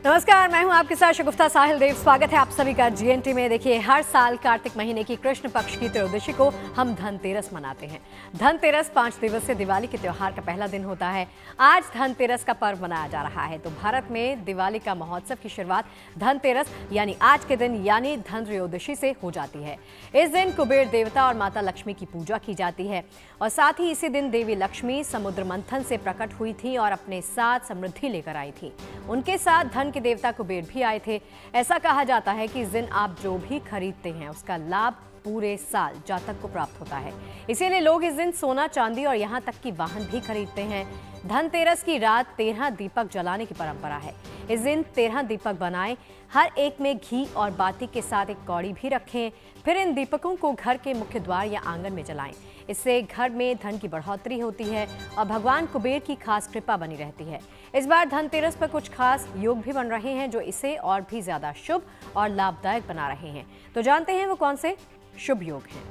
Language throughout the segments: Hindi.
नमस्कार, मैं हूं आपके साथ शगुफ्ता साहिल देव। स्वागत है आप सभी का जीएनटी में। देखिए, हर साल कार्तिक महीने की कृष्ण पक्ष की त्रयोदशी को हम धनतेरस मनाते हैं। धनतेरस 5 दिवसीय दिवाली के त्योहार का पहला दिन होता है। आज धनतेरस का पर्व मनाया जा रहा है। तो भारत में दिवाली का महोत्सव की शुरुआत धनतेरस यानी आज के दिन यानी धन त्रयोदशी से हो जाती है। इस दिन कुबेर देवता और माता लक्ष्मी की पूजा की जाती है और साथ ही इसी दिन देवी लक्ष्मी समुद्र मंथन से प्रकट हुई थी और अपने साथ समृद्धि लेकर आई थी। उनके साथ धन के देवता कुबेर भी आए थे। ऐसा कहा जाता है कि इस दिन आप जो भी खरीदते हैं उसका लाभ पूरे साल जातक को प्राप्त होता है। इसीलिए लोग इस दिन सोना, चांदी और यहाँ तक कि वाहन भी खरीदते हैं। धनतेरस की रात 13 दीपक जलाने की परंपरा है। इस दिन 13 दीपक बनाएं, हर एक में घी और बाती के साथ एक कौड़ी भी रखें। फिर इन दीपकों को घर के मुख्य द्वार या आंगन में जलाएं। इससे घर में धन की बढ़ोतरी होती है और भगवान कुबेर की खास कृपा बनी रहती है। इस बार धनतेरस पर कुछ खास योग भी बन रहे हैं जो इसे और भी ज्यादा शुभ और लाभदायक बना रहे हैं। तो जानते हैं वो कौन से शुभ योग हैं।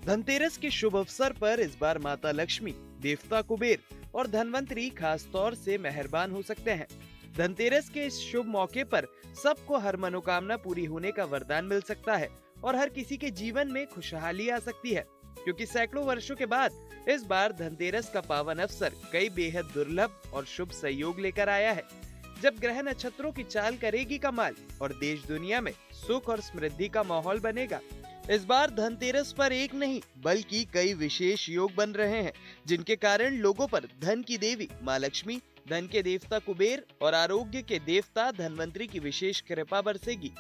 धनतेरस के शुभ अवसर पर इस बार माता लक्ष्मी, देवता कुबेर और धनवंतरी खास तौर से मेहरबान हो सकते हैं। धनतेरस के इस शुभ मौके पर सबको हर मनोकामना पूरी होने का वरदान मिल सकता है और हर किसी के जीवन में खुशहाली आ सकती है, क्योंकि सैकड़ों वर्षों के बाद इस बार धनतेरस का पावन अवसर कई बेहद दुर्लभ और शुभ संयोग लेकर आया है, जब ग्रह नक्षत्रों की चाल करेगी कमाल और देश दुनिया में सुख और समृद्धि का माहौल बनेगा। इस बार धनतेरस पर एक नहीं बल्कि कई विशेष योग बन रहे हैं, जिनके कारण लोगों पर धन की देवी माँ लक्ष्मी, धन के देवता कुबेर और आरोग्य के देवता धनवंतरी की विशेष कृपा बरसेगी।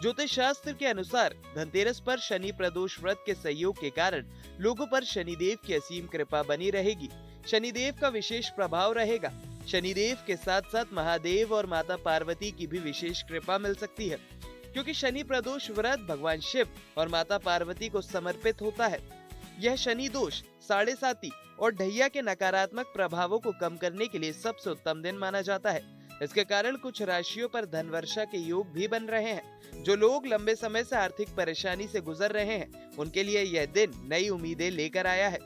ज्योतिष शास्त्र के अनुसार धनतेरस पर शनि प्रदोष व्रत के सहयोग के कारण लोगों पर शनिदेव की असीम कृपा बनी रहेगी। शनिदेव का विशेष प्रभाव रहेगा। शनिदेव के साथ साथ महादेव और माता पार्वती की भी विशेष कृपा मिल सकती है, क्योंकि शनि प्रदोष व्रत भगवान शिव और माता पार्वती को समर्पित होता है। यह शनि दोष, साढ़े साती और ढैया के नकारात्मक प्रभावों को कम करने के लिए सबसे उत्तम दिन माना जाता है। इसके कारण कुछ राशियों पर धन वर्षा के योग भी बन रहे हैं। जो लोग लंबे समय से आर्थिक परेशानी से गुजर रहे हैं, उनके लिए यह दिन नई उम्मीदें लेकर आया है।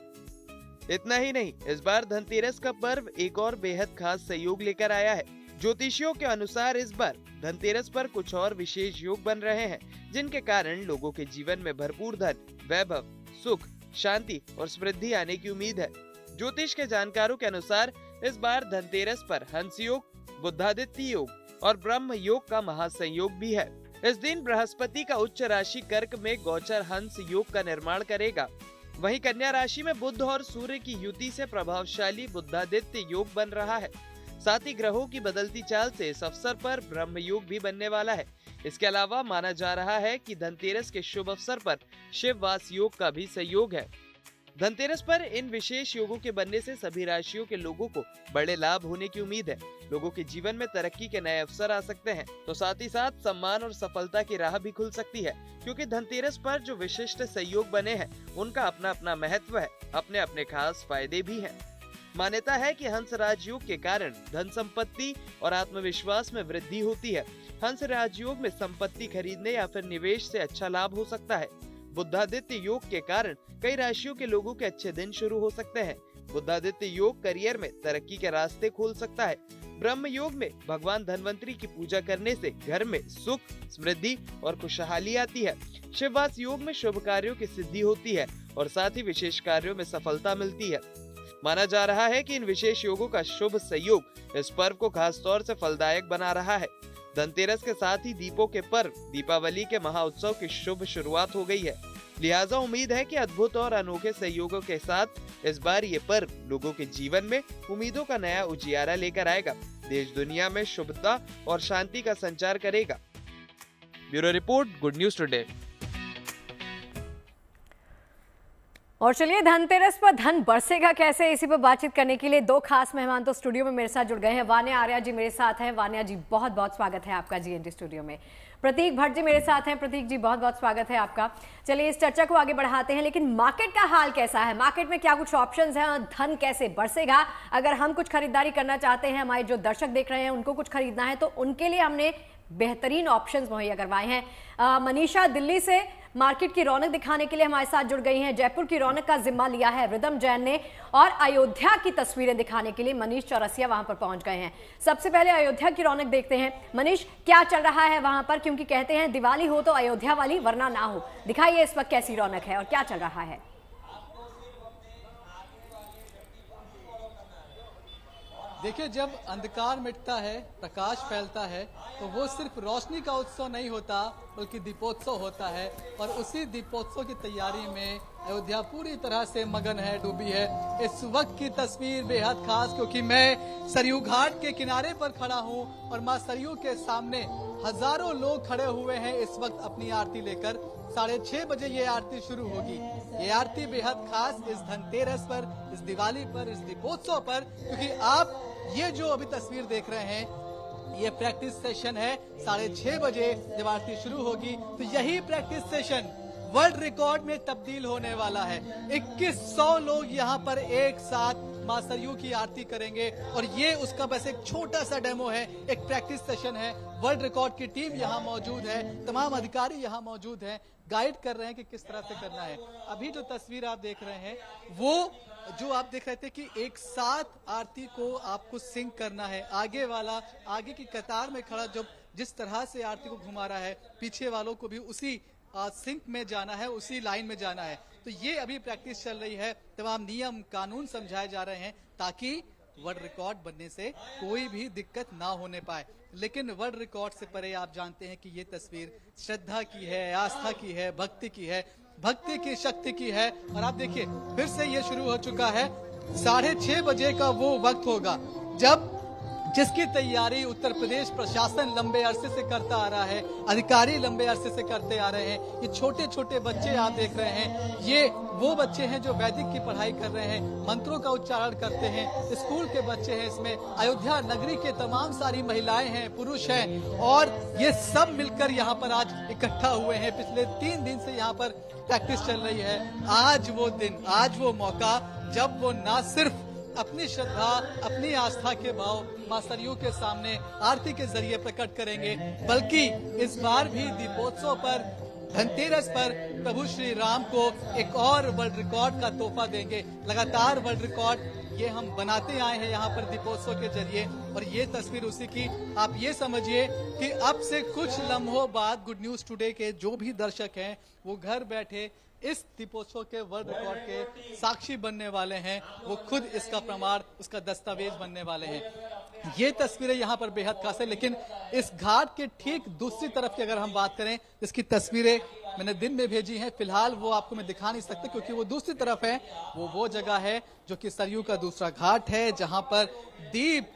इतना ही नहीं, इस बार धनतेरस का पर्व एक और बेहद खास संयोग लेकर आया है। ज्योतिषियों के अनुसार इस बार धनतेरस पर कुछ और विशेष योग बन रहे हैं, जिनके कारण लोगों के जीवन में भरपूर धन, वैभव, सुख, शांति और समृद्धि आने की उम्मीद है। ज्योतिष के जानकारों के अनुसार इस बार धनतेरस पर हंस योग, बुद्धादित्य योग और ब्रह्म योग का महासंयोग भी है। इस दिन बृहस्पति का उच्च राशि कर्क में गोचर हंस योग का निर्माण करेगा। वहीं कन्या राशि में बुध और सूर्य की युति से प्रभावशाली बुद्धादित्य योग बन रहा है। साथ ही ग्रहों की बदलती चाल से इस अवसर पर ब्रह्म योग भी बनने वाला है। इसके अलावा माना जा रहा है कि धनतेरस के शुभ अवसर पर शिव वास योग का भी संयोग है। धनतेरस पर इन विशेष योगों के बनने से सभी राशियों के लोगों को बड़े लाभ होने की उम्मीद है। लोगों के जीवन में तरक्की के नए अवसर आ सकते हैं, तो साथ ही साथ सम्मान और सफलता की राह भी खुल सकती है, क्योंकि धनतेरस पर जो विशिष्ट संयोग बने हैं उनका अपना अपना महत्व है, अपने अपने खास फायदे भी हैं। मान्यता है कि हंस राजयोग के कारण धन संपत्ति और आत्मविश्वास में वृद्धि होती है। हंस राजयोग में संपत्ति खरीदने या फिर निवेश से अच्छा लाभ हो सकता है। बुद्धादित्य योग के कारण कई राशियों के लोगों के अच्छे दिन शुरू हो सकते हैं। बुद्धादित्य योग करियर में तरक्की के रास्ते खोल सकता है। ब्रह्म योग में भगवान धनवंतरी की पूजा करने से घर में सुख, समृद्धि और खुशहाली आती है। शिववास योग में शुभ कार्यों की सिद्धि होती है और साथ ही विशेष कार्यों में सफलता मिलती है। माना जा रहा है कि इन विशेष योगों का शुभ संयोग इस पर्व को खास तौर से फलदायक बना रहा है। धनतेरस के साथ ही दीपों के पर्व दीपावली के महाउत्सव की शुभ शुरुआत हो गई है। लिहाजा उम्मीद है कि अद्भुत और अनोखे संयोगों के साथ इस बार ये पर्व लोगों के जीवन में उम्मीदों का नया उजियारा लेकर आएगा, देश दुनिया में शुभता और शांति का संचार करेगा। Bureau report, good news today. और चलिए, धनतेरस पर धन बरसेगा कैसे, इसी पर बातचीत करने के लिए दो खास मेहमान तो स्टूडियो में मेरे साथ जुड़ गए हैं। वान्या आर्या जी मेरे साथ हैं। वान्या जी, बहुत बहुत स्वागत है आपका जीएनटी स्टूडियो में। प्रतीक भट्ट जी मेरे साथ हैं। प्रतीक जी बहुत बहुत स्वागत है आपका। चलिए इस चर्चा को आगे बढ़ाते हैं, लेकिन मार्केट का हाल कैसा है? मार्केट में क्या कुछ ऑप्शंस हैं और धन कैसे बरसेगा? अगर हम कुछ खरीदारी करना चाहते हैं, हमारे जो दर्शक देख रहे हैं उनको कुछ खरीदना है, तो उनके लिए हमने बेहतरीन ऑप्शंस मुहैया करवाए हैं। मनीषा दिल्ली से मार्केट की रौनक दिखाने के लिए हमारे साथ जुड़ गई हैं। जयपुर की रौनक का जिम्मा लिया है रिदम जैन ने, और अयोध्या की तस्वीरें दिखाने के लिए मनीष चौरसिया वहां पर पहुंच गए हैं। सबसे पहले अयोध्या की रौनक देखते हैं। मनीष, क्या चल रहा है वहां पर? क्योंकि कहते हैं दिवाली हो तो अयोध्या वाली, वरना ना हो। दिखाइए इस वक्त कैसी रौनक है और क्या चल रहा है। देखिए, जब अंधकार मिटता है, प्रकाश फैलता है, तो वो सिर्फ रोशनी का उत्सव नहीं होता बल्कि दीपोत्सव होता है। और उसी दीपोत्सव की तैयारी में अयोध्या पूरी तरह से मगन है, डूबी है। इस वक्त की तस्वीर बेहद खास, क्योंकि मैं सरयू घाट के किनारे पर खड़ा हूं और मां सरयू के सामने हजारों लोग खड़े हुए हैं इस वक्त अपनी आरती लेकर। 6:30 बजे ये आरती शुरू होगी। ये आरती बेहद खास इस धनतेरस पर, इस दिवाली पर, इस दीपोत्सव पर, क्योंकि आप ये जो अभी तस्वीर देख रहे हैं ये प्रैक्टिस सेशन है। 6:30 बजे जब आरती शुरू होगी तो यही प्रैक्टिस सेशन वर्ल्ड रिकॉर्ड में तब्दील होने वाला है। 2100 लोग यहाँ पर एक साथ मां सरयू की आरती करेंगे और ये उसका बस एक छोटा सा डेमो है, एक प्रैक्टिस सेशन है। वर्ल्ड रिकॉर्ड की टीम यहाँ मौजूद है, तमाम अधिकारी यहाँ मौजूद हैं, गाइड कर रहे हैं कि किस तरह से करना है। अभी जो तस्वीर आप देख रहे हैं वो जो आप देख रहे थे कि एक साथ आरती को आपको सिंक करना है। आगे वाला आगे की कतार में खड़ा जो जिस तरह से आरती को घुमा रहा है, पीछे वालों को भी उसी सिंक में जाना है, उसी लाइन में जाना है। तो ये अभी प्रैक्टिस चल रही है, तमाम नियम कानून समझाए जा रहे हैं ताकि वर्ल्ड रिकॉर्ड बनने से कोई भी दिक्कत ना होने पाए। लेकिन वर्ल्ड रिकॉर्ड से परे आप जानते हैं कि ये तस्वीर श्रद्धा की है, आस्था की है, भक्ति की है, भक्ति की शक्ति की है। और आप देखिए फिर से ये शुरू हो चुका है। 6:30 बजे का वो वक्त होगा जब जिसकी तैयारी उत्तर प्रदेश प्रशासन लंबे अरसे से करता आ रहा है, अधिकारी लंबे अरसे से करते आ रहे हैं। ये छोटे छोटे बच्चे आप देख रहे हैं, ये वो बच्चे हैं जो वैदिक की पढ़ाई कर रहे हैं, मंत्रों का उच्चारण करते हैं, स्कूल के बच्चे हैं। इसमें अयोध्या नगरी के तमाम सारी महिलाएं हैं, पुरुष हैं, और ये सब मिलकर यहाँ पर आज इकट्ठा हुए हैं। पिछले 3 दिन से यहाँ पर प्रैक्टिस चल रही है। आज वो दिन, आज वो मौका जब वो ना सिर्फ अपनी श्रद्धा, अपनी आस्था के भाव मां सरयू के सामने आरती के जरिए प्रकट करेंगे, बल्कि इस बार भी दीपोत्सव पर, धनतेरस पर प्रभु श्री राम को एक और वर्ल्ड रिकॉर्ड का तोहफा देंगे। लगातार वर्ल्ड रिकॉर्ड ये हम बनाते आए हैं यहाँ पर दीपोत्सव के जरिए, और ये तस्वीर उसी की। आप ये समझिए कि अब से कुछ लम्हों बाद गुड न्यूज टुडे के जो भी दर्शक हैं वो घर बैठे इस दीपोत्सव के वर्ल्ड रिकॉर्ड के साक्षी बनने वाले हैं। वो खुद इसका प्रमाण, उसका दस्तावेज बनने वाले हैं। ये तस्वीरें यहाँ पर बेहद खास है। लेकिन इस घाट के ठीक दूसरी तरफ की अगर हम बात करें, इसकी तस्वीरें मैंने दिन में भेजी हैं, फिलहाल वो आपको मैं दिखा नहीं सकता क्योंकि वो दूसरी तरफ है। वो जगह है जो कि सरयू का दूसरा घाट है, जहां पर दीप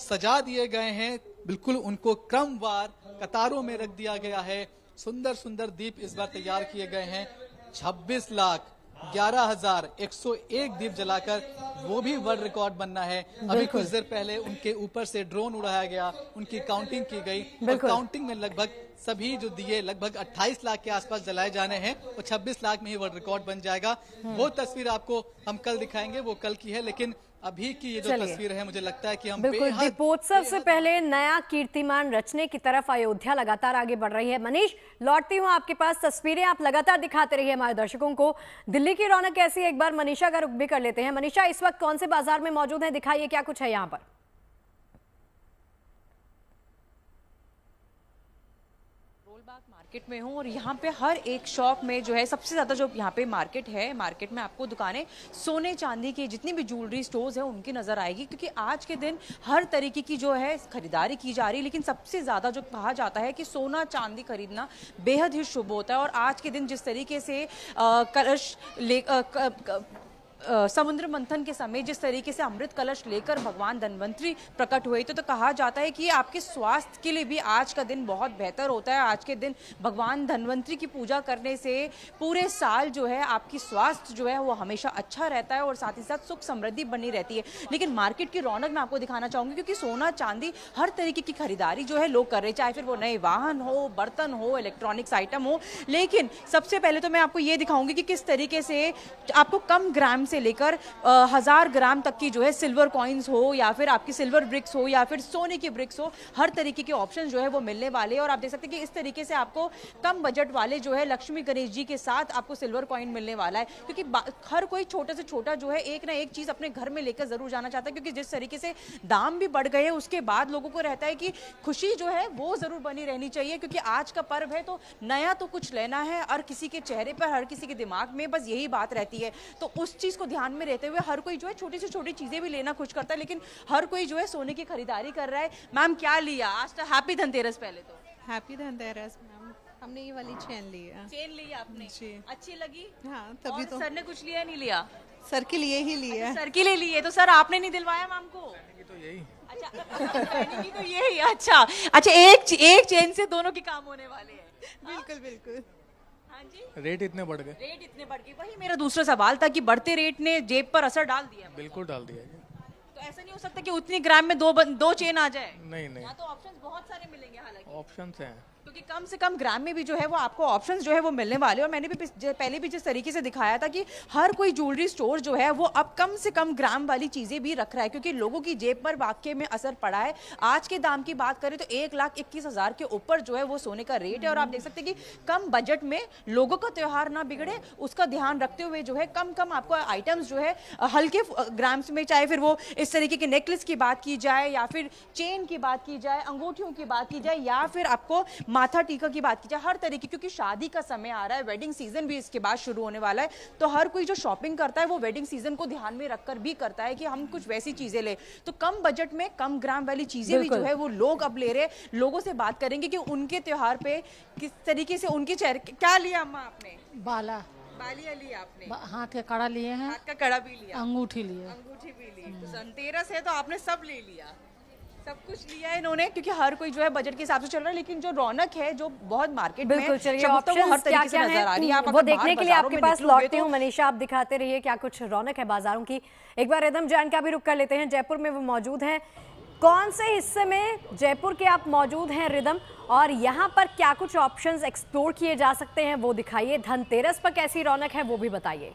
सजा दिए गए हैं, बिल्कुल उनको क्रमवार कतारों में रख दिया गया है। सुंदर सुंदर दीप इस बार तैयार किए गए हैं। 26,11,101 दीप जलाकर, वो भी वर्ल्ड रिकॉर्ड बनना है। अभी कुछ देर पहले उनके ऊपर से ड्रोन उड़ाया गया, उनकी काउंटिंग की गई, और काउंटिंग में लगभग सभी जो दिए लगभग 28 लाख के आसपास जलाए जाने हैं, और 26 लाख में ही वर्ल्ड रिकॉर्ड बन जाएगा। वो तस्वीर आपको हम कल दिखाएंगे, वो कल की है। लेकिन अभी की ये जो तस्वीर है, मुझे लगता है कि हम बिल्कुल दीपोत्सव से पहले नया कीर्तिमान रचने की तरफ अयोध्या लगातार आगे बढ़ रही है। मनीष, लौटती हूँ आपके पास। तस्वीरें आप लगातार दिखाते रहिए हमारे दर्शकों को। दिल्ली की रौनक कैसी है, एक बार मनीषा का रुख भी कर लेते हैं। मनीषा, इस वक्त कौन से बाजार में मौजूद है? दिखाइए क्या कुछ है यहाँ पर। मार्केट में हूँ और यहाँ पे हर एक शॉप में जो है सबसे ज़्यादा जो यहाँ पे मार्केट है, मार्केट में आपको दुकानें सोने चांदी की जितनी भी ज्वेलरी स्टोर्स है उनकी नज़र आएगी, क्योंकि आज के दिन हर तरीके की जो है खरीदारी की जा रही है। लेकिन सबसे ज़्यादा जो कहा जाता है कि सोना चांदी खरीदना बेहद ही शुभ होता है, और आज के दिन जिस तरीके से कलश समुद्र मंथन के समय जिस तरीके से अमृत कलश लेकर भगवान धन्वंतरी प्रकट हुए तो कहा जाता है कि आपके स्वास्थ्य के लिए भी आज का दिन बहुत बेहतर होता है। आज के दिन भगवान धन्वंतरी की पूजा करने से पूरे साल जो है आपकी स्वास्थ्य जो है वो हमेशा अच्छा रहता है और साथ ही साथ सुख समृद्धि बनी रहती है। लेकिन मार्केट की रौनक मैं आपको दिखाना चाहूंगी, क्योंकि सोना चांदी हर तरीके की खरीदारी जो है लोग कर रहे हैं, चाहे फिर वो नए वाहन हो, बर्तन हो, इलेक्ट्रॉनिक्स आइटम हो। लेकिन सबसे पहले तो मैं आपको ये दिखाऊंगी कि किस तरीके से आपको कम ग्राम से लेकर 1000 ग्राम तक की जो है सिल्वर कॉइन्स हो या फिर आपकी सिल्वर ब्रिक्स हो या फिर सोने की ब्रिक्स हो, हर तरीके के ऑप्शन जो है वो मिलने वाले हैं। और आप देख सकते हैं कि इस तरीके से आपको कम बजट वाले जो है लक्ष्मी गणेश जी के साथ आपको सिल्वर कॉइन मिलने वाला है, क्योंकि हर कोई छोटे से छोटा जो है एक ना एक चीज अपने घर में लेकर जरूर जाना चाहता है, क्योंकि जिस तरीके से दाम भी बढ़ गए हैं उसके बाद लोगों को रहता है कि खुशी जो है वो जरूर बनी रहनी चाहिए, क्योंकि आज का पर्व है तो नया तो कुछ लेना है। और किसी के चेहरे पर, हर किसी के दिमाग में बस यही बात रहती है, तो उस चीज को ध्यान में रहते हुए हर कोई जो है छोटी से छोटी चीजें भी लेना खुश करता है, लेकिन हर कोई जो है सोने की खरीदारी कर रहा है। मैम क्या लिया आज? तो हैप्पी धनतेरस। पहले तो हैप्पी धनतेरस मैम, हमने ये वाली चेन ली है। चेन ली आपने? जी। अच्छी लगी? हाँ तभी तो। सर ने कुछ लिया नहीं लिया? सर के लिए ही लिया है। सर के लिए लिए, तो सर आपने नहीं दिलवाया मैम को? तो यही। अच्छा पहनेंगी तो यही। अच्छा एक चेन से दोनों के काम होने वाले हैं। बिल्कुल बिल्कुल। हाँ जी। रेट इतने बढ़ गए। रेट इतने बढ़ गए, वही मेरा दूसरा सवाल था कि बढ़ते रेट ने जेब पर असर डाल दिया? बिल्कुल डाल दिया। तो ऐसा नहीं हो सकता कि उतनी ग्राम में दो चेन आ जाए? नहीं नहीं, यहाँ तो ऑप्शंस बहुत सारे मिलेंगे हालांकि। ऑप्शंस हैं, क्योंकि कम से कम ग्राम में भी जो है वो आपको ऑप्शंस जो है वो मिलने वाले। और मैंने भी पहले भी जिस तरीके से दिखाया था कि हर कोई ज्वेलरी स्टोर जो है वो अब कम से कम ग्राम वाली चीजें भी रख रहा है, क्योंकि लोगों की जेब पर वाकई में असर पड़ा है। आज के दाम की बात करें तो 1,21,000 के ऊपर जो है वो सोने का रेट है। और आप देख सकते हैं कि कम बजट में लोगों का त्योहार ना बिगड़े उसका ध्यान रखते हुए जो है कम आपको आइटम्स जो है हल्के ग्राम्स में, चाहे फिर वो इस तरीके के नेकलेस की बात की जाए या फिर चेन की बात की जाए, अंगूठियों की बात की जाए या फिर आपको माथा टीका की बात की जाए, हर तरीके, क्योंकि शादी का समय आ रहा है, वेडिंग सीजन भी इसके बाद शुरू होने वाला है, तो हर कोई जो शॉपिंग करता है वो वेडिंग सीजन को ध्यान में रखकर भी करता है कि हम कुछ वैसी चीजें ले। तो कम बजट में कम ग्राम वाली चीजें भी जो है वो लोग अब ले रहे। लोगों से बात करेंगे कि उनके त्योहार पे किस तरीके से उनके चेहरे। क्या लिया अम्मा आपने? बालिया लिया आपने? हाथ का कड़ा लिए हैं, हाथ का कड़ा भी लिया, अंगूठी लिए। अंगूठी भी ली। तो धनतेरस है तो आपने सब ले लिया, सब कुछ लिया है इन्होंने, क्योंकि हर कोई जो है बजट के हिसाब से चल रहा है। लेकिन जो रौनक है जो बहुत मार्केट में बिल्कुल, चलिए वो हर ऑप्शंस तरीके से नजर आ रही है। आप वो देखने के लिए आपके पास लौटती हूँ। तो मनीषा, आप दिखाते रहिए क्या कुछ रौनक है बाजारों की। एक बार रिदम जैन का भी रुख कर लेते हैं, जयपुर में वो मौजूद हैं। कौन से हिस्से में जयपुर के आप मौजूद हैं रिदम, और यहाँ पर क्या कुछ ऑप्शंस एक्सप्लोर किए जा सकते हैं वो दिखाइए। धनतेरस पर कैसी रौनक है वो भी बताइए।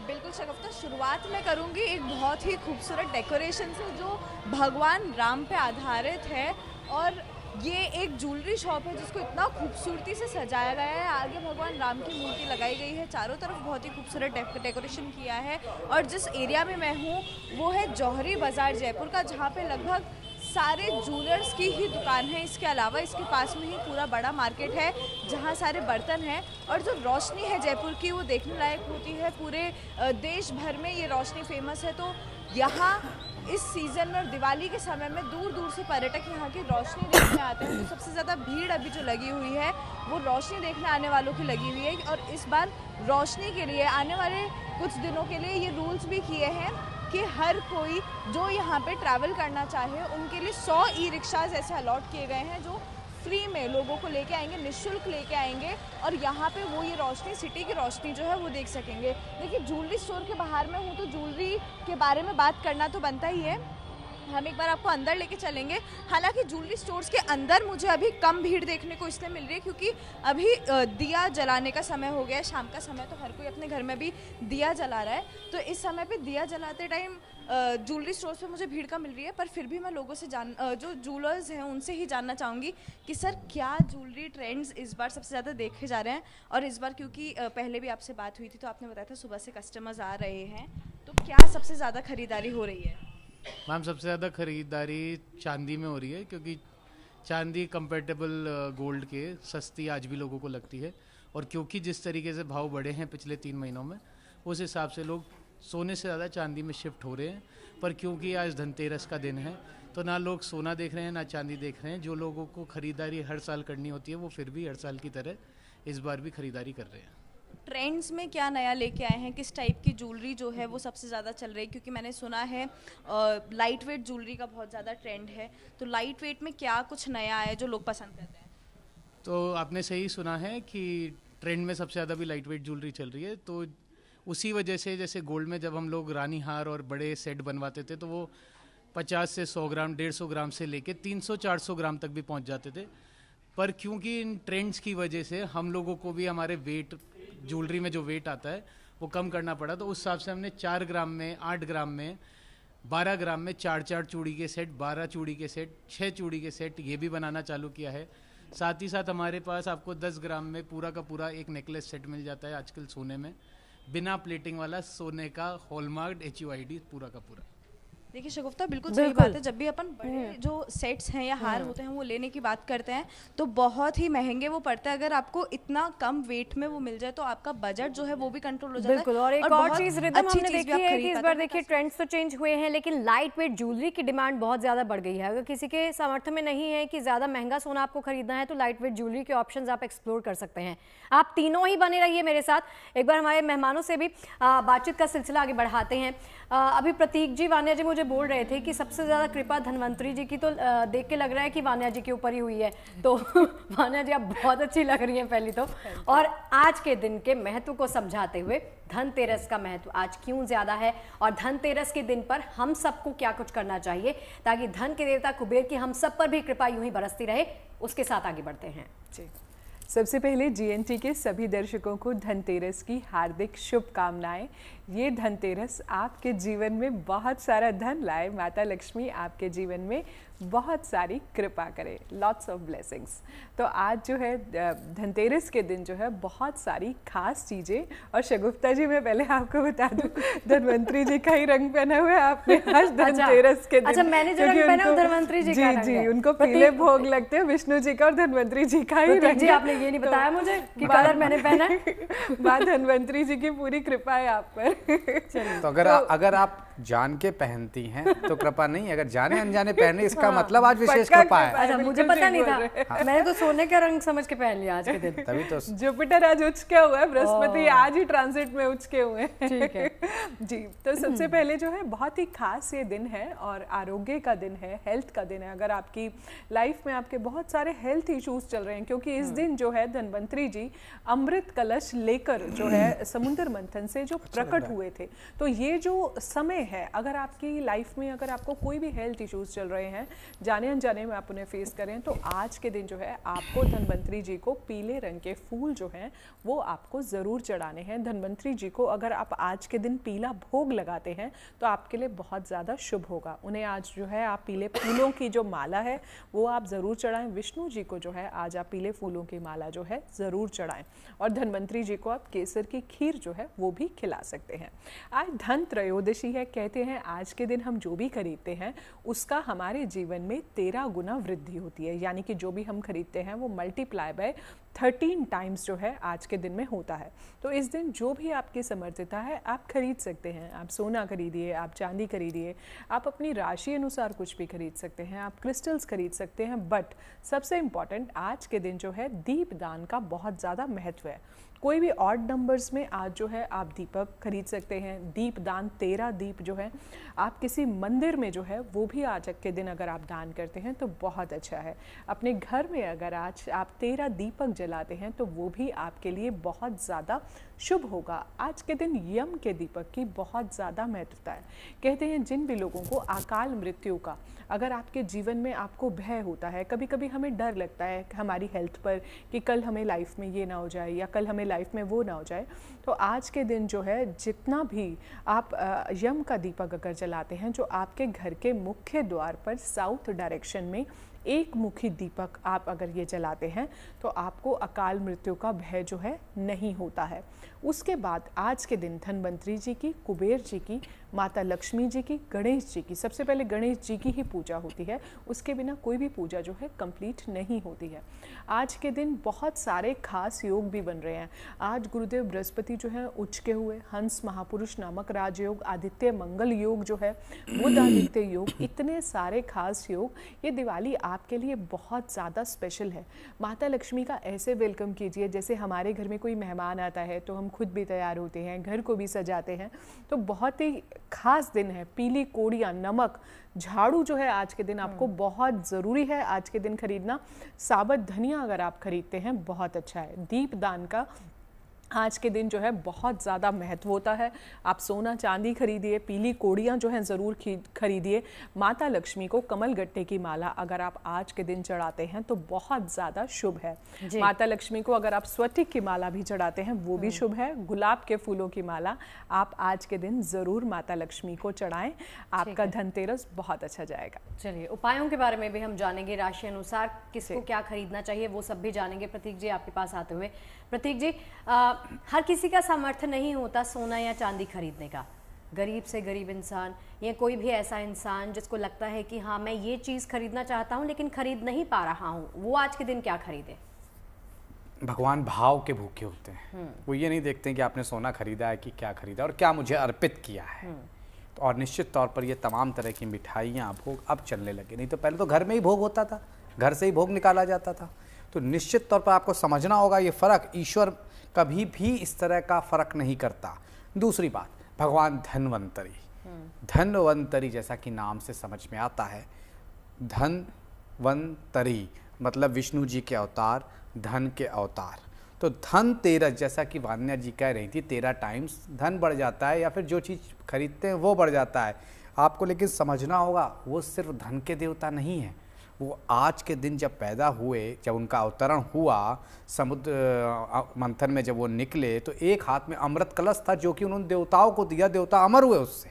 बिल्कुल शगुफ्ता, शुरुआत मैं करूंगी एक बहुत ही खूबसूरत डेकोरेशन से जो भगवान राम पे आधारित है। और ये एक ज्वेलरी शॉप है जिसको इतना खूबसूरती से सजाया गया है। आगे भगवान राम की मूर्ति लगाई गई है, चारों तरफ बहुत ही खूबसूरत डेकोरेशन किया है। और जिस एरिया में मैं हूँ वो है जौहरी बाज़ार जयपुर का, जहाँ पे लगभग सारे ज्वेलर्स की ही दुकान है। इसके अलावा इसके पास में ही पूरा बड़ा मार्केट है जहाँ सारे बर्तन हैं। और जो रोशनी है जयपुर की वो देखने लायक होती है। पूरे देश भर में ये रोशनी फेमस है। तो यहाँ इस सीज़न में और दिवाली के समय में दूर दूर से पर्यटक यहाँ की रोशनी देखने आते हैं। तो सबसे ज़्यादा भीड़ अभी जो लगी हुई है वो रोशनी देखने आने वालों की लगी हुई है। और इस बार रोशनी के लिए आने वाले कुछ दिनों के लिए ये रूल्स भी किए हैं कि हर कोई जो यहाँ पे ट्रैवल करना चाहे उनके लिए 100 ई रिक्शाज ऐसे अलॉट किए गए हैं जो फ्री में लोगों को लेके आएंगे, निःशुल्क लेके आएंगे। और यहाँ पे वो ये रोशनी, सिटी की रोशनी जो है वो देख सकेंगे। देखिए, ज्वेलरी स्टोर के बाहर में हूँ तो ज्वेलरी के बारे में बात करना तो बनता ही है। हम एक बार आपको अंदर लेके चलेंगे। हालांकि ज्वेलरी स्टोर्स के अंदर मुझे अभी कम भीड़ देखने को इसलिए मिल रही है क्योंकि अभी दिया जलाने का समय हो गया है, शाम का समय, तो हर कोई अपने घर में भी दिया जला रहा है। तो इस समय पे दिया जलाते टाइम ज्वेलरी स्टोर्स पे मुझे भीड़ कम मिल रही है। पर फिर भी मैं लोगों से जो ज्वेलर्स हैं उनसे ही जानना चाहूँगी कि सर क्या ज्वेलरी ट्रेंड्स इस बार सबसे ज़्यादा देखे जा रहे हैं। और इस बार क्योंकि पहले भी आपसे बात हुई थी तो आपने बताया था सुबह से कस्टमर्स आ रहे हैं, तो क्या सबसे ज़्यादा खरीदारी हो रही है? मैम सबसे ज़्यादा खरीदारी चांदी में हो रही है, क्योंकि चांदी कंपेटेबल गोल्ड के सस्ती आज भी लोगों को लगती है। और क्योंकि जिस तरीके से भाव बढ़े हैं पिछले 3 महीनों में, उस हिसाब से लोग सोने से ज़्यादा चांदी में शिफ्ट हो रहे हैं। पर क्योंकि आज धनतेरस का दिन है तो ना लोग सोना देख रहे हैं ना चांदी देख रहे हैं। जो लोगों को ख़रीदारी हर साल करनी होती है वो फिर भी हर साल की तरह इस बार भी खरीदारी कर रहे हैं। ट्रेंड्स में क्या नया लेके आए हैं, किस टाइप की ज्वेलरी जो है वो सबसे ज़्यादा चल रही है? क्योंकि मैंने सुना है लाइट वेट ज्वेलरी का बहुत ज़्यादा ट्रेंड है, तो लाइट वेट में क्या कुछ नया है जो लोग पसंद करते हैं? तो आपने सही सुना है कि ट्रेंड में सबसे ज़्यादा भी लाइट वेट ज्वेलरी चल रही है। तो उसी वजह से जैसे गोल्ड में जब हम लोग रानी हार और बड़े सेट बनवाते थे तो वो 50 से 100 ग्राम 150 ग्राम से लेके 300-400 ग्राम तक भी पहुंच जाते थे। पर क्योंकि इन ट्रेंड्स की वजह से हम लोगों को भी हमारे वेट, ज्वेलरी में जो वेट आता है वो कम करना पड़ा। तो उस हिसाब से हमने 4 ग्राम में, 8 ग्राम में, 12 ग्राम में 4-4 चूड़ी के सेट, 12 चूड़ी के सेट, 6 चूड़ी के सेट ये भी बनाना चालू किया है। साथ ही साथ हमारे पास आपको 10 ग्राम में पूरा का पूरा एक नेकलेस सेट मिल जाता है आजकल सोने में, बिना प्लेटिंग वाला, सोने का हॉलमार्क HUID पूरा का पूरा। देखिए शगुफ्ता, बिल्कुल सही बात है। जब भी अपन बड़े जो सेट्स हैं या हार होते हैं वो लेने की बात करते हैं तो बहुत ही महंगे वो पड़ते हैं। अगर आपको इतना कम वेट में वो मिल जाए तो आपका बजट जो है वो भी कंट्रोल हो जाता है। बिल्कुल। और एक और चीज रिदम हमने देखी है कि इस बार देखिए ट्रेंड्स तो चेंज हुए हैं लेकिन लाइट वेट ज्वेलरी की डिमांड बहुत ज्यादा बढ़ गई है। अगर किसी के सामर्थ्य में नहीं है कि ज्यादा महंगा सोना आपको खरीदना है तो लाइट वेट ज्वेलरी के ऑप्शंस आप एक्सप्लोर कर सकते हैं। आप तीनों ही बने रहिए मेरे साथ। एक बार हमारे मेहमानों से भी बातचीत का सिलसिला आगे बढ़ाते हैं। अभी प्रतीक जी, वान्या जी मुझे बोल रहे थे कि सबसे ज़्यादा कृपा धन्वंतरी जी की तो देख के लग रहा है कि वान्या जी के ऊपर ही हुई है। तो वान्या जी आप बहुत अच्छी लग रही हैं पहली तो। और आज के दिन के महत्व को समझाते हुए धनतेरस का महत्व आज क्यों ज़्यादा है और धनतेरस के दिन पर हम सबको क्या कुछ करना चाहिए ताकि धन के देवता कुबेर की हम सब पर भी कृपा यूं ही बरसती रहे, उसके साथ आगे बढ़ते हैं। जी, सबसे पहले GNT के सभी दर्शकों को धनतेरस की हार्दिक शुभकामनाएं। ये धनतेरस आपके जीवन में बहुत सारा धन लाए, माता लक्ष्मी आपके जीवन में बहुत सारी कृपा करे, लॉट्स ऑफ ब्लेसिंग्स। तो आज जो है धनतेरस के दिन जो है बहुत सारी खास चीज़ें, और शगुफ्ता जी मैं पहले आपको बता दूं धन्वंतरी जी का ही रंग पहना हुआ है आपने आज धनतेरस के दिन। अच्छा, मैंने जो रंग पहना है धन्वंतरी जी का जी, उनको पीले भोग लगते हैं, विष्णु जी का और धन्वंतरी जी का ही रंग। जी, आपने ये नहीं बताया मुझे कि कलर मैंने पहना है। माँ धन्वंतरी जी की पूरी कृपा है आप पर। तो अगर आप जान के पहनती हैं तो कृपा नहीं, अगर जाने अनजाने पहने इसका मतलब आज विशेष कृपा है। अच्छा, मुझे पता नहीं था, मैंने तो सोने का रंग समझ के पहन लिया आज के दिन। तभी तो जुपिटर आज उचके हुआ है, बृहस्पति आज ही ट्रांजिट में उचके हुए हैं। ठीक है जी, तो सबसे पहले जो है बहुत ही खास ये दिन है और आरोग्य का दिन है, हेल्थ का दिन है। अगर आपकी लाइफ में आपके बहुत सारे हेल्थ इश्यूज चल रहे हैं, क्योंकि इस दिन जो है धन्वंतरी जी अमृत कलश लेकर जो है समुद्र मंथन से जो प्रकट हुए थे। तो ये जो समय है, अगर आपकी लाइफ में अगर आपको कोई भी हेल्थ इश्यूज चल रहे हैं, जाने अनजाने में आप उन्हें फेस करें, तो आज के दिन जो है आपको धन्वंतरी जी को पीले रंग के फूल जो हैं वो आपको ज़रूर चढ़ाने हैं। धन्वंतरी जी को अगर आप आज के दिन पीला भोग लगाते हैं तो आपके लिए बहुत ज़्यादा शुभ होगा। उन्हें आज जो है आप पीले फूलों की जो माला है वो आप ज़रूर चढ़ाएं। विष्णु जी को जो है आज आप पीले फूलों की माला जो है ज़रूर चढ़ाएं। और धन्वंतरी जी को आप केसर की खीर जो है वो भी खिला सकते हैं। आज धन त्रयोदशी है। कहते हैं आज के दिन हम जो भी खरीदते हैं उसका हमारे जीवन में 13 गुना वृद्धि होती है, यानी कि जो भी हम खरीदते हैं वो मल्टीप्लाई बाय 13 टाइम्स जो है आज के दिन में होता है। तो इस दिन जो भी आपकी समर्थता है आप खरीद सकते हैं। आप सोना खरीदिए, आप चांदी खरीदिए, आप अपनी राशि अनुसार कुछ भी खरीद सकते हैं, आप क्रिस्टल्स खरीद सकते हैं। बट सबसे इम्पॉर्टेंट आज के दिन जो है दीप दान का बहुत ज़्यादा महत्व है। कोई भी ऑड नंबर्स में आज जो है आप दीपक खरीद सकते हैं। दीप दान 13 दीप जो है आप किसी मंदिर में जो है वो भी आज के दिन अगर आप दान करते हैं तो बहुत अच्छा है। अपने घर में अगर आज आप 13 दीपक जलाते हैं तो वो भी आपके लिए बहुत ज़्यादा शुभ होगा। आज के दिन यम के दीपक की बहुत ज़्यादा महत्वता है। कहते हैं जिन भी लोगों को अकाल मृत्यु का अगर आपके जीवन में आपको भय होता है, कभी कभी हमें डर लगता है हमारी हेल्थ पर कि कल हमें लाइफ में ये ना हो जाए या कल हमें लाइफ में वो ना हो जाए, तो आज के दिन जो है जितना भी आप यम का दीपक अगर जलाते हैं, जो आपके घर के मुख्य द्वार पर साउथ डायरेक्शन में एक मुखी दीपक आप अगर ये जलाते हैं तो आपको अकाल मृत्यु का भय जो है नहीं होता है। उसके बाद आज के दिन धन्वंतरी जी की, कुबेर जी की, माता लक्ष्मी जी की, गणेश जी की, सबसे पहले गणेश जी की ही पूजा होती है। उसके बिना कोई भी पूजा जो है कंप्लीट नहीं होती है। आज के दिन बहुत सारे खास योग भी बन रहे हैं। आज गुरुदेव बृहस्पति जो है उचके हुए, हंस महापुरुष नामक राजयोग, आदित्य मंगल योग जो है, बुध आदित्य योग, इतने सारे खास योग। ये दिवाली आपके लिए बहुत ज़्यादा स्पेशल है। माता लक्ष्मी का ऐसे वेलकम कीजिए जैसे हमारे घर में कोई मेहमान आता है तो हम खुद भी तैयार होते हैं, घर को भी सजाते हैं। तो बहुत ही खास दिन है। पीली कोड़ियाँ, नमक, झाड़ू जो है आज के दिन आपको बहुत ज़रूरी है आज के दिन खरीदना। साबुत धनिया अगर आप खरीदते हैं बहुत अच्छा है। दीपदान का आज के दिन जो है बहुत ज़्यादा महत्व होता है। आप सोना चांदी खरीदिए, पीली कोड़ियाँ जो हैं ज़रूर खरीदिए। माता लक्ष्मी को कमल गट्टे की माला अगर आप आज के दिन चढ़ाते हैं तो बहुत ज़्यादा शुभ है। माता लक्ष्मी को अगर आप स्फटिक की माला भी चढ़ाते हैं वो भी शुभ है। गुलाब के फूलों की माला आप आज के दिन ज़रूर माता लक्ष्मी को चढ़ाएं। आपका धनतेरस बहुत अच्छा जाएगा। चलिए, उपायों के बारे में भी हम जानेंगे, राशि अनुसार किसको क्या खरीदना चाहिए वो सब भी जानेंगे। प्रतीक जी आपके पास आते हुए, प्रतीक जी, हर किसी का सामर्थ्य नहीं होता सोना या चांदी खरीदने का। गरीब से गरीब इंसान या कोई भी ऐसा इंसान जिसको लगता है कि हाँ मैं ये चीज़ खरीदना चाहता हूँ लेकिन खरीद नहीं पा रहा हूँ, वो आज के दिन क्या खरीदे? भगवान भाव के भूखे होते हैं। वो ये नहीं देखते हैं कि आपने सोना खरीदा है कि क्या खरीदा और क्या मुझे अर्पित किया है। तो और निश्चित तौर पर ये तमाम तरह की मिठाइयाँ आपको अब चलने लगे। नहीं तो पहले तो घर में ही भोग होता था, घर से ही भोग निकाला जाता था। तो निश्चित तौर पर आपको समझना होगा ये फ़र्क, ईश्वर कभी भी इस तरह का फ़र्क नहीं करता। दूसरी बात, भगवान धन्वंतरी, धन्वंतरी जैसा कि नाम से समझ में आता है, धन्वंतरी मतलब विष्णु जी के अवतार, धन के अवतार। तो धनतेरस जैसा कि वान्या जी कह रही थी, 13 टाइम्स धन बढ़ जाता है या फिर जो चीज़ खरीदते हैं वो बढ़ जाता है आपको। लेकिन समझना होगा वो सिर्फ धन के देवता नहीं है। वो आज के दिन जब पैदा हुए, जब उनका अवतरण हुआ समुद्र मंथन में, जब वो निकले तो एक हाथ में अमृत कलश था जो कि उन्होंने देवताओं को दिया, देवता अमर हुए उससे,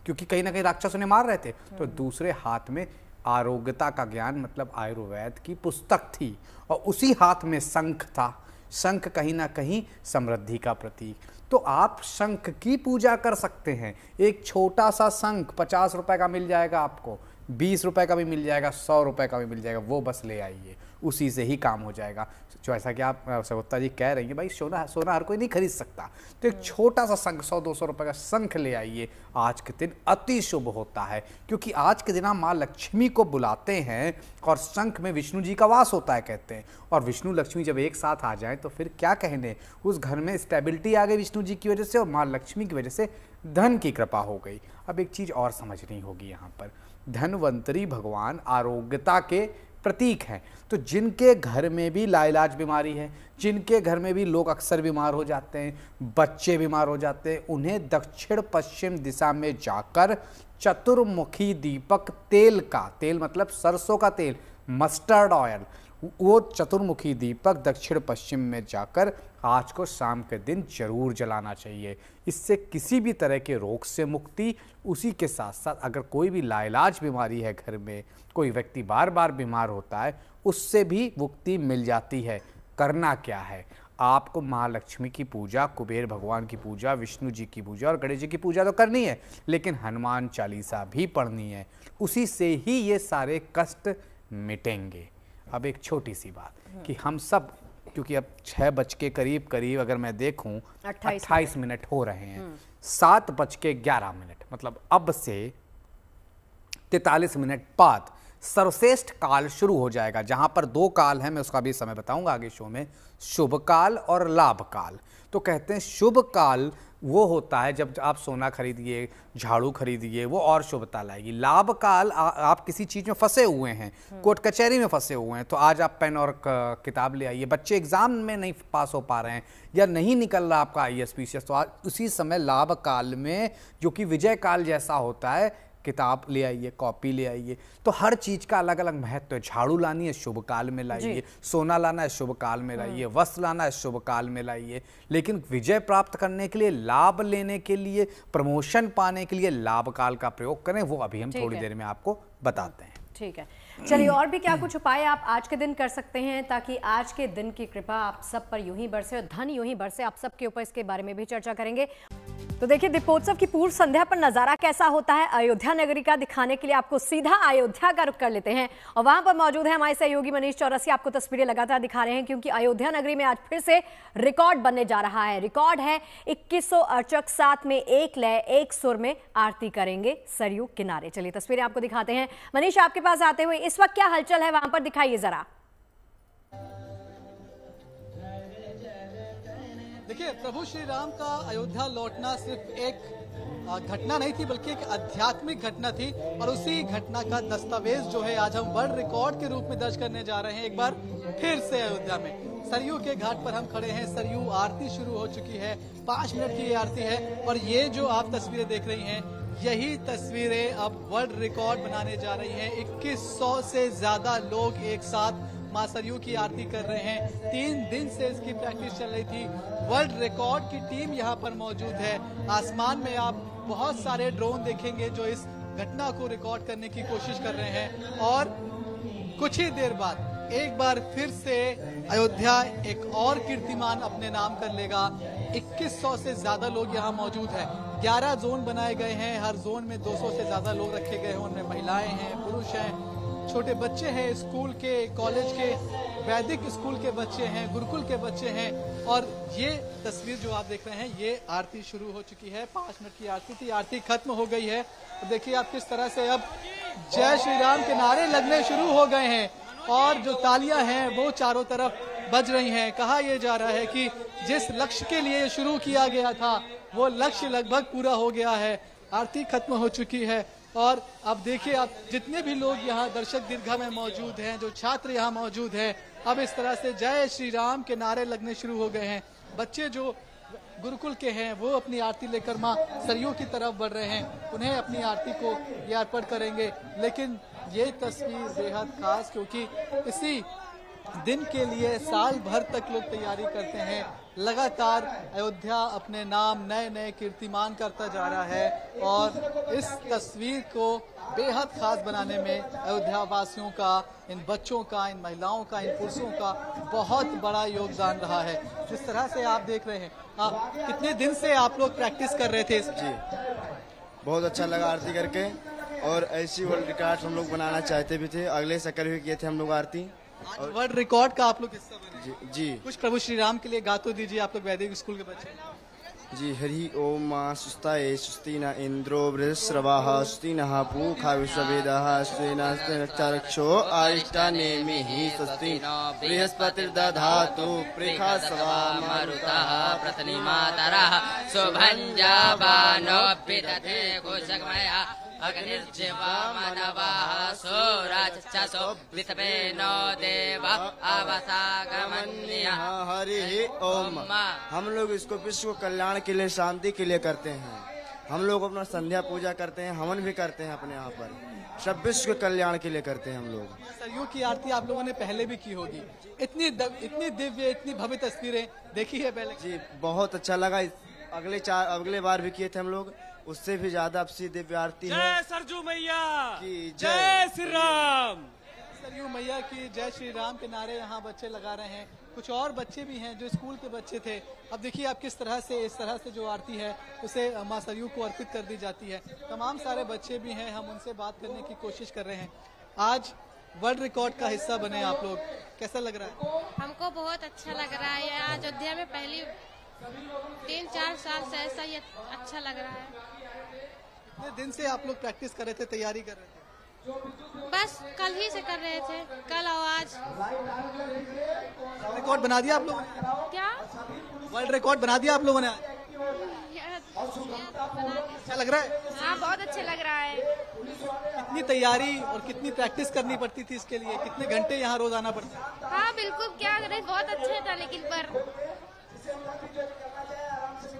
क्योंकि कहीं ना कहीं राक्षस उन्हें मार रहे थे। तो दूसरे हाथ में आरोग्यता का ज्ञान मतलब आयुर्वेद की पुस्तक थी और उसी हाथ में शंख था। शंख कहीं ना कहीं समृद्धि का प्रतीक। तो आप शंख की पूजा कर सकते हैं। एक छोटा सा शंख 50 रुपए का मिल जाएगा आपको, 20 रुपए का भी मिल जाएगा, 100 रुपए का भी मिल जाएगा, वो बस ले आइए, उसी से ही काम हो जाएगा। जो ऐसा कि आप सगुप्ता जी कह रही हैं, भाई सोना हर कोई नहीं खरीद सकता, तो एक छोटा सा शंख 100-200 रुपए का शंख ले आइए। आज के दिन अति शुभ होता है क्योंकि आज के दिन हम माँ लक्ष्मी को बुलाते हैं और शंख में विष्णु जी का वास होता है कहते हैं। और विष्णु लक्ष्मी जब एक साथ आ जाए तो फिर क्या कहने, उस घर में स्टेबिलिटी आ गई विष्णु जी की वजह से और माँ लक्ष्मी की वजह से धन की कृपा हो गई। अब एक चीज़ और समझनी होगी यहाँ पर, धन्वंतरी भगवान आरोग्यता के प्रतीक हैं। तो जिनके घर में भी लाइलाज बीमारी है, जिनके घर में भी लोग अक्सर बीमार हो जाते हैं, बच्चे बीमार हो जाते हैं, उन्हें दक्षिण पश्चिम दिशा में जाकर चतुर्मुखी दीपक तेल का, तेल मतलब सरसों का तेल, मस्टर्ड ऑयल, वो चतुर्मुखी दीपक दक्षिण पश्चिम में जाकर आज को शाम के दिन जरूर जलाना चाहिए। इससे किसी भी तरह के रोग से मुक्ति, उसी के साथ साथ अगर कोई भी लाइलाज बीमारी है घर में, कोई व्यक्ति बार बार बीमार होता है, उससे भी मुक्ति मिल जाती है। करना क्या है, आपको महालक्ष्मी की पूजा, कुबेर भगवान की पूजा, विष्णु जी की पूजा और गणेश जी की पूजा तो करनी है, लेकिन हनुमान चालीसा भी पढ़नी है। उसी से ही ये सारे कष्ट मिटेंगे। अब एक छोटी सी बात कि हम सब, क्योंकि अब 6 बज के करीब अगर मैं देखूं 28 मिनट हो रहे हैं, 7 बज के 11 मिनट मतलब अब से 43 मिनट बाद सर्वश्रेष्ठ काल शुरू हो जाएगा, जहां पर 2 काल हैं, मैं उसका भी समय बताऊंगा आगे शो में, शुभ काल और लाभ काल। तो कहते हैं शुभ काल वो होता है जब आप सोना खरीदिए, झाड़ू खरीदिए, वो और शुभता लाएगी। लाभ काल आप किसी चीज़ में फंसे हुए हैं, कोर्ट कचहरी में फंसे हुए हैं, तो आज आप पेन और किताब ले आइए। बच्चे एग्जाम में नहीं पास हो पा रहे हैं या नहीं निकल रहा आपका IAS PCS, तो आज उसी समय लाभ काल में, जो कि विजय काल जैसा होता है, किताब ले आइए, कॉपी ले आइए। तो हर चीज़ का अलग अलग महत्व है। झाड़ू लानी है, शुभ काल में लाइए, सोना लाना है, शुभ काल में लाइए, वस्त्र लाना है, शुभ काल में लाइए। लेकिन विजय प्राप्त करने के लिए, लाभ लेने के लिए, प्रमोशन पाने के लिए लाभ काल का प्रयोग करें, वो अभी हम थोड़ी देर में आपको बताते हैं। ठीक है, चलिए और भी क्या कुछ उपाय आप आज के दिन कर सकते हैं ताकि आज के दिन की कृपा आप सब पर यूं ही बरसे और धन यूं ही बरसे आप सबके ऊपर, इसके बारे में भी चर्चा करेंगे। तो देखिए, दीपोत्सव की पूर्व संध्या पर नजारा कैसा होता है अयोध्या नगरी का, दिखाने के लिए आपको सीधा अयोध्या का रुख कर लेते हैं और वहां पर मौजूद है हमारे सहयोगी मनीष चौरसिया। आपको तस्वीरें लगातार दिखा रहे हैं क्योंकि अयोध्या नगरी में आज फिर से रिकॉर्ड बनने जा रहा है। रिकॉर्ड है 2100 अर्चक साथ में एक लय एक सुर में आरती करेंगे सरयू किनारे। चलिए तस्वीरें आपको दिखाते हैं। मनीष, आपके पास आते हुए इस वक्त क्या हलचल है वहां पर, दिखाइए जरा। देखिए, प्रभु श्री राम का अयोध्या लौटना सिर्फ एक घटना नहीं थी बल्कि एक आध्यात्मिक घटना थी और उसी घटना का दस्तावेज जो है आज हम वर्ल्ड रिकॉर्ड के रूप में दर्ज करने जा रहे हैं। एक बार फिर से अयोध्या में सरयू के घाट पर हम खड़े हैं। सरयू आरती शुरू हो चुकी है, 5 मिनट की ये आरती है और ये जो आप तस्वीरें देख रही हैं, यही तस्वीरें अब वर्ल्ड रिकॉर्ड बनाने जा रही हैं। 2100 से ज्यादा लोग एक साथ मां सरयू की आरती कर रहे हैं। 3 दिन से इसकी प्रैक्टिस चल रही थी। वर्ल्ड रिकॉर्ड की टीम यहाँ पर मौजूद है। आसमान में आप बहुत सारे ड्रोन देखेंगे जो इस घटना को रिकॉर्ड करने की कोशिश कर रहे हैं और कुछ ही देर बाद एक बार फिर से अयोध्या एक और कीर्तिमान अपने नाम कर लेगा। 2100 से ज्यादा लोग यहाँ मौजूद हैं। 11 जोन बनाए गए हैं, हर जोन में 200 से ज्यादा लोग रखे गए हैं। उनमें महिलाएं हैं, पुरुष हैं, छोटे बच्चे हैं, स्कूल के, कॉलेज के, वैदिक स्कूल के बच्चे हैं, गुरुकुल के बच्चे हैं। और ये तस्वीर जो आप देख रहे हैं, ये आरती शुरू हो चुकी है। 5 मिनट की आरती थी, आरती खत्म हो गई है। देखिए आप किस तरह से अब जय श्री राम के नारे लगने शुरू हो गए हैं और जो तालियां हैं वो चारों तरफ बज रही हैं। कहा यह जा रहा है कि जिस लक्ष्य के लिए शुरू किया गया था वो लक्ष्य लगभग पूरा हो गया है। आरती खत्म हो चुकी है और अब देखिए आप जितने भी लोग यहाँ दर्शक दीर्घा में मौजूद हैं, जो छात्र यहाँ मौजूद हैं, अब इस तरह से जय श्री राम के नारे लगने शुरू हो गए हैं। बच्चे जो गुरुकुल के हैं वो अपनी आरती लेकर मां सरयू की तरफ बढ़ रहे हैं, उन्हें अपनी आरती को ये अर्पण करेंगे। लेकिन ये तस्वीर बेहद खास क्योंकि इसी दिन के लिए साल भर तक लोग तैयारी करते हैं। लगातार अयोध्या अपने नाम नए नए कीर्तिमान करता जा रहा है और इस तस्वीर को बेहद खास बनाने में अयोध्या वासियों का, इन बच्चों का, इन महिलाओं का, इन पुरुषों का बहुत बड़ा योगदान रहा है। जिस तरह से आप देख रहे हैं, कितने दिन से आप लोग प्रैक्टिस कर रहे थे? जी बहुत अच्छा लगा आरती करके और ऐसी वर्ल्ड रिकॉर्ड हम लोग बनाना चाहते भी थे। अगले शक्कर भी किए थे हम लोग आरती और वर्ल्ड रिकॉर्ड का आप लोग हिस्सा बने। जी कुछ प्रभु श्री राम के लिए गा तो दीजिए, आप लोग वैदिक स्कूल के बच्चे। जी हरि ओम मां सुस्ताये सुस्ति न इंद्रो बृहस्रवाः सुस्ति नः पूषा विश्ववेदाः सुस्ति नक्षो अरिष्टानेमिः स्वस्ति बृहस्पतिर्दधातु पृथ्वी मरुतः प्रतनिमातरः शुभञ्जाबानो विदधे घोषकमया अग्निर्जिवा मनवः सोराचक्षसो वितपेनो देव अवसागमन्यः। हरि ओम। हम लोग इसको विश्व कल्याण के लिए, शांति के लिए करते हैं। हम लोग अपना संध्या पूजा करते हैं, हवन भी करते हैं अपने यहाँ पर, सब विश्व कल्याण के लिए करते हैं हम लोग। सरयू की आरती आप लोगों ने पहले भी की होगी, इतनी दिव्य, इतनी भव्य तस्वीरें देखी है पहले? जी बहुत अच्छा लगा। अगले बार भी किए थे हम लोग, उससे भी ज्यादा अब सी दिव्य आरती है। जय सरजू मैया की जय श्री राम। सरयू मैया की जय श्री राम के नारे यहाँ बच्चे लगा रहे हैं। कुछ और बच्चे भी हैं जो स्कूल के बच्चे थे। अब देखिए आप किस तरह से, इस तरह से जो आरती है उसे मां सरयू को अर्पित कर दी जाती है। तमाम सारे बच्चे भी हैं, हम उनसे बात करने की कोशिश कर रहे हैं। आज वर्ल्ड रिकॉर्ड का हिस्सा बने आप लोग, कैसा लग रहा है? हमको बहुत अच्छा लग रहा है। अयोध्या में पहली 3-4 साल से ऐसा ही अच्छा लग रहा है। कितने दिन से आप लोग प्रैक्टिस कर रहे थे, तैयारी कर रहे थे? बस कल ही से कर रहे थे, कल और आज। रिकॉर्ड बना दिया आप लोगों ने? क्या वर्ल्ड रिकॉर्ड बना दिया आप लोगों ने? अच्छा लग रहा है? हाँ बहुत अच्छा लग रहा है। कितनी तैयारी और कितनी प्रैक्टिस करनी पड़ती थी इसके लिए? कितने घंटे यहाँ रोज आना पड़ता? हाँ बिल्कुल, क्या करें, बहुत अच्छा था लेकिन पर।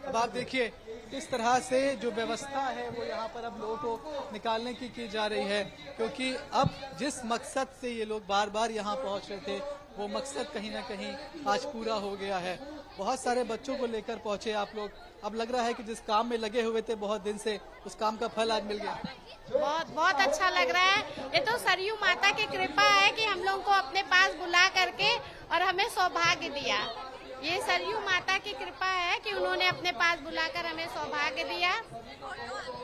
अब आप देखिए इस तरह से जो व्यवस्था है वो यहाँ पर अब लोगों को निकालने की जा रही है, क्योंकि अब जिस मकसद से ये लोग बार बार यहाँ पहुँच रहे थे वो मकसद कहीं ना कहीं आज पूरा हो गया है। बहुत सारे बच्चों को लेकर पहुंचे आप लोग, अब लग रहा है कि जिस काम में लगे हुए थे बहुत दिन से, उस काम का फल आज मिल गया। बहुत अच्छा लग रहा है। ये तो सरयू माता की कृपा है कि हम लोग को अपने पास बुला करके और हमें सौभाग्य दिया। ये सरयू माता की कृपा है कि उन्होंने अपने पास बुलाकर हमें सौभाग्य दिया।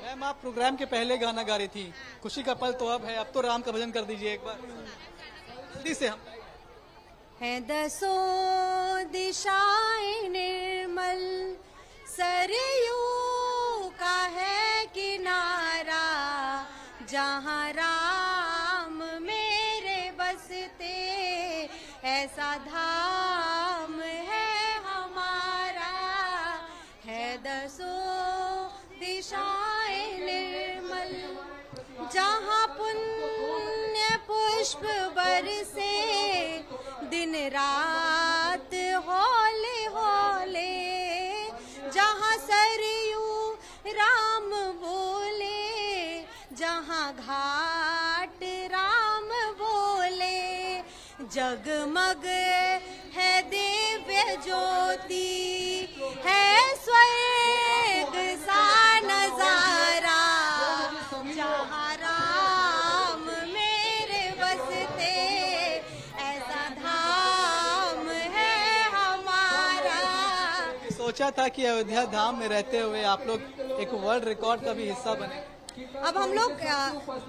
मैम, आप प्रोग्राम के पहले गाना गा रही थी, खुशी का पल तो अब है, अब तो राम का भजन कर दीजिए एक बार जल्दी से। हम है दसों दिशाएं निर्मल, सरयू का है किनारा, जहाँ राम मेरे बसते, ऐसा धाम है हमारा। है दसों दिशाएं निर्मल, जहाँ पुण्य पुष्प बरसे, दिन रात होले होले, जहाँ सरयू राम बोले, जहाँ घाट राम बोले, जगमग है दिव्य ज्योति, है स्वर्ग सा नजारा, जहाँ राम मेरे बसते, ऐसा धाम है हमारा। सोचा था कि अयोध्या धाम में रहते हुए आप लोग एक वर्ल्ड रिकॉर्ड का भी हिस्सा बने। अब हम लोग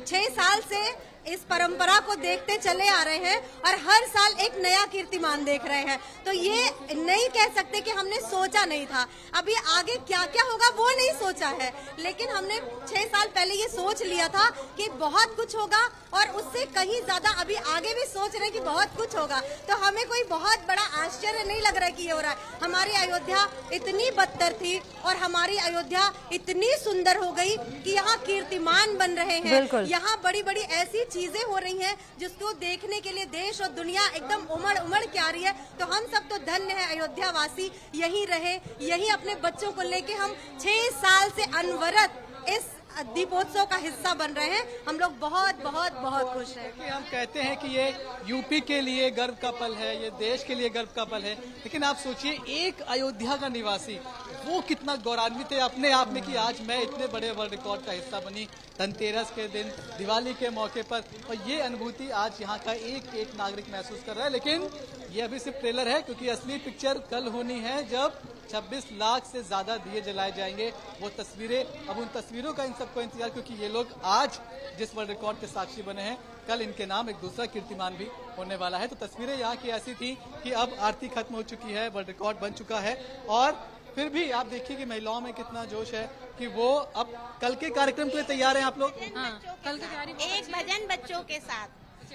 6 साल से इस परंपरा को देखते चले आ रहे हैं और हर साल एक नया कीर्तिमान देख रहे हैं, तो ये नहीं कह सकते कि हमने सोचा नहीं था। अभी आगे क्या क्या होगा वो नहीं सोचा है, लेकिन हमने 6 साल पहले ये सोच लिया था कि बहुत कुछ होगा और उससे कहीं ज्यादा अभी आगे भी सोच रहे हैं कि बहुत कुछ होगा। तो हमें कोई बहुत बड़ा आश्चर्य नहीं लग रहा है कि ये हो रहा है। हमारी अयोध्या इतनी बदतर थी और हमारी अयोध्या इतनी सुंदर हो गई कि यहाँ कीर्तिमान बन रहे हैं। यहाँ बड़ी बड़ी ऐसी चीजें हो रही हैं जिसको देखने के लिए देश और दुनिया एकदम उमड़ के आ रही है। तो हम सब तो धन्य है अयोध्या वासी, यहीं रहे, यहीं अपने बच्चों को लेके हम 6 साल से अनवरत इस दीपोत्सव का हिस्सा बन रहे हैं। हम लोग बहुत बहुत बहुत खुश हैं। कि हम कहते हैं कि ये यूपी के लिए गर्व का पल है, ये देश के लिए गर्व का पल है, लेकिन आप सोचिए एक अयोध्या का निवासी वो कितना गौरवान्वित है अपने आप में कि आज मैं इतने बड़े वर्ल्ड रिकॉर्ड का हिस्सा बनी धनतेरस के दिन, दिवाली के मौके पर। और ये अनुभूति आज यहाँ का एक एक नागरिक महसूस कर रहा है। लेकिन ये अभी सिर्फ ट्रेलर है, क्योंकि असली पिक्चर कल होनी है जब 26 लाख से ज्यादा दिए जलाए जाएंगे। वो तस्वीरें, अब उन तस्वीरों का इन सबको इंतजार, क्योंकि ये लोग आज जिस वर्ल्ड रिकॉर्ड के साक्षी बने हैं, कल इनके नाम एक दूसरा कीर्तिमान भी होने वाला है। तो तस्वीरें यहाँ की ऐसी थी कि अब आरती खत्म हो चुकी है, वर्ल्ड रिकॉर्ड बन चुका है, और फिर भी आप देखिए कि महिलाओं में कितना जोश है कि वो अब कल के कार्यक्रम के लिए तैयार हैं। आप लोग कल की तैयारी, एक भजन बच्चों के साथ।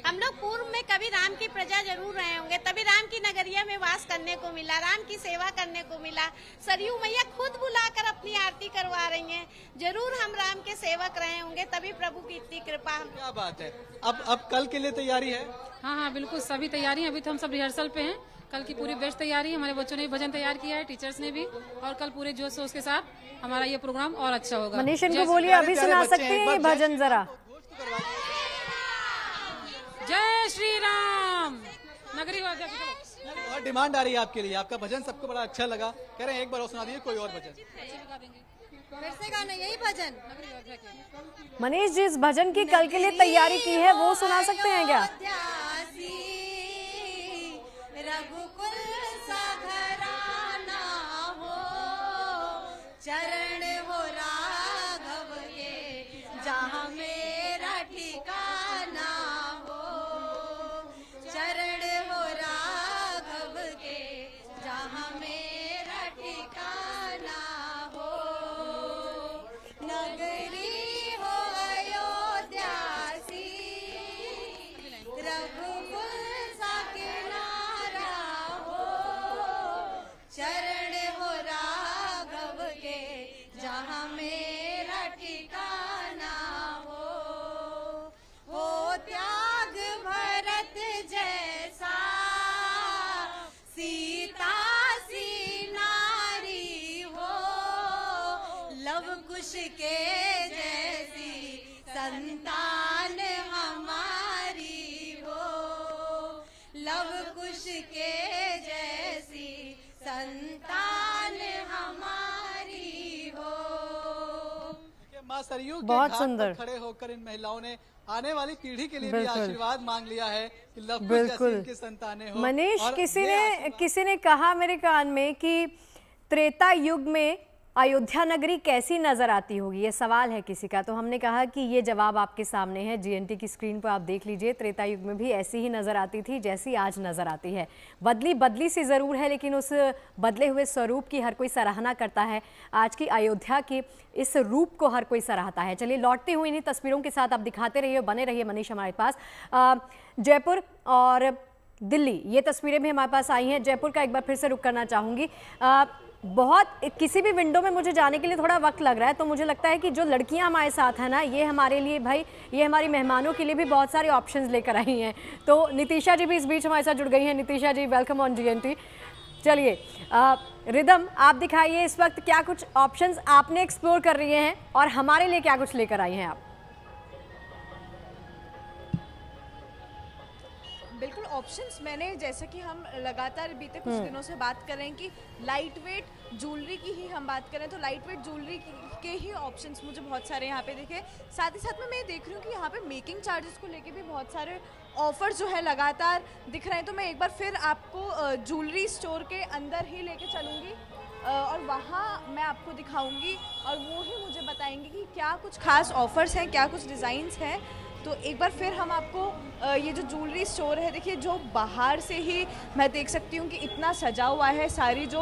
हम लोग पूर्व में कभी राम की प्रजा जरूर रहे होंगे, तभी राम की नगरिया में वास करने को मिला, राम की सेवा करने को मिला। सरयू मैया खुद बुलाकर अपनी आरती करवा रही हैं। जरूर हम राम के सेवक रहे होंगे, तभी प्रभु की इतनी कृपा। क्या बात है। अब कल के लिए तैयारी है? हाँ, बिल्कुल सभी तैयारी। अभी तो हम सब रिहर्सल पे हैं। कल की पूरी बेस्ट तैयारी है। हमारे बच्चों ने भजन तैयार किया है, टीचर्स ने भी, और कल पूरे जोश के साथ हमारा ये प्रोग्राम और अच्छा होगा। मनीष इनको बोलिए, अभी सुना सकते हैं ये भजन जरा। जय श्री राम। नगरी और डिमांड आ रही है आपके लिए, आपका भजन सबको बड़ा अच्छा लगा, कह रहे हैं एक बार और सुना दीजिए कोई और भजन। फिर से गाना यही भजन। मनीष जी, इस भजन की कल के लिए तैयारी की है, वो सुना सकते हैं क्या? रघुकुल सा घराना हो, चरण हो राघव के, जहाँ मेरा ठिकाना हो, चरण हो राघव के, जहाँ मेरा ठिकाना हो, नगरी हो अयोध्या सी, रघुकुल सा किनारा हो, के जैसी संतान हमारी हो। मां सरयू के बहुत घाट सुंदर। पर खड़े होकर इन महिलाओं ने आने वाली पीढ़ी के लिए भी बिल्कुल। आशीर्वाद मांग लिया है कि लवकुश बिल्कुल। जैसी इनकी संतानें हो। मनीष, और किसी ने कहा मेरे कान में कि त्रेता युग में अयोध्या नगरी कैसी नजर आती होगी, ये सवाल है किसी का। तो हमने कहा कि ये जवाब आपके सामने है, जीएनटी की स्क्रीन पर आप देख लीजिए। त्रेता युग में भी ऐसी ही नजर आती थी जैसी आज नजर आती है। बदली सी जरूर है, लेकिन उस बदले हुए स्वरूप की हर कोई सराहना करता है। आज की अयोध्या के इस रूप को हर कोई सराहता है। चलिए लौटते हुए इन्हीं तस्वीरों के साथ आप दिखाते रहिए, बने रहिए मनीष हमारे पास। जयपुर और दिल्ली ये तस्वीरें भी हमारे पास आई हैं। जयपुर का एक बार फिर से रुख करना चाहूँगी। बहुत किसी भी विंडो में मुझे जाने के लिए थोड़ा वक्त लग रहा है, तो मुझे लगता है कि जो लड़कियां हमारे साथ हैं ना, ये हमारे लिए भाई, ये हमारी मेहमानों के लिए भी बहुत सारे ऑप्शंस लेकर आई हैं। तो नितिशा जी भी इस बीच हमारे साथ जुड़ गई हैं। नितिशा जी, वेलकम ऑन जीएनटी। चलिए रिदम, आप दिखाइए इस वक्त क्या कुछ ऑप्शंस आपने एक्सप्लोर कर रही हैं और हमारे लिए क्या कुछ लेकर आई हैं आप। बिल्कुल ऑप्शंस मैंने, जैसा कि हम लगातार बीते कुछ दिनों से बात कर रहे हैं कि लाइट वेट ज्वेलरी की ही हम बात करें तो लाइट वेट ज्वेलरी के ही ऑप्शंस मुझे बहुत सारे यहाँ पे दिखे। साथ ही साथ में मैं देख रही हूँ कि यहाँ पे मेकिंग चार्जेस को लेके भी बहुत सारे ऑफर जो है लगातार दिख रहे हैं। तो मैं एक बार फिर आपको ज्वेलरी स्टोर के अंदर ही लेके चलूँगी और वहाँ मैं आपको दिखाऊंगी और वो ही मुझे बताएंगे कि क्या कुछ खास ऑफर्स हैं, क्या कुछ डिज़ाइंस हैं। तो एक बार फिर हम आपको ये जो ज्वेलरी स्टोर है, देखिए जो बाहर से ही मैं देख सकती हूँ कि इतना सजा हुआ है। सारी जो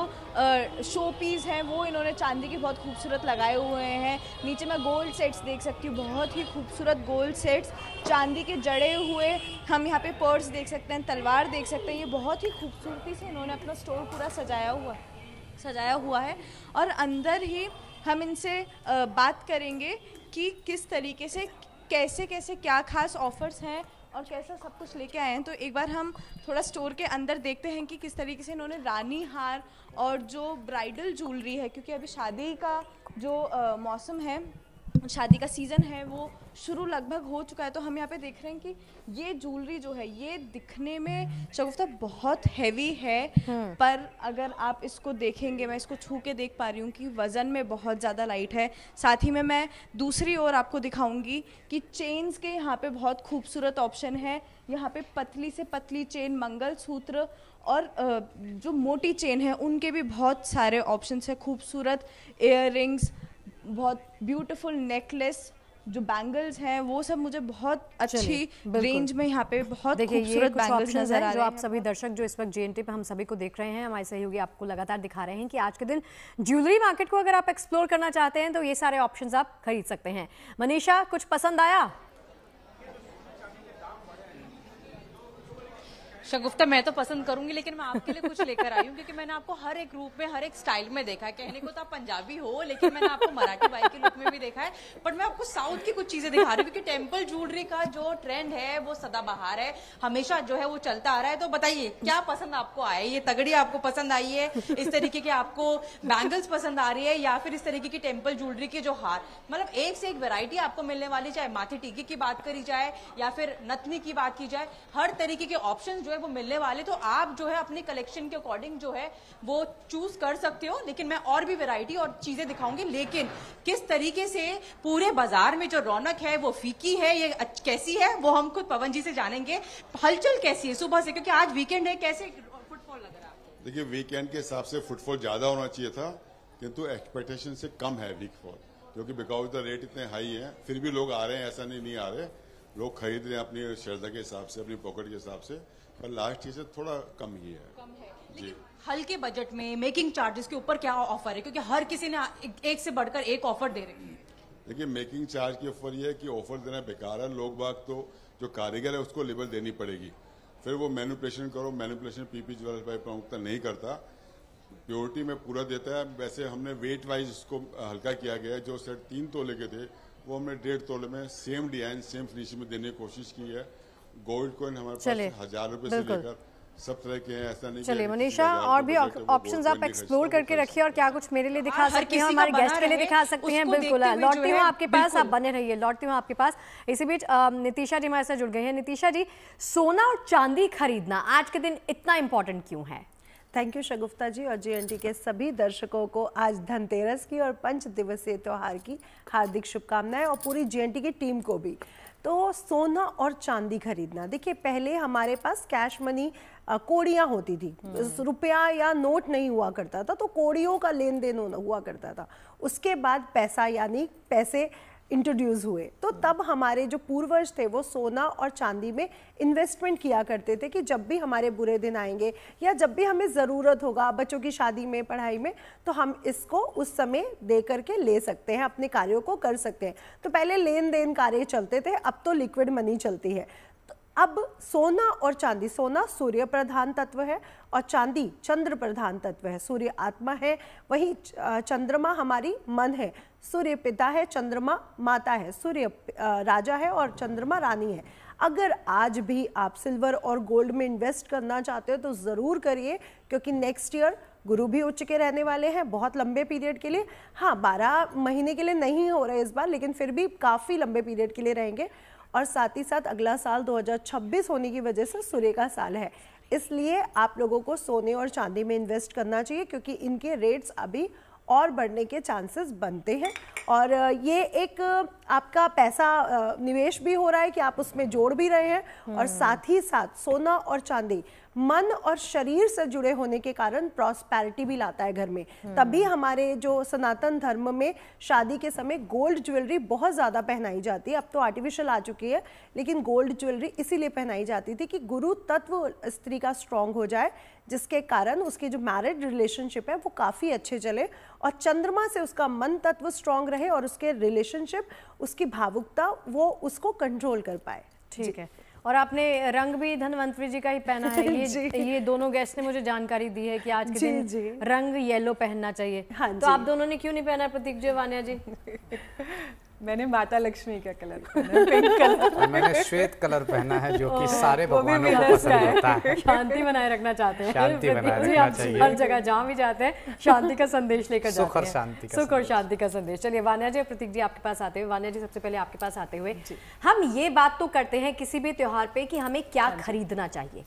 शो पीस हैं वो इन्होंने चांदी के बहुत खूबसूरत लगाए हुए हैं। नीचे मैं गोल्ड सेट्स देख सकती हूँ, बहुत ही खूबसूरत गोल्ड सेट्स, चांदी के जड़े हुए। हम यहाँ पे पर्स देख सकते हैं, तलवार देख सकते हैं। ये बहुत ही खूबसूरती से इन्होंने अपना स्टोर पूरा सजाया हुआ है। और अंदर ही हम इनसे बात करेंगे कि किस तरीके से कैसे क्या खास ऑफर्स हैं और कैसा सब कुछ लेके आए हैं। तो एक बार हम थोड़ा स्टोर के अंदर देखते हैं कि किस तरीके से इन्होंने रानी हार और जो ब्राइडल ज्वेलरी है, क्योंकि अभी शादी का जो मौसम है, शादी का सीज़न है, वो शुरू लगभग हो चुका है। तो हम यहाँ पे देख रहे हैं कि ये ज्वेलरी जो है ये दिखने में शगुफ्ता बहुत हैवी है, पर अगर आप इसको देखेंगे, मैं इसको छू के देख पा रही हूँ कि वज़न में बहुत ज़्यादा लाइट है। साथ ही में मैं दूसरी ओर आपको दिखाऊंगी कि चेन्स के यहाँ पे बहुत खूबसूरत ऑप्शन है। यहाँ पे पतली से पतली चेन, मंगलसूत्र और जो मोटी चेन है उनके भी बहुत सारे ऑप्शन है। खूबसूरत इयररिंग्स, बहुत ब्यूटीफुल नेकलेस, जो बैंगल्स हैं वो सब मुझे बहुत अच्छी रेंज में यहाँ पे बहुत खूबसूरत बैंगल्स नजर आ रहे हैं। जो आप सभी दर्शक जो इस वक्त जीएनटी पे हम सभी को देख रहे हैं, हमारे सहयोगी आपको लगातार दिखा रहे हैं कि आज के दिन ज्वेलरी मार्केट को अगर आप एक्सप्लोर करना चाहते हैं तो ये सारे ऑप्शंस आप खरीद सकते हैं। मनीषा, कुछ पसंद आया? शगुफ्ता, मैं तो पसंद करूंगी, लेकिन मैं आपके लिए कुछ लेकर आई हूँ क्योंकि मैंने आपको हर एक रूप में, हर एक स्टाइल में देखा है। कहने को तो आप पंजाबी हो, लेकिन मैंने आपको मराठी बाई के लुक में भी देखा है। बट मैं आपको साउथ की कुछ चीजें दिखा रही हूँ क्योंकि टेम्पल ज्वेलरी का जो ट्रेंड है वो सदाबहार है, हमेशा जो है वो चलता आ रहा है। तो बताइए क्या पसंद आपको आया? ये तगड़ी आपको पसंद आई है, इस तरीके के आपको बैंगल्स पसंद आ रही है, या फिर इस तरीके की टेम्पल ज्वेलरी के जो हार, मतलब एक से एक वेरायटी आपको मिलने वाली, चाहे माथे टीके की बात करी जाए या फिर नथनी की बात की जाए, हर तरीके के ऑप्शन जो है वो मिलने वाले। तो आप जो है अपनी कलेक्शन के अकॉर्डिंग जो है वो चूज कर सकते हो। लेकिन मैं और भी वैरायटी और चीजें दिखाऊंगी, लेकिन किस तरीके से पूरे बाजार में जो रौनक है वो फीकी है, ये कैसी है, वो हम खुद पवन जी से जानेंगे। हलचल कैसी है सुबह से, क्योंकि आज वीकेंड है, कैसे फुटफॉल लग रहा है आपको? देखिए, वीकेंड के हिसाब से फुटफॉल ज्यादा होना चाहिए था, किंतु एक्सपेक्टेशन से कम है वीकफॉल, क्योंकि बिकॉज द रेट इतने हाई है। फिर भी लोग आ रहे हैं, ऐसा नहीं आ रहे, लोग खरीद रहे हैं अपनी श्रद्धा के हिसाब से, अपनी पॉकेट के हिसाब से, पर लास्ट ईयर से थोड़ा कम ही है। जी, हल्के बजट में मेकिंग चार्जेस के ऊपर क्या ऑफर है, क्योंकि हर किसी ने एक से बढ़कर एक ऑफर दे रही है। देखिए, मेकिंग चार्ज के ऊपर ये है कि ऑफर देना बेकार है। लोग बाग तो जो कारीगर है उसको लेबर देनी पड़ेगी, फिर वो मैनिपुलेशन करो। मैनिपुलेशन पीपी ज्वेलर्स भाई प्रमुखता नहीं करता, प्योरिटी में पूरा देता है। वैसे हमने वेट वाइज उसको हल्का किया गया है। जो सेट 3 तोले के थे वो हमने 1.5 तोले में सेम डिजाइन सेम फिनिशिंग में देने की कोशिश की है। गोल्ड कॉइन हमारे पास 1000 रुपए से लेकर सब तरह के हैं, ऐसा नहीं। चलिए मनीषा, और भी ऑप्शंस आप एक्सप्लोर करके रखिए और क्या कुछ मेरे लिए दिखा सकती हैं, हमारे गेस्ट के लिए दिखा सकती हैं। बिल्कुल, लौटती हूँ आपके पास, आप बने रहिए, लौटती हूँ आपके पास। इसी बीच नितिशा जी हमारे साथ जुड़ गई हैं। नितिशा जी, सोना और चांदी खरीदना आज के दिन इतना इम्पोर्टेंट क्यों है? थैंक यू शगुफ्ता जी, और जीएनटी के सभी दर्शकों को आज धनतेरस की और 5 दिवसीय त्योहार की हार्दिक शुभकामनाएं, और पूरी जीएनटी की टीम को भी। तो सोना और चांदी खरीदना, देखिए पहले हमारे पास कैश मनी कौड़ियाँ होती थी, रुपया या नोट नहीं हुआ करता था, तो कौड़ियों का लेन देन हुआ करता था। उसके बाद पैसा यानी पैसे इंट्रोड्यूस हुए, तो तब हमारे जो पूर्वज थे वो सोना और चांदी में इन्वेस्टमेंट किया करते थे कि जब भी हमारे बुरे दिन आएंगे या जब भी हमें ज़रूरत होगा बच्चों की शादी में, पढ़ाई में, तो हम इसको उस समय दे करके ले सकते हैं, अपने कार्यों को कर सकते हैं। तो पहले लेन देन कार्य चलते थे, अब तो लिक्विड मनी चलती है। अब सोना और चांदी, सोना सूर्य प्रधान तत्व है और चांदी चंद्र प्रधान तत्व है। सूर्य आत्मा है, वहीं चंद्रमा हमारी मन है। सूर्य पिता है, चंद्रमा माता है, सूर्य राजा है और चंद्रमा रानी है। अगर आज भी आप सिल्वर और गोल्ड में इन्वेस्ट करना चाहते हो तो ज़रूर करिए, क्योंकि नेक्स्ट ईयर गुरु भी उच्च के रहने वाले हैं बहुत लंबे पीरियड के लिए। हाँ, 12 महीने के लिए नहीं हो रहे इस बार, लेकिन फिर भी काफ़ी लंबे पीरियड के लिए रहेंगे। और साथ ही साथ अगला साल 2026 होने की वजह से सूर्य का साल है, इसलिए आप लोगों को सोने और चांदी में इन्वेस्ट करना चाहिए, क्योंकि इनके रेट्स अभी और बढ़ने के चांसेस बनते हैं। और ये एक आपका पैसा निवेश भी हो रहा है कि आप उसमें जोड़ भी रहे हैं, और साथ ही साथ सोना और चांदी मन और शरीर से जुड़े होने के कारण प्रॉस्पेरिटी भी लाता है घर में। तभी हमारे जो सनातन धर्म में शादी के समय गोल्ड ज्वेलरी बहुत ज़्यादा पहनाई जाती है। अब तो आर्टिफिशियल आ चुकी है, लेकिन गोल्ड ज्वेलरी इसीलिए पहनाई जाती थी कि गुरु तत्व स्त्री का स्ट्रांग हो जाए, जिसके कारण उसकी जो मैरिड रिलेशनशिप है वो काफ़ी अच्छे चले, और चंद्रमा से उसका मन तत्व स्ट्रांग रहे और उसके रिलेशनशिप, उसकी भावुकता, वो उसको कंट्रोल कर पाए। ठीक है। और आपने रंग भी धनवंतरी जी का ही पहना है। ये दोनों गेस्ट ने मुझे जानकारी दी है कि आज के दिन रंग येलो पहनना चाहिए। हाँ, तो आप दोनों ने क्यों नहीं पहना? प्रतीक जी, वान्या जी? मैंने माता लक्ष्मी का कलर पहना, पिंक कलर। और मैंने श्वेत कलर पहना है, जो कि सारे भगवानों को पसंद होता है। शांति बनाए रखना चाहते हैं, शांति बनाए रखना चाहिए। हर जगह जहाँ भी जाते हैं शांति का संदेश लेकर जाते हैं, सुख और शांति का संदेश। चलिए वान्या जी, प्रतीक जी आपके पास आते हुए। वान्या जी, सबसे पहले आपके पास आते हुए, हम ये बात तो करते हैं किसी भी त्योहार पे कि हमें क्या खरीदना चाहिए,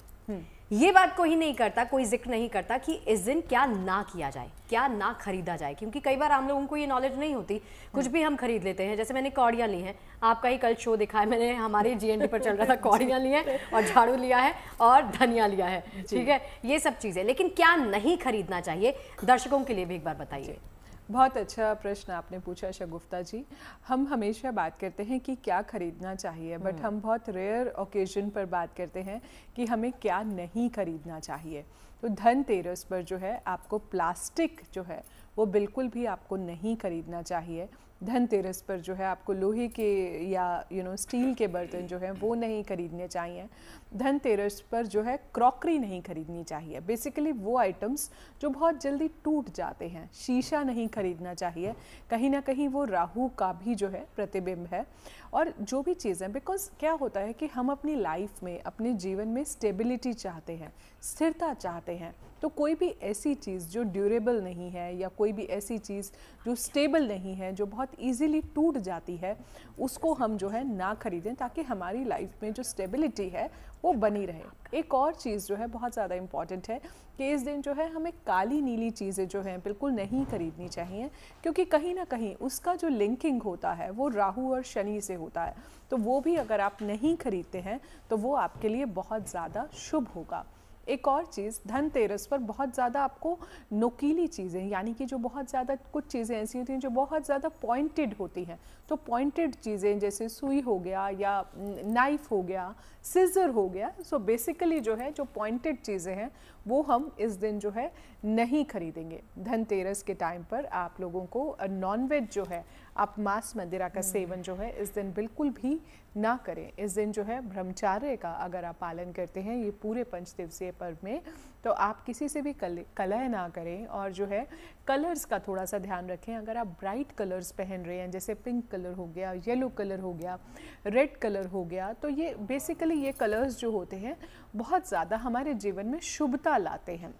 ये बात कोई नहीं करता, कोई जिक्र नहीं करता कि इस दिन क्या ना किया जाए, क्या ना खरीदा जाए, क्योंकि कई बार हम लोगों को ये नॉलेज नहीं होती, कुछ भी हम खरीद लेते हैं। जैसे मैंने कौड़ियाँ ली हैं, आपका ही कल शो दिखा है मैंने, हमारे जीएनटी पर चल रहा था, कौड़ियाँ ली हैं और झाड़ू लिया है और धनिया लिया है, ठीक है, ये सब चीज़ें। लेकिन क्या नहीं खरीदना चाहिए, दर्शकों के लिए भी एक बार बताइए। बहुत अच्छा प्रश्न आपने पूछा शगुफ्ता जी। हम हमेशा बात करते हैं कि क्या खरीदना चाहिए, बट हम बहुत रेयर ओकेजन पर बात करते हैं कि हमें क्या नहीं खरीदना चाहिए। तो धनतेरस पर जो है आपको प्लास्टिक जो है वो बिल्कुल भी आपको नहीं खरीदना चाहिए। धनतेरस पर जो है आपको लोहे के या स्टील के बर्तन जो हैं वो नहीं खरीदने चाहिए। धनतेरस पर जो है क्रॉकरी नहीं खरीदनी चाहिए, बेसिकली वो आइटम्स जो बहुत जल्दी टूट जाते हैं। शीशा नहीं खरीदना चाहिए, कहीं ना कहीं वो राहु का भी जो है प्रतिबिंब है। और जो भी चीज़ें, बिकॉज क्या होता है कि हम अपनी लाइफ में, अपने जीवन में स्टेबिलिटी चाहते हैं, स्थिरता चाहते हैं, तो कोई भी ऐसी चीज़ जो ड्यूरेबल नहीं है या कोई भी ऐसी चीज़ जो स्टेबल नहीं है, जो बहुत इजीली टूट जाती है, उसको हम जो है ना खरीदें, ताकि हमारी लाइफ में जो स्टेबिलिटी है वो बनी रहे। एक और चीज़ जो है बहुत ज़्यादा इम्पॉर्टेंट है कि इस दिन जो है हमें काली नीली चीज़ें जो हैं बिल्कुल नहीं खरीदनी चाहिए, क्योंकि कहीं ना कहीं उसका जो लिंकिंग होता है वो राहु और शनि से होता है। तो वो भी अगर आप नहीं खरीदते हैं तो वो आपके लिए बहुत ज़्यादा शुभ होगा। एक और चीज़, धनतेरस पर बहुत ज़्यादा आपको नुकीली चीज़ें, यानी कि जो बहुत ज़्यादा, कुछ चीज़ें ऐसी होती हैं जो बहुत ज़्यादा पॉइंटेड होती हैं, तो पॉइंटेड चीज़ें जैसे सुई हो गया या नाइफ हो गया, सिजर हो गया, सो बेसिकली जो है जो पॉइंटेड चीज़ें हैं वो हम इस दिन जो है नहीं खरीदेंगे। धनतेरस के टाइम पर आप लोगों को नॉनवेज जो है, आप मांस मदिरा का सेवन जो है इस दिन बिल्कुल भी ना करें। इस दिन जो है ब्रह्मचार्य का अगर आप पालन करते हैं ये पूरे 5 दिवसीय पर्व में, तो आप किसी से भी कलह ना करें और जो है कलर्स का थोड़ा सा ध्यान रखें। अगर आप ब्राइट कलर्स पहन रहे हैं, जैसे पिंक कलर हो गया, येलो कलर हो गया, रेड कलर हो गया, तो ये बेसिकली ये कलर्स जो होते हैं बहुत ज़्यादा हमारे जीवन में शुभता लाते हैं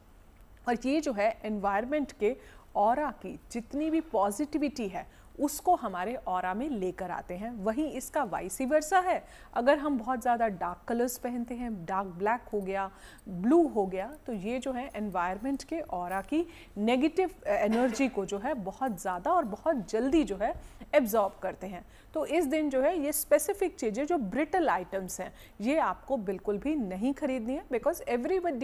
और ये जो है एनवायरनमेंट के ऑरा की जितनी भी पॉजिटिविटी है उसको हमारे ऑरा में लेकर आते हैं। वहीं इसका वाइसी वर्सा है, अगर हम बहुत ज़्यादा डार्क कलर्स पहनते हैं, डार्क ब्लैक हो गया, ब्लू हो गया, तो ये जो है एनवायरनमेंट के ऑरा की नेगेटिव एनर्जी को जो है बहुत ज़्यादा और बहुत जल्दी जो है एब्जॉर्ब करते हैं। तो इस दिन जो है ये स्पेसिफिक चीज़ें जो ब्रिटल आइटम्स हैं ये आपको बिल्कुल भी नहीं खरीदनी है, because everyone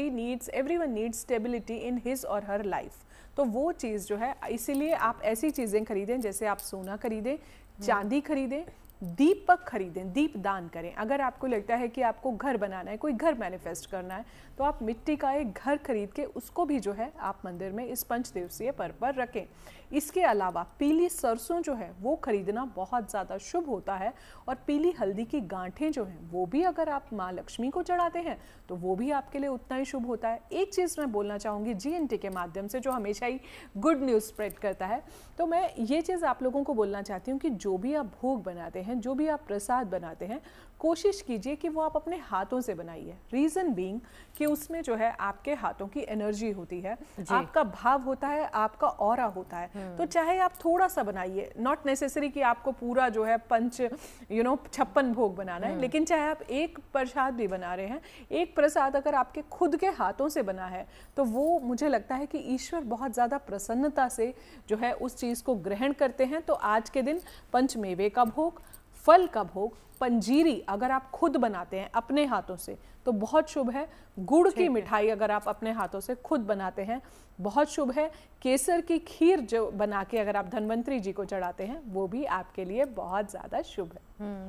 needs stability in his और हर लाइफ। तो वो चीज़ जो है, इसीलिए आप ऐसी चीज़ें खरीदें, जैसे आप सोना खरीदें, चांदी खरीदें, दीपक खरीदें, दीप दान करें। अगर आपको लगता है कि आपको घर बनाना है, कोई घर मैनिफेस्ट करना है, तो आप मिट्टी का एक घर खरीद के उसको भी जो है आप मंदिर में इस 5 दिवसीय पर्व पर रखें। इसके अलावा पीली सरसों जो है वो खरीदना बहुत ज़्यादा शुभ होता है और पीली हल्दी की गांठें जो हैं वो भी अगर आप माँ लक्ष्मी को चढ़ाते हैं तो वो भी आपके लिए उतना ही शुभ होता है। एक चीज़ मैं बोलना चाहूँगी GNT के माध्यम से, जो हमेशा ही गुड न्यूज़ स्प्रेड करता है, तो मैं ये चीज़ आप लोगों को बोलना चाहती हूँ कि जो भी आप भोग बनाते हैं, जो भी आप प्रसाद बनाते हैं, कोशिश कीजिए कि वो आप अपने हाथों से बनाइए। रीज़न बीइंग कि उसमें जो है आपके हाथों की एनर्जी होती है, आपका भाव होता है, आपका ऑरा होता है। तो चाहे आप थोड़ा सा बनाइए, नॉट नेसेसरी कि आपको पूरा जो है 56 भोग बनाना है, लेकिन चाहे आप एक प्रसाद भी बना रहे हैं, एक प्रसाद अगर आपके खुद के हाथों से बना है तो वो मुझे लगता है कि ईश्वर बहुत ज़्यादा प्रसन्नता से जो है उस चीज़ को ग्रहण करते हैं। तो आज के दिन पंचमेवे का भोग, फल का भोग, पंजीरी अगर आप खुद बनाते हैं अपने हाथों से तो बहुत शुभ है। गुड़ की मिठाई अगर आप अपने हाथों से खुद बनाते हैं बहुत शुभ है। केसर की खीर जो बना के अगर आप धन्वंतरी जी को चढ़ाते हैं वो भी आपके लिए बहुत ज़्यादा शुभ है।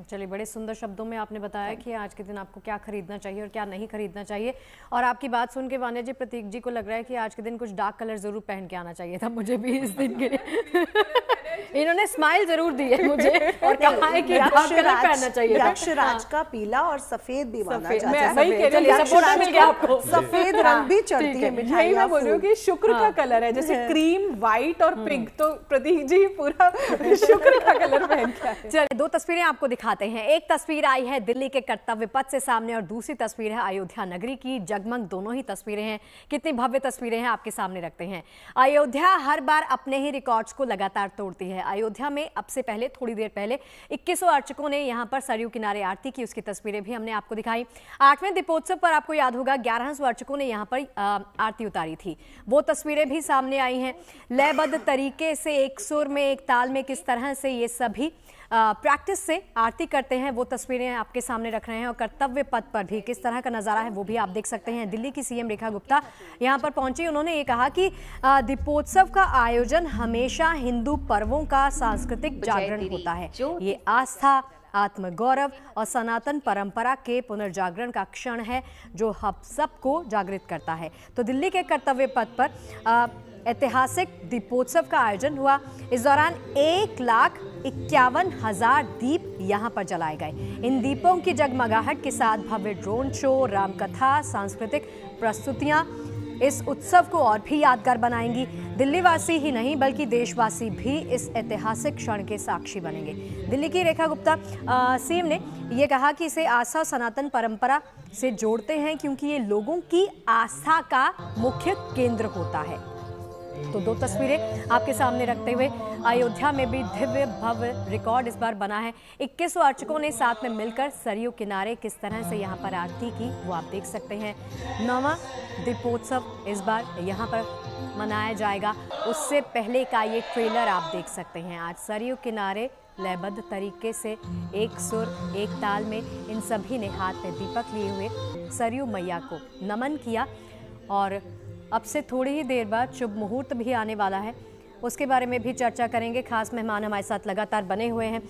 चलिए, बड़े सुंदर शब्दों में आपने बताया कि आज के दिन आपको क्या खरीदना चाहिए और क्या नहीं खरीदना चाहिए। और आपकी बात सुन के वान्या जी, प्रतीक जी को लग रहा है कि आज के दिन कुछ डार्क कलर जरूर पहन के आना चाहिए था मुझे भी इस दिन के लिए। इन्होंने स्माइल जरूर दी है मुझे और कहा है कि डार्क कलर पहनना चाहिए। यक्षराज का पीला और सफेद भी माना जाता है। सफेद रंग भी चढ़ती है मिठाई। मैं बोल रही हूँ कि शुक्र का कलर है, जैसे क्रीम, व्हाइट और पिंक, तो प्रतीक जी पूरा शुक्र का कलर पहन के आए। चलिए, 2 तस्वीरें आपको दिखाते हैं। एक तस्वीर आई है दिल्ली के कर्तव्य पथ से सामने और दूसरी तस्वीर है अयोध्या नगरी की। जगमग दोनों ही तस्वीरें हैं। कितनी भव्य तस्वीरें हैं आपके सामने रखते हैं। अयोध्या हर बार अपने ही रिकॉर्ड्स को लगातार तोड़ती है। अयोध्या में अब से पहले, थोड़ी देर पहले 2100 अर्चकों ने यहाँ पर सरयू किनारे आरती की, उसकी तस्वीरें भी हमने आपको दिखाई। 8वें दीपोत्सव पर आपको याद होगा 1100 अर्चकों ने यहाँ पर आरती उतारी थी, वो तस्वीरें भी सामने आई हैं। लयबद्ध तरीके से एक सुर में, एक ताल में किस तरह से ये सभी प्रैक्टिस से आरती करते हैं वो तस्वीरें आपके सामने रख रहे हैं। और कर्तव्य पथ पर भी किस तरह का नज़ारा है वो भी आप देख सकते हैं। दिल्ली की CM रेखा गुप्ता यहाँ पर पहुंची। उन्होंने ये कहा कि दीपोत्सव का आयोजन हमेशा हिंदू पर्वों का सांस्कृतिक जागरण होता है। ये आस्था, आत्मगौरव और सनातन परंपरा के पुनर्जागरण का क्षण है जो हम सबको जागृत करता है। तो दिल्ली के कर्तव्य पथ पर ऐतिहासिक दीपोत्सव का आयोजन हुआ। इस दौरान 1,51,000 दीप यहाँ पर जलाए गए। इन दीपों की जगमगाहट के साथ भव्य ड्रोन शो, रामकथा, सांस्कृतिक प्रस्तुतियाँ इस उत्सव को और भी यादगार बनाएंगी। दिल्ली वासी ही नहीं बल्कि देशवासी भी इस ऐतिहासिक क्षण के साक्षी बनेंगे। दिल्ली की रेखा गुप्ता CM ने यह कहा कि इसे आस्था और सनातन परंपरा से जोड़ते हैं क्योंकि ये लोगों की आस्था का मुख्य केंद्र होता है। तो 2 तस्वीरें आपके सामने रखते हुए अयोध्या में भी दिव्य भव्य रिकॉर्ड इस बार बना है। 2100 अर्चकों ने साथ में मिलकर सरयू किनारे किस तरह से यहाँ पर आरती की वो आप देख सकते हैं। 9वां दीपोत्सव इस बार यहाँ पर मनाया जाएगा। उससे पहले का ये ट्रेलर आप देख सकते हैं। आज सरयू किनारे लयबद्ध तरीके से एक सुर एक ताल में इन सभी ने हाथ में दीपक लिए हुए सरयू मैया को नमन किया। और अब से थोड़ी ही देर बाद शुभ मुहूर्त भी आने वाला है, उसके बारे में भी चर्चा करेंगे। खास मेहमान हमारे साथ लगातार बने हुए हैं।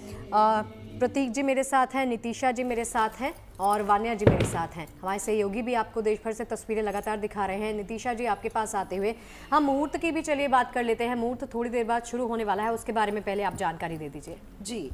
प्रतीक जी मेरे साथ हैं, नितिशा जी मेरे साथ हैं और वान्या जी मेरे साथ हैं। हमारे सहयोगी भी आपको देश भर से तस्वीरें लगातार दिखा रहे हैं। नितिशा जी आपके पास आते हुए हम मुहूर्त की भी चलिए बात कर लेते हैं। मुहूर्त थोड़ी देर बाद शुरू होने वाला है, उसके बारे में पहले आप जानकारी दे दीजिए। जी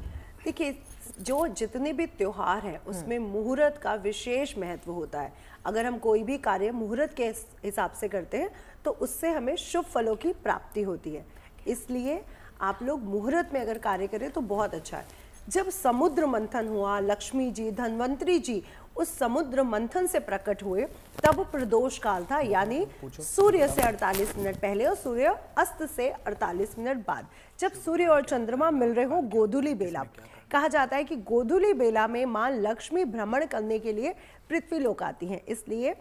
देखिए, जो जितने भी त्योहार हैं उसमें मुहूर्त का विशेष महत्व होता है। अगर हम कोई भी कार्य मुहूर्त के हिसाब से करते हैं तो उससे हमें शुभ फलों की प्राप्ति होती है। इसलिए आप लोग मुहूर्त में अगर कार्य करें तो बहुत अच्छा है। जब समुद्र मंथन हुआ, लक्ष्मी जी, धन्वंतरी जी उस समुद्र मंथन से प्रकट हुए, तब प्रदोष काल था, यानी सूर्य से 48 मिनट पहले और सूर्य अस्त से 48 मिनट बाद, जब सूर्य और चंद्रमा मिल रहे हो, गोधूली बेला। कहा जाता है कि गोधूली बेला में मां लक्ष्मी भ्रमण करने के लिए पृथ्वी लोक आती हैं। इसलिए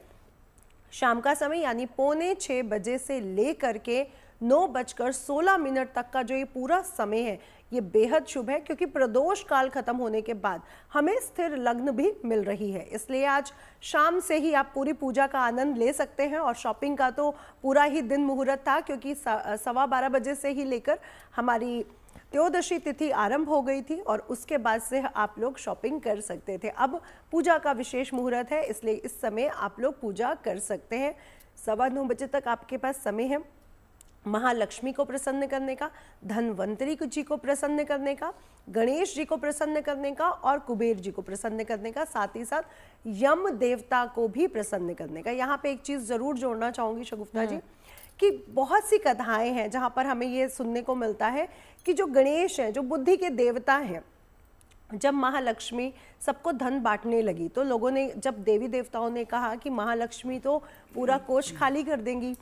शाम का समय यानी 5:45 बजे से लेकर के 9:16 तक का जो ये पूरा समय है ये बेहद शुभ है, क्योंकि प्रदोष काल खत्म होने के बाद हमें स्थिर लग्न भी मिल रही है। इसलिए आज शाम से ही आप पूरी पूजा का आनंद ले सकते हैं। और शॉपिंग का तो पूरा ही दिन मुहूर्त था, क्योंकि 12:15 बजे से ही लेकर हमारी त्रयोदशी तिथि आरंभ हो गई थी और उसके बाद से आप लोग शॉपिंग कर सकते थे। अब पूजा का विशेष मुहूर्त है, इसलिए इस समय आप लोग पूजा कर सकते हैं। 9:15 बजे तक आपके पास समय है महालक्ष्मी को प्रसन्न करने का, धन्वंतरी जी को प्रसन्न करने का, गणेश जी को प्रसन्न करने का और कुबेर जी को प्रसन्न करने का, साथ ही साथ यम देवता को भी प्रसन्न करने का। यहाँ पे एक चीज जरूर जोड़ना चाहूंगी शगुफ्ता जी कि बहुत सी कथाएं हैं जहां पर हमें ये सुनने को मिलता है कि जो गणेश हैं, जो बुद्धि के देवता हैं, जब महालक्ष्मी सबको धन बांटने लगी तो लोगों ने, जब देवी देवताओं ने कहा कि महालक्ष्मी तो पूरा कोष खाली कर देंगी,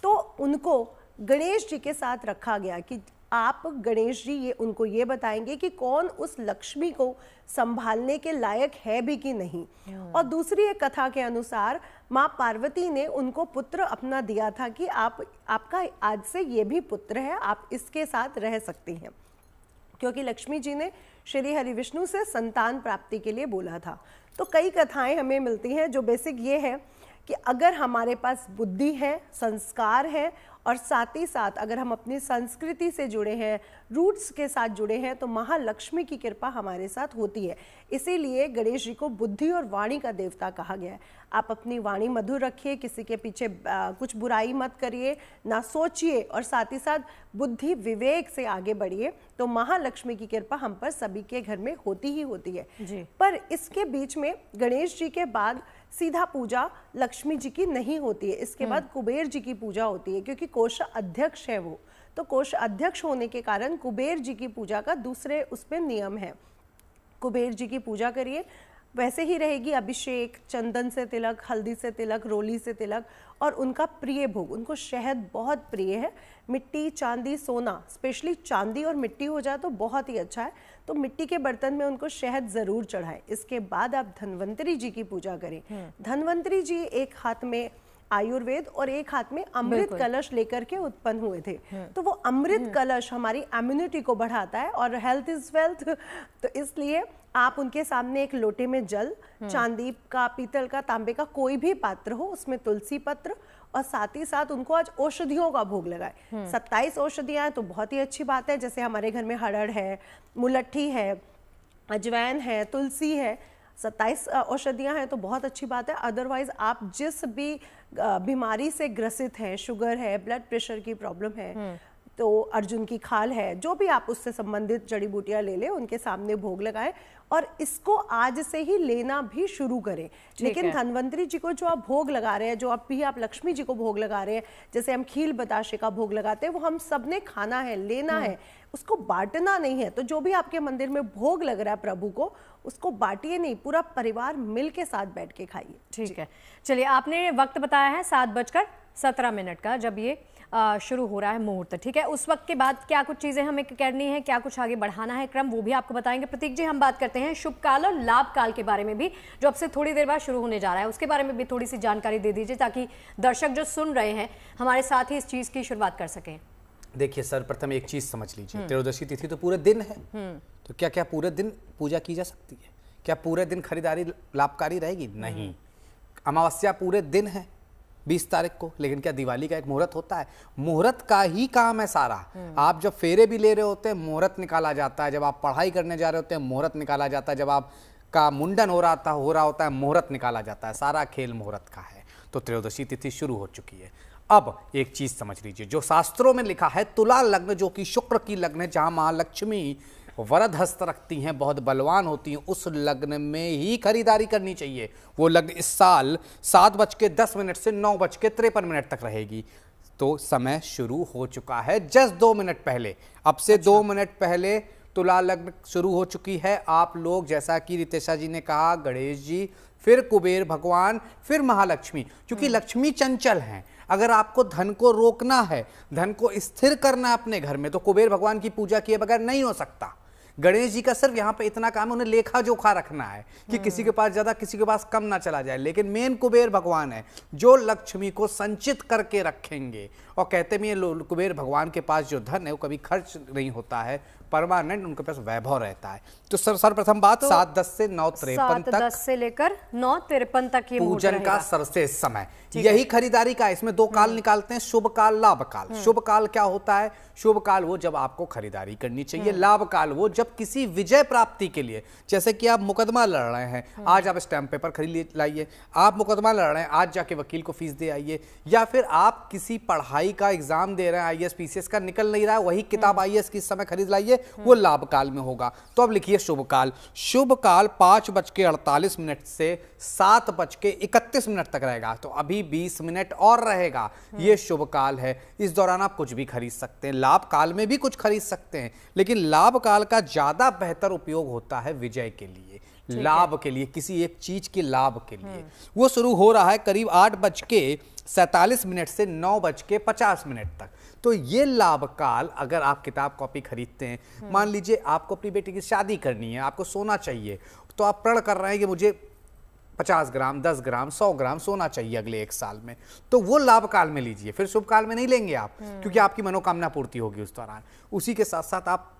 तो उनको गणेश जी के साथ रखा गया कि आप गणेश जी उनको ये बताएंगे कि कौन उस लक्ष्मी को संभालने के लायक है भी कि नहीं। और दूसरी एक कथा के अनुसार माँ पार्वती ने उनको पुत्र अपना दिया था कि आपका आज से ये भी पुत्र है, आप इसके साथ रह सकती हैं, क्योंकि लक्ष्मी जी ने श्री हरि विष्णु से संतान प्राप्ति के लिए बोला था। तो कई कथाएं हमें मिलती हैं। जो बेसिक ये है कि अगर हमारे पास बुद्धि है, संस्कार है और साथ ही साथ अगर हम अपनी संस्कृति से जुड़े हैं, रूट्स के साथ जुड़े हैं, तो महालक्ष्मी की कृपा हमारे साथ होती है। इसीलिए गणेश जी को बुद्धि और वाणी का देवता कहा गया है। आप अपनी वाणी मधुर रखिए, किसी के पीछे कुछ बुराई मत करिए, ना सोचिए और साथ ही साथ बुद्धि विवेक से आगे बढ़िए, तो महालक्ष्मी की कृपा हम पर सभी के घर में होती ही होती है जी। पर इसके बीच में गणेश जी के बाद सीधा पूजा लक्ष्मी जी की नहीं होती है, इसके बाद कुबेर जी की पूजा होती है, क्योंकि कोष अध्यक्ष है वो। तो कोष अध्यक्ष होने के कारण कुबेर जी की पूजा का दूसरे उसमें नियम है। कुबेर जी की पूजा करिए, वैसे ही रहेगी अभिषेक, चंदन से तिलक, हल्दी से तिलक, रोली से तिलक और उनका प्रिय भोग, उनको शहद बहुत प्रिय है। मिट्टी, चांदी, सोना, स्पेशली चांदी और मिट्टी हो जाए तो बहुत ही अच्छा है, तो मिट्टी के बर्तन में उनको शहद जरूर चढ़ाएं। इसके बाद आप धन्वंतरी जी की पूजा करें। धन्वंतरी जी एक हाथ में आयुर्वेद और एक हाथ में अमृत कलश लेकर के उत्पन्न हुए थे। तो वो अमृत कलश हमारी इम्यूनिटी को बढ़ाता है और हेल्थ इज वेल्थ। तो इसलिए आप उनके सामने एक लोटे में जल, चांदी का, पीतल का, तांबे का कोई भी पात्र हो, उसमें तुलसी पत्र और साथ ही साथ उनको आज औषधियों का भोग लगाए। 27 औषधियां तो बहुत ही अच्छी बात है, जैसे हमारे घर में हड़ड़ है, मुलट्ठी है, अजवैन है, तुलसी है, 27 औषधियां हैं तो बहुत अच्छी बात है। अदरवाइज आप जिस भी बीमारी से ग्रसित हैं, शुगर है, ब्लड प्रेशर की प्रॉब्लम है, तो अर्जुन की खाल है, जो भी आप उससे संबंधित जड़ी बूटियां ले लें, उनके सामने भोग लगाएं और इसको आज से ही लेना भी शुरू करें। लेकिन धन्वंतरी जी को जो आप भोग लगा रहे हैं, जो आप लक्ष्मी जी को भोग लगा रहे हैं, जैसे हम खील बताशे का भोग लगाते हैं, वो हम सबने खाना है, लेना है, उसको बांटना नहीं है। तो जो भी आपके मंदिर में भोग लग रहा है प्रभु को, उसको बांटिए नहीं, पूरा परिवार मिल के साथ बैठ के खाइए। ठीक है, चलिए आपने वक्त बताया है 7:17 का, जब ये शुरू हो रहा है मुहूर्त, ठीक है। उस वक्त के बाद क्या कुछ चीजें हमें करनी है, क्या कुछ आगे बढ़ाना है क्रम, वो भी आपको बताएंगे। प्रतीक जी, हम बात करते हैं शुभ काल और लाभ काल के बारे में भी, जो अब से थोड़ी देर बाद शुरू होने जा रहा है, उसके बारे में भी थोड़ी सी जानकारी दे दीजिए, ताकि दर्शक जो सुन रहे हैं हमारे साथ ही इस चीज की शुरुआत कर सकें। देखिए सर्वप्रथम एक चीज समझ लीजिए, त्रयोदशी तिथि तो पूरे दिन है, तो क्या क्या पूरे दिन पूजा की जा सकती है? क्या पूरे दिन खरीदारी लाभकारी रहेगी? नहीं। अमावस्या पूरे दिन है 20 तारीख को, लेकिन क्या दिवाली का एक मुहूर्त होता है? मुहूर्त का ही काम है सारा। आप जब फेरे भी ले रहे होते हैं, मुहूर्त निकाला जाता है। जब आप पढ़ाई करने जा रहे होते हैं, मुहूर्त निकाला जाता है। जब आप का मुंडन हो रहा होता है, मुहूर्त निकाला जाता है। सारा खेल मुहूर्त का है। तो त्रयोदशी तिथि शुरू हो चुकी है। अब एक चीज समझ लीजिए, जो शास्त्रों में लिखा है, तुला लग्न जो कि शुक्र की लग्न है, जहां महालक्ष्मी वरद हस्त रखती हैं, बहुत बलवान होती हैं, उस लग्न में ही खरीदारी करनी चाहिए। वो लग्न इस साल 7:10 से 9:53 तक रहेगी। तो समय शुरू हो चुका है जस्ट 2 मिनट पहले। अब से 2 मिनट पहले तुला लग्न शुरू हो चुकी है। आप लोग, जैसा कि रितेशा जी ने कहा, गणेश जी, फिर कुबेर भगवान, फिर महालक्ष्मी, क्योंकि लक्ष्मी चंचल हैं। अगर आपको धन को रोकना है, धन को स्थिर करना है अपने घर में, तो कुबेर भगवान की पूजा किए बगैर नहीं हो सकता। गणेश जी का सिर्फ यहाँ पे इतना काम है, उन्हें लेखा जोखा रखना है कि किसी के पास ज्यादा किसी के पास कम ना चला जाए। लेकिन मेन कुबेर भगवान है जो लक्ष्मी को संचित करके रखेंगे। और कहते भी हैं कुबेर भगवान के पास जो धन है वो कभी खर्च नहीं होता है, परमानेंट उनके पास वैभव रहता है। तो सर्वप्रथम बात, तो 7:10 से 9:53 तक, 7:10 से लेकर 9:53 तक ये पूजन का सर्वश्रेष्ठ समय। यही खरीदारी का, इसमें 2 काल निकालते हैं, शुभ काल, लाभ काल। शुभ काल क्या होता है? शुभ काल वो जब आपको खरीदारी करनी चाहिए। लाभ काल वो जब किसी विजय प्राप्ति के लिए, जैसे कि आप मुकदमा लड़ रहे हैं, आज आप स्टैम्प पेपर खरीद लाइए। आप मुकदमा लड़ रहे हैं, आज जाके वकील को फीस दे आइए। या फिर आप किसी पढ़ाई का एग्जाम दे रहे हैं, IAS PCS का निकल नहीं रहा है, वही किताब IAS की इस समय खरीद लाइए, वो लाभ काल में होगा। तो अब लिखिए शुभ काल। शुभ काल 5:48 से 7:31 तक रहेगा। तो अभी 20 मिनट और रहेगा। ये शुभ काल है, इस दौरान आप कुछ भी खरीद सकते हैं। लाभ काल में भी कुछ खरीद सकते हैं, लेकिन लाभ काल का ज्यादा बेहतर उपयोग होता है विजय के लिए, लाभ के लिए, किसी एक चीज के लाभ के लिए। वो शुरू हो रहा है करीब 8:47 से 9:50 तक। तो ये लाभ काल, अगर आप किताब कॉपी खरीदते हैं, मान लीजिए आपको अपनी बेटी की शादी करनी है, आपको सोना चाहिए, तो आप प्रण कर रहे हैं कि मुझे 50 ग्राम, 10 ग्राम, 100 ग्राम सोना चाहिए अगले 1 साल में, तो वो लाभ काल में लीजिए। फिर शुभ काल में नहीं लेंगे आप, क्योंकि आपकी मनोकामना पूर्ति होगी उस दौरान। उसी के साथ साथ आप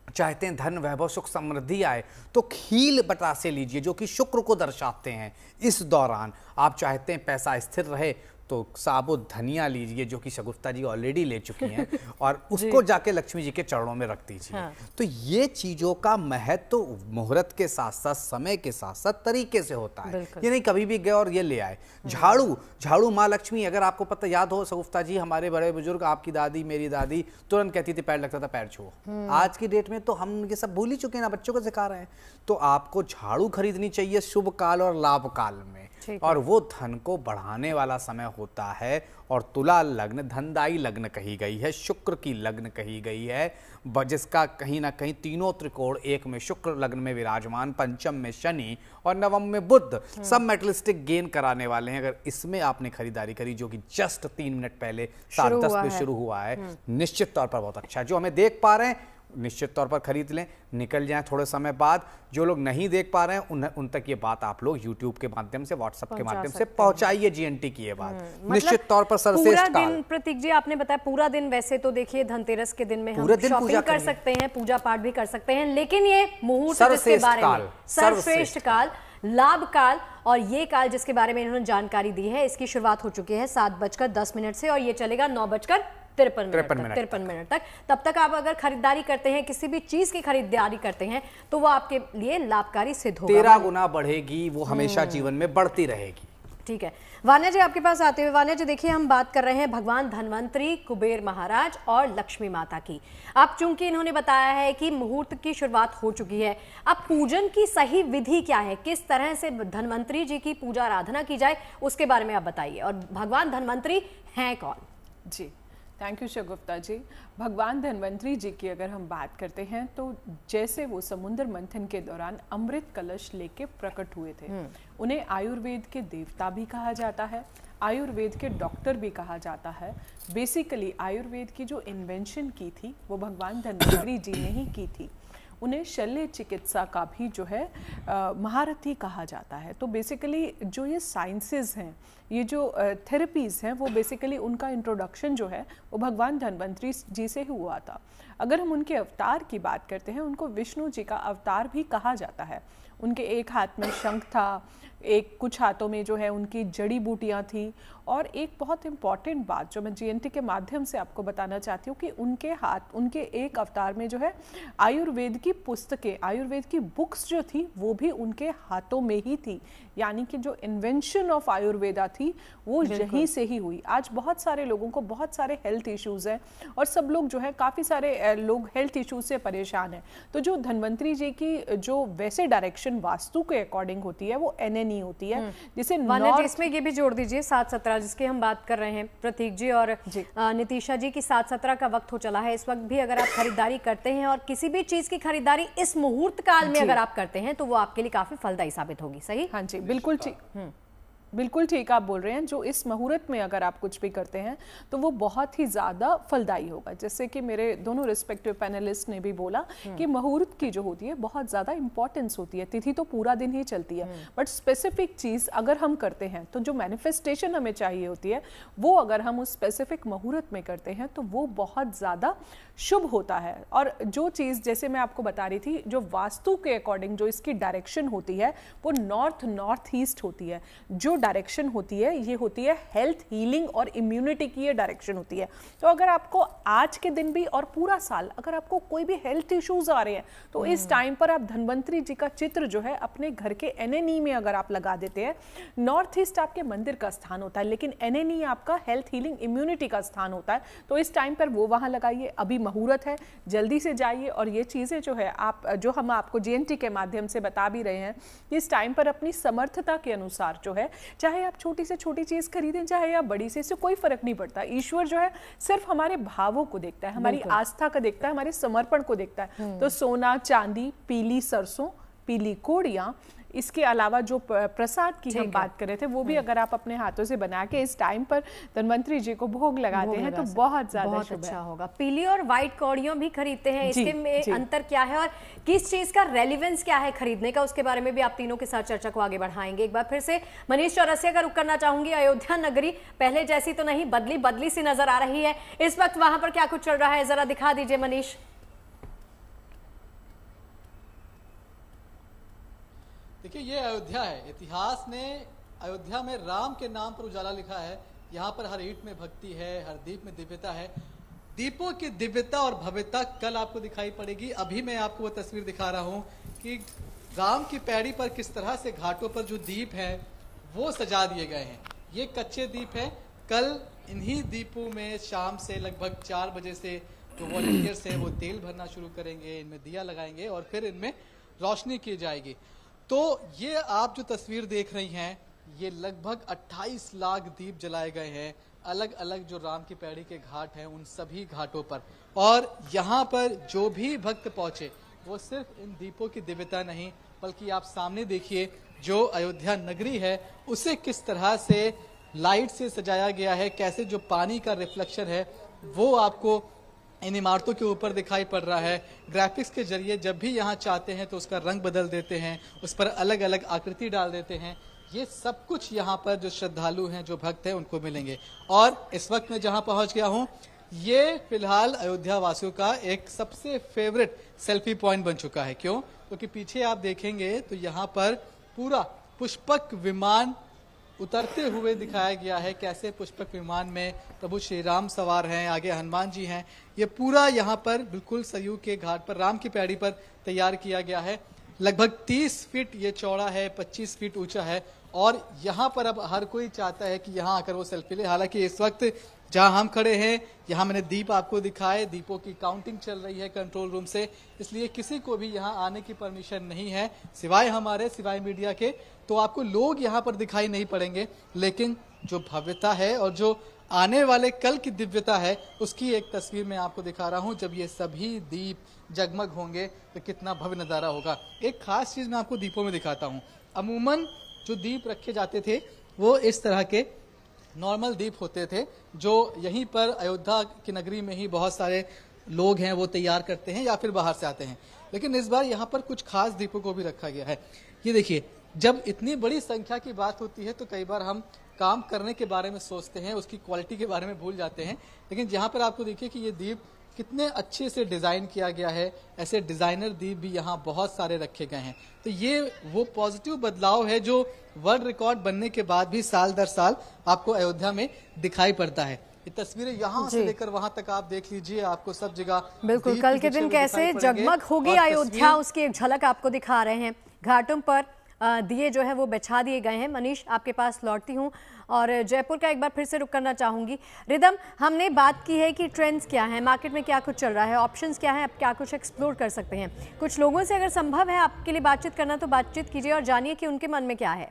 चाहते हैं धन, वैभव, सुख, समृद्धि आए, तो खील बतासे लीजिए जो कि शुक्र को दर्शाते हैं। इस दौरान आप चाहते हैं पैसा स्थिर रहे, तो साबुत धनिया लीजिए जो कि शगुफ्ता जी ऑलरेडी ले चुकी हैं, और उसको जाके लक्ष्मी जी के चरणों में रख दीजिए। तो ये चीजों का महत्व तो मुहूर्त के साथ साथ, समय के साथ साथ तरीके से होता है। ये नहीं कभी भी गए और ये ले आए। झाड़ू माँ लक्ष्मी, अगर आपको पता याद हो शगुफ्ता जी, हमारे बड़े बुजुर्ग, आपकी दादी, मेरी दादी तुरंत कहती थी पैर लगता था पैर छुओ। आज की डेट में तो हम ये सब भूल ही चुके हैं ना, बच्चों को सिखा रहे हैं। तो आपको झाड़ू खरीदनी चाहिए शुभ काल और लाभ काल में, और वो धन को बढ़ाने वाला समय होता है। और तुला लग्न धनदायी लग्न कही गई है, शुक्र की लग्न कही गई है, जिसका कहीं ना कहीं तीनों त्रिकोण, एक में शुक्र लग्न में विराजमान, पंचम में शनि और नवम में बुध, सब मेटलिस्टिक गेन कराने वाले हैं। अगर इसमें आपने खरीदारी करी, जो कि जस्ट 3 मिनट पहले 7:10 पे शुरू हुआ है, निश्चित तौर पर बहुत अच्छा है। जो हमें देख पा रहे हैं निश्चित तौर पर खरीद लें, निकल जाएं थोड़े समय बाद। जो लोग नहीं देख पा रहे हैं उन तक ये बात आप लोग YouTube के माध्यम से, WhatsApp के माध्यम से पहुंचाइए GNT की ये बात। निश्चित तौर पर सर्वश्रेष्ठ काल। प्रतीक जी आपने बताया पूरा दिन, वैसे तो देखिए धनतेरस के दिन में हम शॉपिंग कर सकते हैं, पूजा पाठ भी कर सकते हैं, लेकिन ये मुहूर्त जिसके बारे में, सर्वश्रेष्ठ काल, लाभ काल, और ये काल जिसके बारे में इन्होंने जानकारी दी है, इसकी शुरुआत हो चुकी है 7:10 से, और ये चलेगा 9:53 मिनट तक। तब तक आप अगर खरीदारी करते हैं, किसी भी चीज की खरीदारी करते हैं, तो वो आपके लिए लाभकारी सिद्ध होगा। 13 गुना बढ़ेगी, वो हमेशा जीवन में बढ़ती रहेगी। ठीक है, वान्या जी आपके पास आते हुए। वान्या जी देखिए, हम बात कर रहे हैं भगवान धनवंतरी, कुबेर महाराज और लक्ष्मी माता की। अब चूंकि इन्होंने बताया है कि मुहूर्त की शुरुआत हो चुकी है, अब पूजन की सही विधि क्या है, किस तरह से धनवंतरी जी की पूजा आराधना की जाए, उसके बारे में आप बताइए। और भगवान धनवंतरी हैं कौन? जी थैंक यू शगुफ्ता जी। भगवान धन्वंतरी जी की अगर हम बात करते हैं, तो जैसे वो समुद्र मंथन के दौरान अमृत कलश लेके प्रकट हुए थे, उन्हें आयुर्वेद के देवता भी कहा जाता है, आयुर्वेद के डॉक्टर भी कहा जाता है। बेसिकली आयुर्वेद की जो इन्वेंशन की थी वो भगवान धन्वंतरी जी ने ही की थी। उन्हें शल्य चिकित्सा का भी जो है महारथी कहा जाता है। तो बेसिकली जो ये साइंसेस हैं, ये जो थेरेपीज़ हैं, वो बेसिकली उनका इंट्रोडक्शन जो है वो भगवान धन्वंतरी जी से हुआ था। अगर हम उनके अवतार की बात करते हैं, उनको विष्णु जी का अवतार भी कहा जाता है। उनके एक हाथ में शंख था, एक कुछ हाथों में जो है उनकी जड़ी बूटियाँ थी। और एक बहुत इम्पॉर्टेंट बात जो मैं जीएनटी के माध्यम से आपको बताना चाहती हूँ कि उनके हाथ, उनके एक अवतार में जो है आयुर्वेद की पुस्तकें, आयुर्वेद की बुक्स जो थी वो भी उनके हाथों में ही थी। यानी कि जो इन्वेंशन ऑफ आयुर्वेदा थी वो यहीं से ही हुई। आज बहुत सारे लोगों को बहुत सारे हेल्थ इश्यूज़ हैं और सब लोग जो है काफ़ी सारे लोग हेल्थ इश्यूज से परेशान हैं। तो जो धन्वंतरी जी की जो वैसे डायरेक्शन वास्तु के अकॉर्डिंग होती है वो NNE होती है, जिसे इसमें ये भी जोड़ दीजिए 7-17 जिसकी हम बात कर रहे हैं प्रतीक जी और नितिशा जी की 7-17 का वक्त हो चला है। इस वक्त भी अगर आप खरीदारी करते हैं और किसी भी चीज की खरीदारी इस मुहूर्त काल में अगर आप करते हैं तो वो आपके लिए काफी फलदायी साबित होगी। सही? हाँ जी, बिल्कुल ठीक, बिल्कुल ठीक आप बोल रहे हैं। जो इस मुहूर्त में अगर आप कुछ भी करते हैं तो वो बहुत ही ज़्यादा फलदायी होगा। जैसे कि मेरे दोनों रिस्पेक्टिव पैनलिस्ट ने भी बोला कि मुहूर्त की जो होती है बहुत ज़्यादा इंपॉर्टेंस होती है। तिथि तो पूरा दिन ही चलती है, बट स्पेसिफिक चीज़ अगर हम करते हैं तो जो मैनिफेस्टेशन हमें चाहिए होती है वो अगर हम उस स्पेसिफिक मुहूर्त में करते हैं तो वो बहुत ज़्यादा शुभ होता है। और जो चीज़ जैसे मैं आपको बता रही थी, जो वास्तु के अकॉर्डिंग जो इसकी डायरेक्शन होती है वो नॉर्थ ईस्ट होती है। जो डायरेक्शन होती है ये होती है हेल्थ, हीलिंग और इम्यूनिटी की ये डायरेक्शन होती है। तो अगर आपको आज के दिन भी और पूरा साल अगर आपको कोई भी हेल्थ इश्यूज आ रहे हैं तो इस टाइम पर आप धन्वंतरी जी का चित्र जो है अपने घर के NNE में अगर आप लगा देते हैं, नॉर्थ ईस्ट आपके मंदिर का स्थान होता है लेकिन NNE आपका हेल्थ, हीलिंग, इम्यूनिटी का स्थान होता है। तो इस टाइम पर वो वहां लगाइए। अभी मुहूर्त है, जल्दी से जाइए और ये चीजें जो है आप जो हम आपको GNT के माध्यम से बता भी रहे हैं, इस टाइम पर अपनी समर्थता के अनुसार जो है, चाहे आप छोटी से छोटी चीज खरीदें चाहे आप बड़ी से, इससे कोई फर्क नहीं पड़ता। ईश्वर जो है सिर्फ हमारे भावों को देखता है, हमारी आस्था का देखता है, हमारे समर्पण को देखता है। तो सोना, चांदी, पीली सरसों, पीली कोड़ियां, इसके अलावा जो प्रसाद की हम बात कर रहे थे वो भी अगर आप अपने हाथों से बना के इस टाइम पर धन्वंतरी जी को भोग लगाते हैं तो बहुत ज्यादा अच्छा होगा। पीली और व्हाइट कौड़ियों भी खरीदते हैं, इसके में अंतर क्या है और किस चीज का रेलिवेंस क्या है खरीदने का, उसके बारे में भी आप तीनों के साथ चर्चा को आगे बढ़ाएंगे। एक बार फिर से मनीष चौरसिया का रुख करना चाहूंगी। अयोध्या नगरी पहले जैसी तो नहीं, बदली सी नजर आ रही है। इस वक्त वहां पर क्या कुछ चल रहा है जरा दिखा दीजिए मनीष। देखिए ये अयोध्या है। इतिहास ने अयोध्या में राम के नाम पर उजाला लिखा है। यहाँ पर हर ईंट में भक्ति है, हर दीप में दिव्यता है। दीपों की दिव्यता और भव्यता कल आपको दिखाई पड़ेगी। अभी मैं आपको वो तस्वीर दिखा रहा हूँ कि राम की पैड़ी पर किस तरह से घाटों पर जो दीप है वो सजा दिए गए हैं। ये कच्चे दीप हैं। कल इन्हीं दीपों में शाम से लगभग 4 बजे से जो वॉलंटियर्स हैं वो तेल भरना शुरू करेंगे, इनमें दिया लगाएंगे और फिर इनमें रोशनी की जाएगी। तो ये आप जो तस्वीर देख रही हैं ये लगभग 28 लाख दीप जलाए गए हैं अलग अलग जो राम की पैड़ी के घाट हैं उन सभी घाटों पर। और यहाँ पर जो भी भक्त पहुंचे वो सिर्फ इन दीपों की दिव्यता नहीं बल्कि आप सामने देखिए जो अयोध्या नगरी है उसे किस तरह से लाइट से सजाया गया है, कैसे जो पानी का रिफ्लेक्शन है वो आपको इन इमारतों के ऊपर दिखाई पड़ रहा है। ग्राफिक्स के जरिए जब भी यहाँ चाहते हैं तो उसका रंग बदल देते हैं, उस पर अलग अलग आकृति डाल देते हैं। ये सब कुछ यहाँ पर जो श्रद्धालु हैं, जो भक्त हैं, उनको मिलेंगे। और इस वक्त मैं जहाँ पहुँच गया हूँ ये फिलहाल अयोध्या वासियों का एक सबसे फेवरेट सेल्फी पॉइंट बन चुका है। क्यों? क्योंकि पीछे आप देखेंगे तो यहाँ पर पूरा पुष्पक विमान उतरते हुए दिखाया गया है। कैसे पुष्पक विमान में प्रभु श्री राम सवार हैं, आगे हनुमान जी हैं। ये पूरा यहाँ पर बिल्कुल सरयू के घाट पर राम की पैड़ी पर तैयार किया गया है। लगभग 30 फीट ये चौड़ा है, 25 फीट ऊंचा है और यहाँ पर अब हर कोई चाहता है कि यहाँ आकर वो सेल्फी ले। हालांकि इस वक्त जहाँ हम खड़े हैं यहाँ मैंने दीप आपको दिखाए, दीपों की काउंटिंग चल रही है कंट्रोल रूम से, इसलिए किसी को भी यहाँ आने की परमिशन नहीं है सिवाय हमारे, सिवाय मीडिया के। तो आपको लोग यहाँ पर दिखाई नहीं पड़ेंगे, लेकिन जो भव्यता है और जो आने वाले कल की दिव्यता है उसकी एक तस्वीर मैं आपको दिखा रहा हूँ। जब ये सभी दीप जगमग होंगे तो कितना भव्य नज़ारा होगा। एक खास चीज़ मैं आपको दीपों में दिखाता हूँ। अमूमन जो दीप रखे जाते थे वो इस तरह के नॉर्मल दीप होते थे जो यहीं पर अयोध्या की नगरी में ही बहुत सारे लोग हैं वो तैयार करते हैं या फिर बाहर से आते हैं। लेकिन इस बार यहाँ पर कुछ खास दीपों को भी रखा गया है। ये देखिए, जब इतनी बड़ी संख्या की बात होती है तो कई बार हम काम करने के बारे में सोचते हैं, उसकी क्वालिटी के बारे में भूल जाते हैं। लेकिन यहाँ पर आपको देखिए कि ये दीप कितने अच्छे से डिज़ाइन किया गया है, ऐसे डिज़ाइनर दीप भी यहाँ बहुत सारे रखे गए हैं। तो ये वो पॉजिटिव बदलाव है जो वर्ल्ड रिकॉर्ड बनने के बाद भी साल दर साल आपको अयोध्या में दिखाई पड़ता है। ये तस्वीरें यहाँ से लेकर वहां तक आप देख लीजिए, आपको सब जगह बिल्कुल कल के दिन कैसे जगमग होगी अयोध्या, उसकी एक झलक आपको दिखा रहे हैं। घाटों पर दिए जो है वो बिछा दिए गए हैं। मनीष, आपके पास लौटती हूँ और जयपुर का एक बार फिर से रुक करना चाहूंगी। रिदम, हमने बात की है कि ट्रेंड्स क्या हैं, मार्केट में क्या कुछ चल रहा है, ऑप्शंस क्या हैं, आप क्या कुछ एक्सप्लोर कर सकते हैं। कुछ लोगों से अगर संभव है आपके लिए बातचीत करना तो बातचीत कीजिए और जानिए कि उनके मन में क्या है।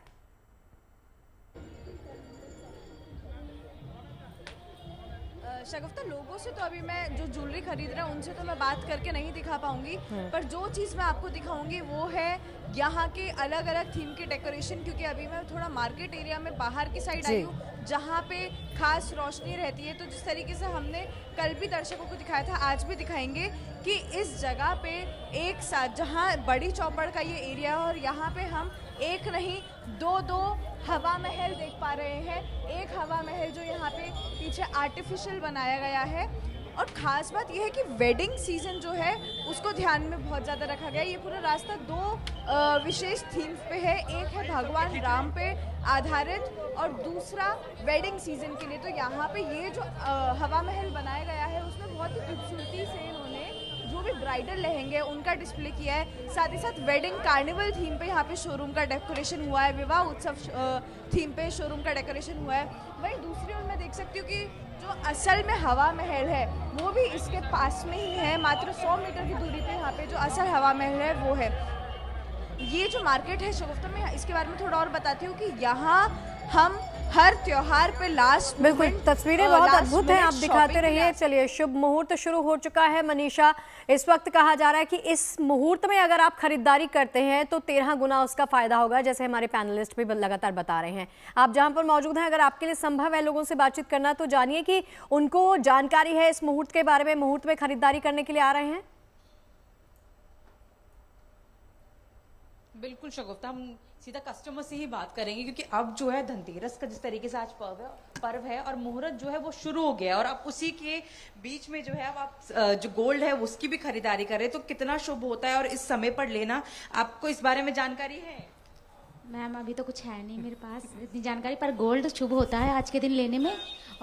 शगुफ्ता, लोगों से तो अभी मैं जो ज्वेलरी खरीद रहा हूँ उनसे तो मैं बात करके नहीं दिखा पाऊंगी, पर जो चीज़ मैं आपको दिखाऊंगी वो है यहाँ के अलग अलग थीम के डेकोरेशन। क्योंकि अभी मैं थोड़ा मार्केट एरिया में बाहर की साइड आई हूँ जहाँ पे खास रोशनी रहती है। तो जिस तरीके से हमने कल भी दर्शकों को दिखाया था, आज भी दिखाएंगे कि इस जगह पे एक साथ जहाँ बड़ी चौपड़ का ये एरिया है और यहाँ पे हम एक नहीं दो हवा महल देख पा रहे हैं। एक हवा महल जो यहाँ पे पीछे आर्टिफिशियल बनाया गया है, और ख़ास बात यह है कि वेडिंग सीजन जो है उसको ध्यान में बहुत ज़्यादा रखा गया। ये पूरा रास्ता दो विशेष थीम्स पे है, एक है भगवान राम पे आधारित और दूसरा वेडिंग सीजन के लिए। तो यहाँ पे ये जो हवा महल बनाया गया है उसमें बहुत ही खूबसूरती से इन्होंने जो भी ब्राइडल लहंगे उनका डिस्प्ले किया है। साथ ही साथ वेडिंग कार्निवल थीम पे यहाँ पे शोरूम का डेकोरेशन हुआ है, विवाह उत्सव थीम पे शोरूम का डेकोरेशन हुआ है। वहीं दूसरी ओर मैं देख सकती हूँ कि जो असल में हवा महल है वो भी इसके पास में ही है, मात्र 100 मीटर की दूरी पे यहाँ पे जो असल हवा महल है वो है। ये जो मार्केट है शगुफ्ता, मैं इसके बारे में थोड़ा और बताती हूँ कि यहाँ हम हर त्योहार पे लास्ट बिल्कुल तस्वीरें बहुत अद्भुत हैं, आप दिखाते रहिए। चलिए, शुभ मुहूर्त शुरू हो चुका है। मनीषा, इस वक्त कहा जा रहा है कि इस मुहूर्त में अगर आप खरीदारी करते हैं तो 13 गुना उसका फायदा होगा, जैसे हमारे पैनलिस्ट भी लगातार बता रहे हैं। आप जहां पर मौजूद हैं, अगर आपके लिए संभव है लोगों से बातचीत करना तो जानिए कि उनको जानकारी है इस मुहूर्त के बारे में, मुहूर्त में खरीदारी करने के लिए आ रहे हैं। बिल्कुल शगुफ्ता, हम सीधा कस्टमर से ही बात करेंगे क्योंकि अब जो है धनतेरस का जिस तरीके से आज पर्व है और मुहूर्त जो है वो शुरू हो गया है और अब उसी के बीच में जो है अब आप जो गोल्ड है उसकी भी खरीदारी करें तो कितना शुभ होता है और इस समय पर लेना, आपको इस बारे में जानकारी है? मैम अभी तो कुछ है नहीं मेरे पास इतनी जानकारी, पर गोल्ड शुभ होता है आज के दिन लेने में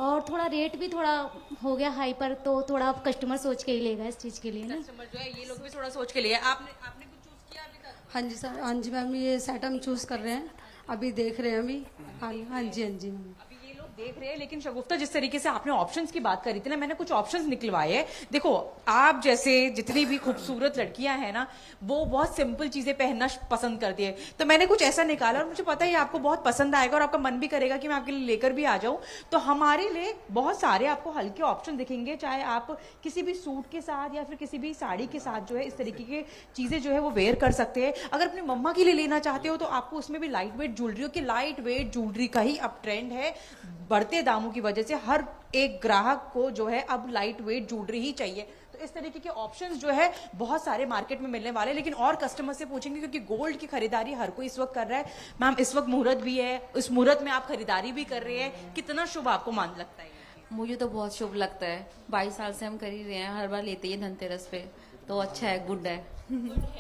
और थोड़ा रेट भी थोड़ा हो गया हाई पर, तो थोड़ा कस्टमर सोच के ही लेगा इस चीज के लिए ना। कस्टमर जो है ये लोग भी थोड़ा सोच के लिए। आपने कुछ चूज किया अभी तक? हाँ जी सर, हाँ जी मैम, ये सेट हम चूज कर रहे हैं, अभी देख रहे हैं अभी। हाँ जी मैम, देख रहे हैं। लेकिन शगुफ्ता, जिस तरीके से आपने ऑप्शंस की बात करी थी ना, मैंने कुछ ऑप्शंस निकलवाए हैं। देखो, आप जैसे जितनी भी खूबसूरत लड़कियां हैं ना, वो बहुत सिंपल चीजें पहनना पसंद करती है, तो मैंने कुछ ऐसा निकाला और मुझे पता है आपको बहुत पसंद आएगा और आपका मन भी करेगा कि मैं आपके लिए लेकर भी आ जाऊं। तो हमारे लिए बहुत सारे आपको हल्के ऑप्शन दिखेंगे, चाहे आप किसी भी सूट के साथ या फिर किसी भी साड़ी के साथ जो है इस तरीके की चीजें जो है वो वेयर कर सकते हैं। अगर अपनी मम्मा के लिए लेना चाहते हो तो आपको उसमें भी लाइट वेट ज्वेलरी, कि लाइट वेट ज्वेलरी का ही अब ट्रेंड है। बढ़ते दामों की वजह से हर एक ग्राहक को जो है अब लाइट वेट ज्वेलरी ही चाहिए, तो इस तरीके के ऑप्शंस जो है बहुत सारे मार्केट में मिलने वाले। लेकिन और कस्टमर से पूछेंगे क्योंकि गोल्ड की खरीदारी हर कोई इस वक्त कर रहा है। मैम, इस वक्त मुहूर्त भी है, उस मुहूर्त में आप खरीदारी भी कर रहे हैं, कितना शुभ आपको मान लगता है? मुझे तो बहुत शुभ लगता है, 22 साल से हम कर ही रहे हैं, हर बार लेते हैं धनतेरस पे, तो अच्छा है, गुड है।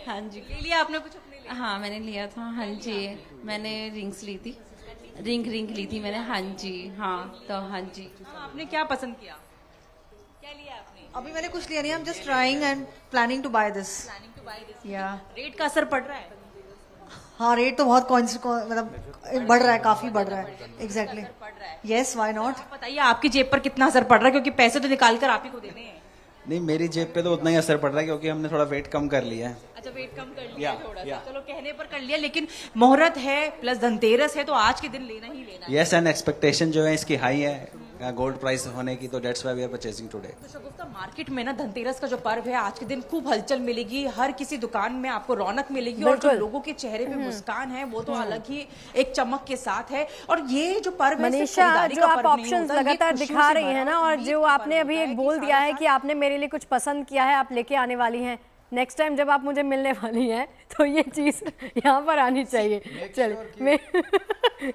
हाँ जी, ले लिया आपने कुछ अपने लिए? हाँ मैंने लिया था, हाँ जी, मैंने रिंग्स ली थी, रिंग ली थी मैंने, हाँ जी। हाँ तो हाँ जी, आपने क्या पसंद किया, क्या लिया आपने? अभी मैंने कुछ लिया नहीं, I am just trying and planning to buy this. या रेट का असर पड़ रहा है? हाँ, रेट तो बहुत मतलब बढ़ रहा है, काफी बढ़ रहा है। Exactly, yes, why not. बताइए आपकी जेब पर कितना असर पड़ रहा है, क्योंकि पैसे तो निकाल कर आप ही को देने हैं। नहीं, मेरी जेब पे तो उतना ही असर पड़ रहा है क्योंकि हमने थोड़ा वेट कम कर लिया है। अच्छा, वेट कम कर लिया थोड़ा सा, चलो कहने पर कर लिया, लेकिन मुहूर्त है प्लस धनतेरस है तो आज के दिन लेना ही लेना है। यस, एंड एक्सपेक्टेशन जो है इसकी हाई है गोल्ड प्राइस होने की, तो that's why we are purchasing today. तो शगुफ्ता, मार्केट में ना धनतेरस का जो पर्व है आज के दिन खूब हलचल मिलेगी, हर किसी दुकान में आपको रौनक मिलेगी और जो लोगों के चेहरे पे मुस्कान है वो तो अलग ही एक चमक के साथ है। और ये जो पर्व है, मनीषा, जो आप ऑप्शंस लगातार दिखा रही है ना, और जो आपने अभी एक बोल दिया है कि आपने मेरे लिए कुछ पसंद किया है, आप लेके आने वाली हैं, नेक्स्ट टाइम जब आप मुझे मिलने वाली हैं तो ये चीज़ यहाँ पर आनी चाहिए। चलिए मैं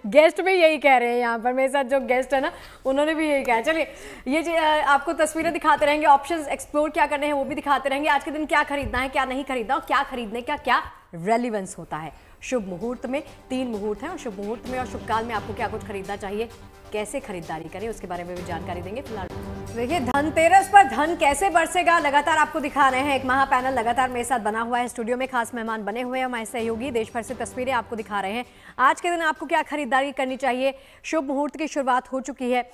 गेस्ट भी यही कह रहे हैं, यहाँ पर मेरे साथ जो गेस्ट है ना उन्होंने भी यही कहा। चलिए ये आपको तस्वीरें दिखाते रहेंगे, ऑप्शंस एक्सप्लोर क्या करने हैं वो भी दिखाते रहेंगे। आज के दिन क्या खरीदना है, क्या नहीं खरीदना और क्या खरीदने का क्या रेलिवेंस होता है। शुभ मुहूर्त में 3 मुहूर्त हैं और शुभ मुहूर्त में और शुभ काल में आपको क्या कुछ खरीदना चाहिए, कैसे खरीदारी करें, उसके बारे में भी जानकारी देंगे। फिलहाल देखिए धनतेरस पर धन कैसे बरसेगा लगातार आपको दिखा रहे हैं। एक महा पैनल लगातार मेरे साथ बना हुआ है, स्टूडियो में खास मेहमान बने हुए हैं हमारे सहयोगी, देश भर से तस्वीरें आपको दिखा रहे हैं। आज के दिन आपको क्या खरीदारी करनी चाहिए। शुभ मुहूर्त की शुरुआत हो चुकी है।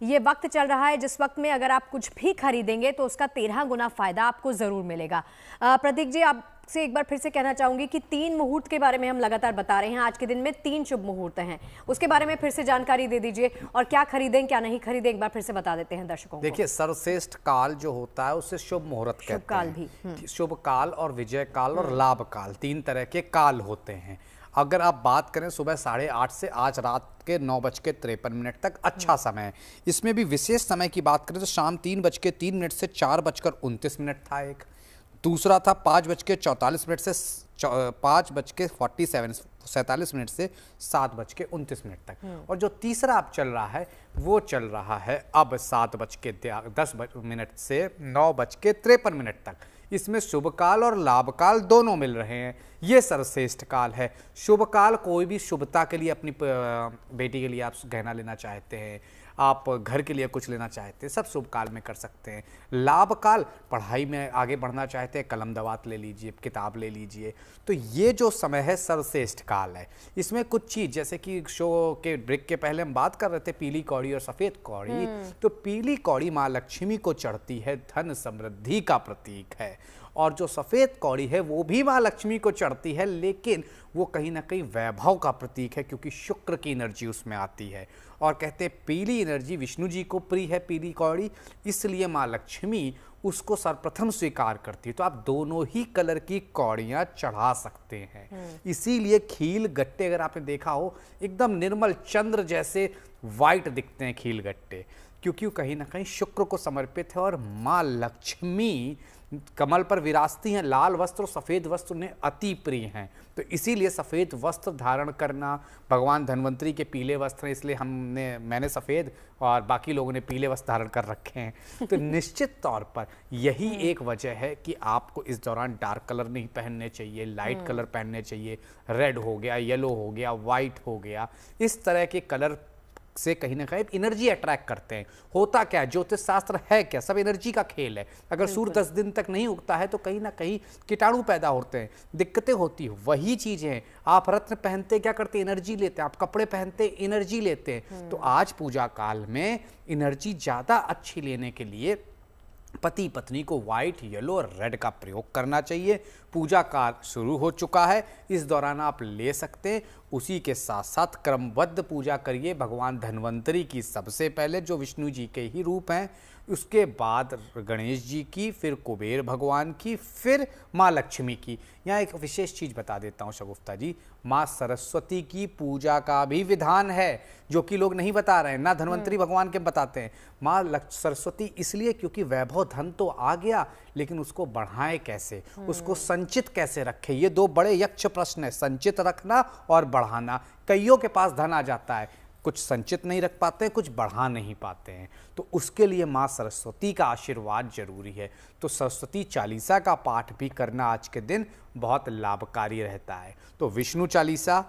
ये वक्त चल रहा है जिस वक्त में अगर आप कुछ भी खरीदेंगे तो उसका 13 गुना फायदा आपको जरूर मिलेगा। प्रतीक जी, आपसे एक बार फिर से कहना चाहूंगी कि 3 मुहूर्त के बारे में हम लगातार बता रहे हैं। आज के दिन में 3 शुभ मुहूर्त हैं, उसके बारे में फिर से जानकारी दे दीजिए और क्या खरीदें क्या नहीं खरीदें एक बार फिर से बता देते हैं दर्शकों को। देखिए सर्वश्रेष्ठ काल जो होता है उसे शुभ मुहूर्त कहते हैं। शुभ काल भी, शुभ काल और विजय काल और लाभ काल, 3 तरह के काल होते हैं। अगर आप बात करें सुबह 8:30 से आज रात के 9:53 तक अच्छा समय है। इसमें भी विशेष समय की बात करें तो शाम 3:03 से 4:29 था एक, दूसरा था 5:44 से 5:47 से 7:29 तक, और जो तीसरा अब चल रहा है वो चल रहा है अब 7:10 से 9:53 तक। इसमें शुभ काल और लाभ काल दोनों मिल रहे हैं। ये सर्वश्रेष्ठ काल है। शुभ काल कोई भी शुभता के लिए, अपनी बेटी के लिए आप गहना लेना चाहते हैं, आप घर के लिए कुछ लेना चाहते हैं, सब शुभ काल में कर सकते हैं। लाभ काल पढ़ाई में आगे बढ़ना चाहते हैं, कलम दवात ले लीजिए, किताब ले लीजिए, तो ये जो समय है सर्वश्रेष्ठ काल है। इसमें कुछ चीज़ जैसे कि शो के ब्रेक के पहले हम बात कर रहे थे पीली कौड़ी और सफ़ेद कौड़ी, तो पीली कौड़ी माँ लक्ष्मी को चढ़ती है, धन समृद्धि का प्रतीक है, और जो सफ़ेद कौड़ी है वो भी माँ लक्ष्मी को चढ़ती है, लेकिन वो कहीं ना कहीं वैभव का प्रतीक है क्योंकि शुक्र की एनर्जी उसमें आती है। और कहते हैं पीली एनर्जी विष्णु जी को प्रिय है, पीली कौड़ी, इसलिए माँ लक्ष्मी उसको सर्वप्रथम स्वीकार करती है। तो आप दोनों ही कलर की कौड़ियाँ चढ़ा सकते हैं। इसीलिए खील गट्टे अगर आपने देखा हो एकदम निर्मल चंद्र जैसे वाइट दिखते हैं खील गट्टे, क्योंकि कहीं ना कहीं शुक्र को समर्पित है और माँ लक्ष्मी कमल पर विराजती हैं। लाल वस्त्र और सफ़ेद वस्त्र उन्हें अति प्रिय हैं, तो इसीलिए सफ़ेद वस्त्र धारण करना। भगवान धन्वंतरी के पीले वस्त्र हैं, इसलिए मैंने सफ़ेद और बाकी लोगों ने पीले वस्त्र धारण कर रखे हैं। तो निश्चित तौर पर यही एक वजह है कि आपको इस दौरान डार्क कलर नहीं पहनने चाहिए, लाइट कलर पहनने चाहिए। रेड हो गया, येलो हो गया, वाइट हो गया, इस तरह के कलर से कहीं ना कहीं एनर्जी अट्रैक्ट करते हैं। होता क्या है, ज्योतिष शास्त्र है क्या, सब एनर्जी का खेल है। अगर सूर्य 10 दिन तक नहीं उगता है तो कहीं ना कहीं कीटाणु पैदा होते हैं, दिक्कतें होती हैं। वही चीज़ें हैं, आप रत्न पहनते क्या करते, एनर्जी लेते हैं, आप कपड़े पहनते एनर्जी लेते हैं। तो आज पूजा काल में एनर्जी ज़्यादा अच्छी लेने के लिए पति पत्नी को व्हाइट, येलो और रेड का प्रयोग करना चाहिए। पूजा काल शुरू हो चुका है, इस दौरान आप ले सकते हैं। उसी के साथ साथ क्रमबद्ध पूजा करिए भगवान धन्वंतरी की, सबसे पहले जो विष्णु जी के ही रूप हैं, उसके बाद गणेश जी की, फिर कुबेर भगवान की, फिर माँ लक्ष्मी की। यहाँ एक विशेष चीज़ बता देता हूँ शगुफ्ता जी, माँ सरस्वती की पूजा का भी विधान है जो कि लोग नहीं बता रहे हैं, ना धन्वंतरी भगवान के बताते हैं। माँ सरस्वती इसलिए क्योंकि वैभव धन तो आ गया, लेकिन उसको बढ़ाएं कैसे, उसको संचित कैसे रखें, ये 2 बड़े यक्ष प्रश्न है, संचित रखना और बढ़ाना। कईयों के पास धन आ जाता है, कुछ संचित नहीं रख पाते हैं, कुछ बढ़ा नहीं पाते हैं, तो उसके लिए माँ सरस्वती का आशीर्वाद जरूरी है। तो सरस्वती चालीसा का पाठ भी करना आज के दिन बहुत लाभकारी रहता है। तो विष्णु चालीसा,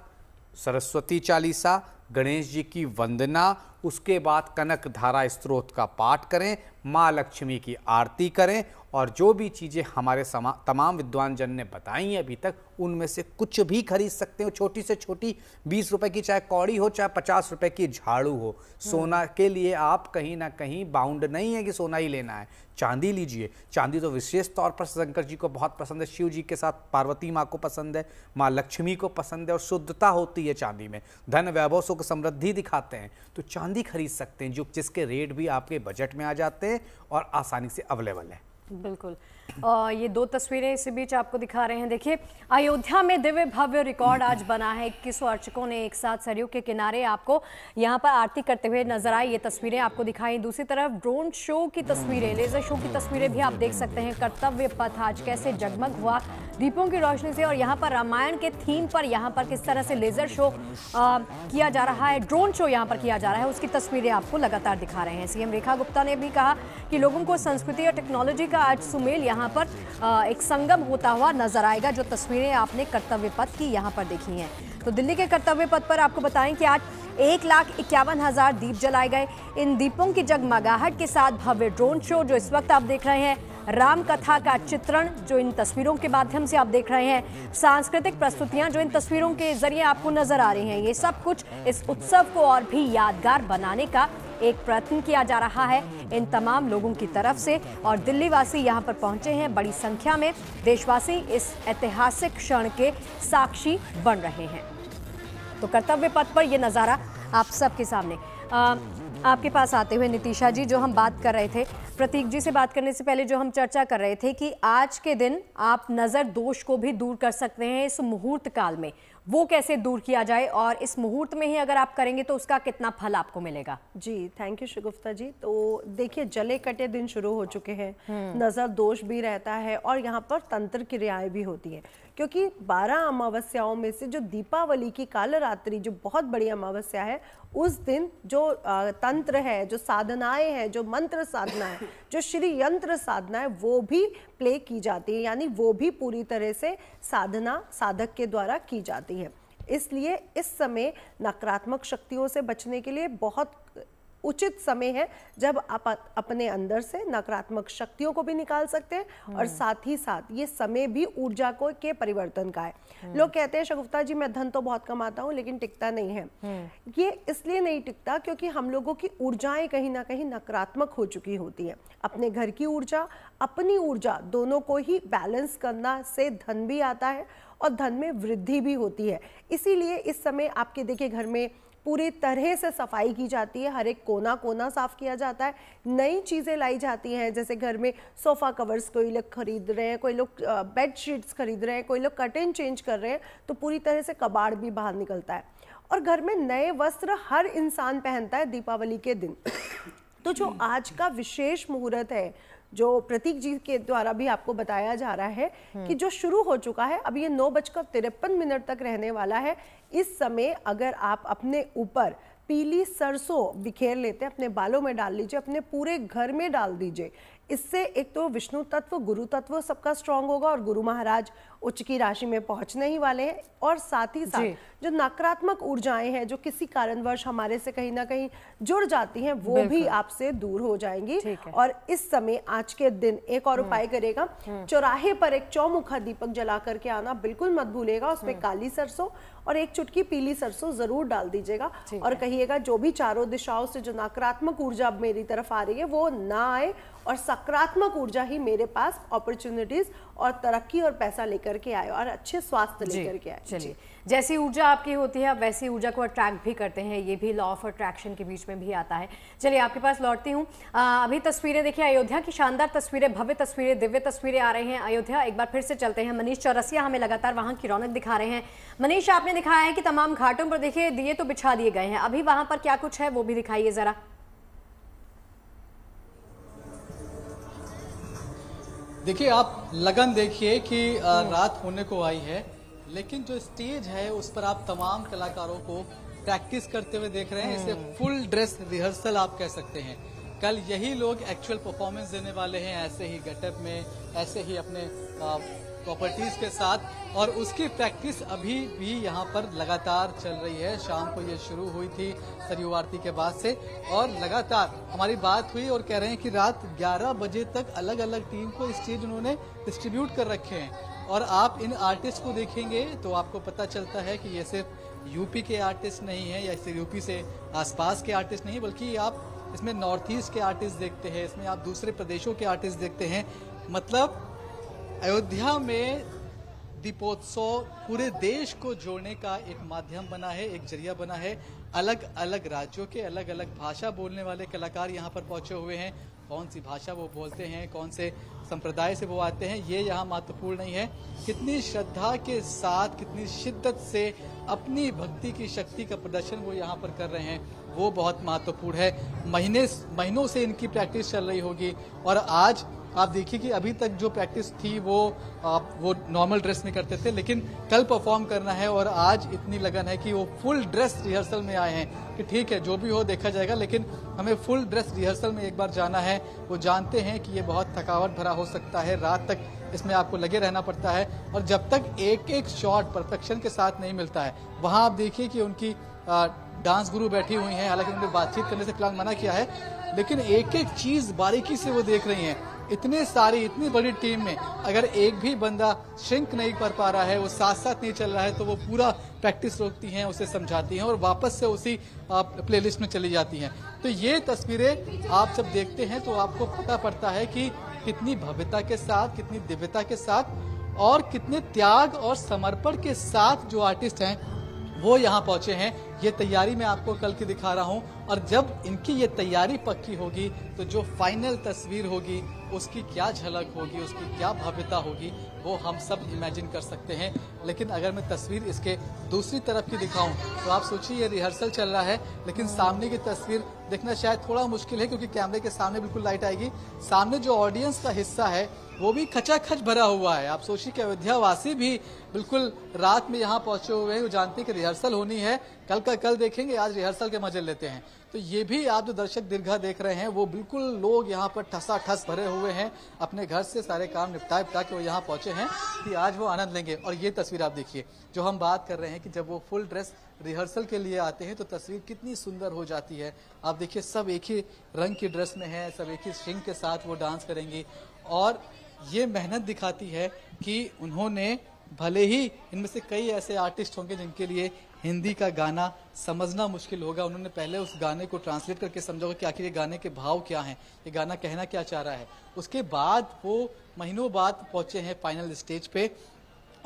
सरस्वती चालीसा, गणेश जी की वंदना, उसके बाद कनक धारा स्तोत्र का पाठ करें, माँ लक्ष्मी की आरती करें, और जो भी चीज़ें हमारे तमाम विद्वान जन ने बताई हैं अभी तक, उनमें से कुछ भी खरीद सकते हो। छोटी से छोटी 20 रुपए की चाहे कौड़ी हो, चाहे 50 रुपए की झाड़ू हो। सोना के लिए आप कहीं ना कहीं बाउंड नहीं है कि सोना ही लेना है, चांदी लीजिए। चांदी तो विशेष तौर पर शंकर जी को बहुत पसंद है, शिव जी के साथ पार्वती माँ को पसंद है, माँ लक्ष्मी को पसंद है, और शुद्धता होती है चांदी में, धन वैभव सुख समृद्धि दिखाते हैं। तो चांदी खरीद सकते हैं, जो जिसके रेट भी आपके बजट में आ जाते हैं और आसानी से अवेलेबल है। बिल्कुल। ये दो तस्वीरें इसी बीच आपको दिखा रहे हैं। देखिए, अयोध्या में दिव्य भव्य रिकॉर्ड आज बना है। 21 अर्चकों ने एक साथ सरयू के किनारे आपको यहाँ पर आरती करते हुए नजर आए। ये तस्वीरें आपको दिखाई। दूसरी तरफ ड्रोन शो की तस्वीरें, लेजर शो की तस्वीरें भी आप देख सकते हैं। कर्तव्य पथ आज कैसे जगमग हुआ दीपों की रोशनी से, और यहाँ पर रामायण के थीम पर यहाँ पर किस तरह से लेजर शो किया जा रहा है, ड्रोन शो यहाँ पर किया जा रहा है, उसकी तस्वीरें आपको लगातार दिखा रहे हैं। सीएम रेखा गुप्ता ने भी कहा कि लोगों को संस्कृति और टेक्नोलॉजी का आज सुमेल यहाँ पर एक संगम होता हुआ नजर आएगा। जो तस्वीरें आपने कर्तव्य पथ की यहाँ पर देखी हैं, तो दिल्ली के कर्तव्य पथ पर आपको बताएं कि आज 1,51,000 दीप जलाए गए। इन दीपों की जगमगाहट के साथ भव्य ड्रोन शो जो इस वक्त आप देख रहे हैं, राम कथा का चित्रण जो इन तस्वीरों के माध्यम से आप देख रहे हैं, सांस्कृतिक प्रस्तुतियां जो इन तस्वीरों के जरिए आपको नजर आ रही हैं, ये सब कुछ इस उत्सव को और भी यादगार बनाने का एक प्रयत्न किया जा रहा है इन तमाम लोगों की तरफ से। और दिल्ली वासी यहाँ पर पहुंचे हैं बड़ी संख्या में। देशवासी इस ऐतिहासिक क्षण के साक्षी बन रहे हैं। तो कर्तव्य पथ पर यह नज़ारा आप सबके सामने। आपके पास आते हुए नितिशा जी, जो हम बात कर रहे थे, प्रतीक जी से बात करने से पहले जो हम चर्चा कर रहे थे कि आज के दिन आप नज़र दोष को भी दूर कर सकते हैं इस मुहूर्त काल में, वो कैसे दूर किया जाए और इस मुहूर्त में ही अगर आप करेंगे तो उसका कितना फल आपको मिलेगा? जी, थैंक यू शगुफ्ता जी। तो देखिए, जले कटे दिन शुरू हो चुके हैं, नज़र दोष भी रहता है और यहाँ पर तंत्र क्रियाएं भी होती हैं, क्योंकि 12 अमावस्याओं में से जो दीपावली की कालरात्रि जो बहुत बड़ी अमावस्या है, उस दिन जो तंत्र है, जो साधनाएं हैं, जो मंत्र साधना है, जो श्री यंत्र साधना है, वो भी प्ले की जाती है, यानी वो भी पूरी तरह से साधना साधक के द्वारा की जाती है। इसलिए इस समय नकारात्मक शक्तियों से बचने के लिए बहुत उचित समय है जब आप अपने अंदर से नकारात्मक शक्तियों को भी निकाल सकते हैं और साथ ही साथ ये समय भी ऊर्जा को के परिवर्तन का है। लोग कहते हैं शगुफ्ता जी मैं धन तो बहुत कमाता हूँ लेकिन टिकता नहीं है। ये इसलिए नहीं टिकता क्योंकि हम लोगों की ऊर्जाएं कहीं ना कहीं नकारात्मक हो चुकी होती है। अपने घर की ऊर्जा, अपनी ऊर्जा, दोनों को ही बैलेंस करना से धन भी आता है और धन में वृद्धि भी होती है। इसीलिए इस समय आपके देखिए घर में पूरी तरह से सफाई की जाती है, हर एक कोना कोना साफ किया जाता है, नई चीज़ें लाई जाती हैं। जैसे घर में सोफ़ा कवर्स कोई लोग खरीद रहे हैं, कोई लोग बेड शीट्स खरीद रहे हैं, कोई लोग कर्टेन चेंज कर रहे हैं, तो पूरी तरह से कबाड़ भी बाहर निकलता है। और घर में नए वस्त्र हर इंसान पहनता है दीपावली के दिन। तो जो आज का विशेष मुहूर्त है, जो प्रतीक जी के द्वारा भी आपको बताया जा रहा है कि जो शुरू हो चुका है, अब ये 9:53 तक रहने वाला है। इस समय अगर आप अपने ऊपर पीली सरसों बिखेर लेते हैं, अपने बालों में डाल लीजिए, अपने पूरे घर में डाल दीजिए। इससे एक तो विष्णु तत्व, गुरु तत्व सबका स्ट्रांग होगा और गुरु महाराज उच्च की राशि में पहुंचने ही वाले हैं। और साथ ही साथ जो नकारात्मक ऊर्जाएं हैं जो किसी कारणवश हमारे से कहीं ना कहीं जुड़ जाती हैं, वो भी आपसे दूर हो जाएंगी। और इस समय आज के दिन एक और उपाय करेगा, चौराहे पर एक चौमुखा दीपक जला करके आना बिल्कुल मत भूलेगा। उसमें काली सरसों और एक चुटकी पीली सरसों जरूर डाल दीजिएगा और कहिएगा जो भी चारों दिशाओं से जो नकारात्मक ऊर्जा मेरी तरफ आ रही है वो ना आए और सकारात्मक ऊर्जा ही मेरे पास अपॉर्चुनिटीज और तरक्की और पैसा लेकर के आए और अच्छे स्वास्थ्य लेकर के आए। चलिए, जैसी ऊर्जा आपकी होती है वैसी ऊर्जा को अट्रैक्ट भी करते हैं, ये भी लॉ ऑफ अट्रैक्शन के बीच में भी आता है। चलिए आपके पास लौटती हूँ। अभी तस्वीरें देखिए, अयोध्या की शानदार तस्वीरें, भव्य तस्वीरें, दिव्य तस्वीरें आ रही हैं अयोध्या। एक बार फिर से चलते हैं, मनीष चौरसिया हमें लगातार वहाँ की रौनक दिखा रहे हैं। मनीष, आपने दिखाया है कि तमाम घाटों पर देखिए दिए तो बिछा दिए गए हैं, अभी वहाँ पर क्या कुछ है वो भी दिखाइए जरा। देखिए, आप लगन देखिए कि रात होने को आई है, लेकिन जो स्टेज है उस पर आप तमाम कलाकारों को प्रैक्टिस करते हुए देख रहे हैं। इसे फुल ड्रेस रिहर्सल आप कह सकते हैं। कल यही लोग एक्चुअल परफॉर्मेंस देने वाले हैं, ऐसे ही गेटअप में, ऐसे ही अपने प्रॉपर्टीज के साथ, और उसकी प्रैक्टिस अभी भी यहाँ पर लगातार चल रही है। शाम को ये शुरू हुई थी सरयू आरती के बाद से, और लगातार हमारी बात हुई और कह रहे हैं कि रात 11 बजे तक अलग अलग टीम को स्टेज उन्होंने डिस्ट्रीब्यूट कर रखे हैं। और आप इन आर्टिस्ट को देखेंगे तो आपको पता चलता है कि ये सिर्फ यूपी के आर्टिस्ट नहीं है या सिर्फ यूपी से आसपास के आर्टिस्ट नहीं, बल्कि आप इसमें नॉर्थ ईस्ट के आर्टिस्ट देखते हैं, इसमें आप दूसरे प्रदेशों के आर्टिस्ट देखते हैं। मतलब अयोध्या में दीपोत्सव पूरे देश को जोड़ने का एक माध्यम बना है, एक जरिया बना है। अलग अलग राज्यों के अलग अलग भाषा बोलने वाले कलाकार यहाँ पर पहुंचे हुए हैं। कौन सी भाषा वो बोलते हैं, कौन से संप्रदाय से वो आते हैं, ये यहाँ महत्वपूर्ण नहीं है। कितनी श्रद्धा के साथ, कितनी शिद्दत से अपनी भक्ति की शक्ति का प्रदर्शन वो यहाँ पर कर रहे हैं, वो बहुत महत्वपूर्ण है। महीनों से इनकी प्रैक्टिस चल रही होगी और आज आप देखिए कि अभी तक जो प्रैक्टिस थी वो नॉर्मल ड्रेस में करते थे, लेकिन कल परफॉर्म करना है और आज इतनी लगन है कि वो फुल ड्रेस रिहर्सल में आए हैं कि ठीक है जो भी हो देखा जाएगा, लेकिन हमें फुल ड्रेस रिहर्सल में एक बार जाना है। वो जानते हैं कि ये बहुत थकावट भरा हो सकता है, रात तक इसमें आपको लगे रहना पड़ता है और जब तक एक एक शॉट परफेक्शन के साथ नहीं मिलता है, वहाँ आप देखिए कि उनकी डांस गुरु बैठी हुई हैं। हालांकि उन्होंने बातचीत करने से फिलहाल मना किया है, लेकिन एक एक चीज बारीकी से वो देख रही हैं। इतनी बड़ी टीम में अगर एक भी बंदा श्रिंक नहीं कर पा रहा है, वो साथ साथ नहीं चल रहा है, तो वो पूरा प्रैक्टिस रोकती हैं, उसे समझाती हैं और वापस से उसी प्लेलिस्ट में चली जाती हैं। तो ये तस्वीरें आप जब देखते हैं तो आपको पता पड़ता है कि कितनी भव्यता के साथ, कितनी दिव्यता के साथ और कितने त्याग और समर्पण के साथ जो आर्टिस्ट हैं वो यहाँ पहुंचे हैं। ये तैयारी मैं आपको कल की दिखा रहा हूँ और जब इनकी ये तैयारी पक्की होगी तो जो फाइनल तस्वीर होगी उसकी क्या झलक होगी, उसकी क्या भव्यता होगी, वो हम सब इमेजिन कर सकते हैं। लेकिन अगर मैं तस्वीर इसके दूसरी तरफ की दिखाऊं तो आप सोचिए ये रिहर्सल चल रहा है, लेकिन सामने की तस्वीर देखना शायद थोड़ा मुश्किल है क्योंकि कैमरे के सामने बिल्कुल लाइट आएगी। सामने जो ऑडियंस का हिस्सा है वो भी खचाखच भरा हुआ है। आप सोचिए कि अयोध्या वासी भी बिल्कुल रात में यहाँ पहुंचे हुए हैं, वो जानते हैं कि रिहर्सल होनी है, कल का कल देखेंगे, आज रिहर्सल के मजे लेते हैं। तो ये भी आप जो दर्शक दीर्घा देख रहे हैं वो बिल्कुल लोग यहाँ पर ठसाठस भरे हुए हैं, अपने घर से सारे काम निपटा के वो यहाँ पहुंचे हैं कि आज वो आनंद लेंगे। और ये तस्वीर आप देखिए जो हम बात कर रहे हैं कि जब वो फुल ड्रेस रिहर्सल के लिए आते हैं तो तस्वीर कितनी सुंदर हो जाती है। आप देखिए सब एक ही रंग की ड्रेस में है, सब एक ही स्ट्रिंग के साथ वो डांस करेंगी और ये मेहनत दिखाती है कि उन्होंने, भले ही इनमें से कई ऐसे आर्टिस्ट होंगे जिनके लिए हिंदी का गाना समझना मुश्किल होगा, उन्होंने पहले उस गाने को ट्रांसलेट करके समझा होगा कि आखिर ये गाने के भाव क्या हैं, ये गाना कहना क्या चाह रहा है। उसके बाद वो महीनों बाद पहुंचे हैं फाइनल स्टेज पे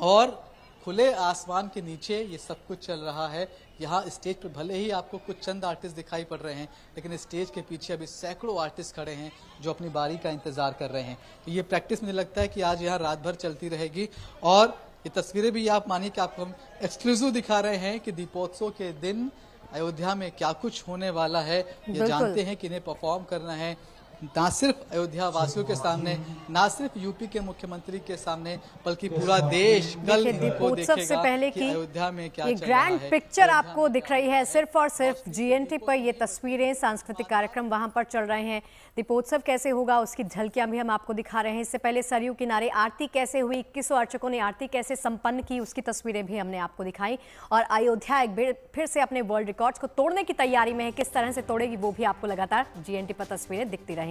और खुले आसमान के नीचे ये सब कुछ चल रहा है। यहाँ स्टेज पर भले ही आपको कुछ चंद आर्टिस्ट दिखाई पड़ रहे हैं, लेकिन स्टेज के पीछे अभी सैकड़ों आर्टिस्ट खड़े हैं जो अपनी बारी का इंतजार कर रहे हैं। तो ये प्रैक्टिस मुझे लगता है कि आज यहाँ रात भर चलती रहेगी और ये तस्वीरें भी आप मानिए कि आपको हम एक्सक्लूसिव दिखा रहे हैं कि दीपोत्सव के दिन अयोध्या में क्या कुछ होने वाला है। ये जानते हैं कि इन्हें परफॉर्म करना है ना सिर्फ अयोध्या वासियों के सामने, ना सिर्फ यूपी के मुख्यमंत्री के सामने, बल्कि पूरा देश कल इनको देखेगा से पहले कि अयोध्या में क्या ये चल रहा ग्रैंड है। पिक्चर आपको दिख रही है सिर्फ और सिर्फ जीएनटी पर। ये तस्वीरें, सांस्कृतिक कार्यक्रम वहां पर चल रहे हैं, दीपोत्सव कैसे होगा उसकी झलकियां भी हम आपको दिखा रहे हैं। इससे पहले सरयू किनारे आरती कैसे हुई, 2100 अर्चकों ने आरती कैसे संपन्न की, उसकी तस्वीरें भी हमने आपको दिखाई। और अयोध्या एक बार फिर से अपने वर्ल्ड रिकॉर्ड्स को तोड़ने की तैयारी में है, किस तरह से तोड़ेगी वो भी आपको लगातार जीएनटी पर तस्वीरें दिखती रहेंगी।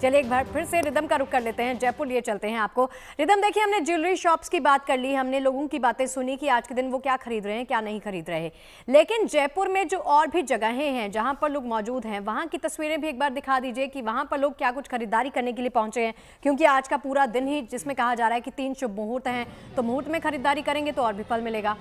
चलिए एक बार फिर से रिदम का रुख कर लेते हैं, जयपुर लिए चलते हैं आपको। रिदम देखिए, हमने ज्वेलरी शॉप्स की बात कर ली, हमने लोगों की बातें सुनी कि आज के दिन वो क्या खरीद रहे हैं क्या नहीं खरीद रहे, लेकिन जयपुर में जो और भी जगहें हैं जहां पर लोग मौजूद हैं वहां की तस्वीरें भी एक बार दिखा दीजिए कि वहां पर लोग क्या कुछ खरीदारी करने के लिए पहुंचे हैं। क्योंकि आज का पूरा दिन ही जिसमें कहा जा रहा है कि 3 शुभ मुहूर्त हैं, तो मुहूर्त में खरीदारी करेंगे तो और भी फल मिलेगा।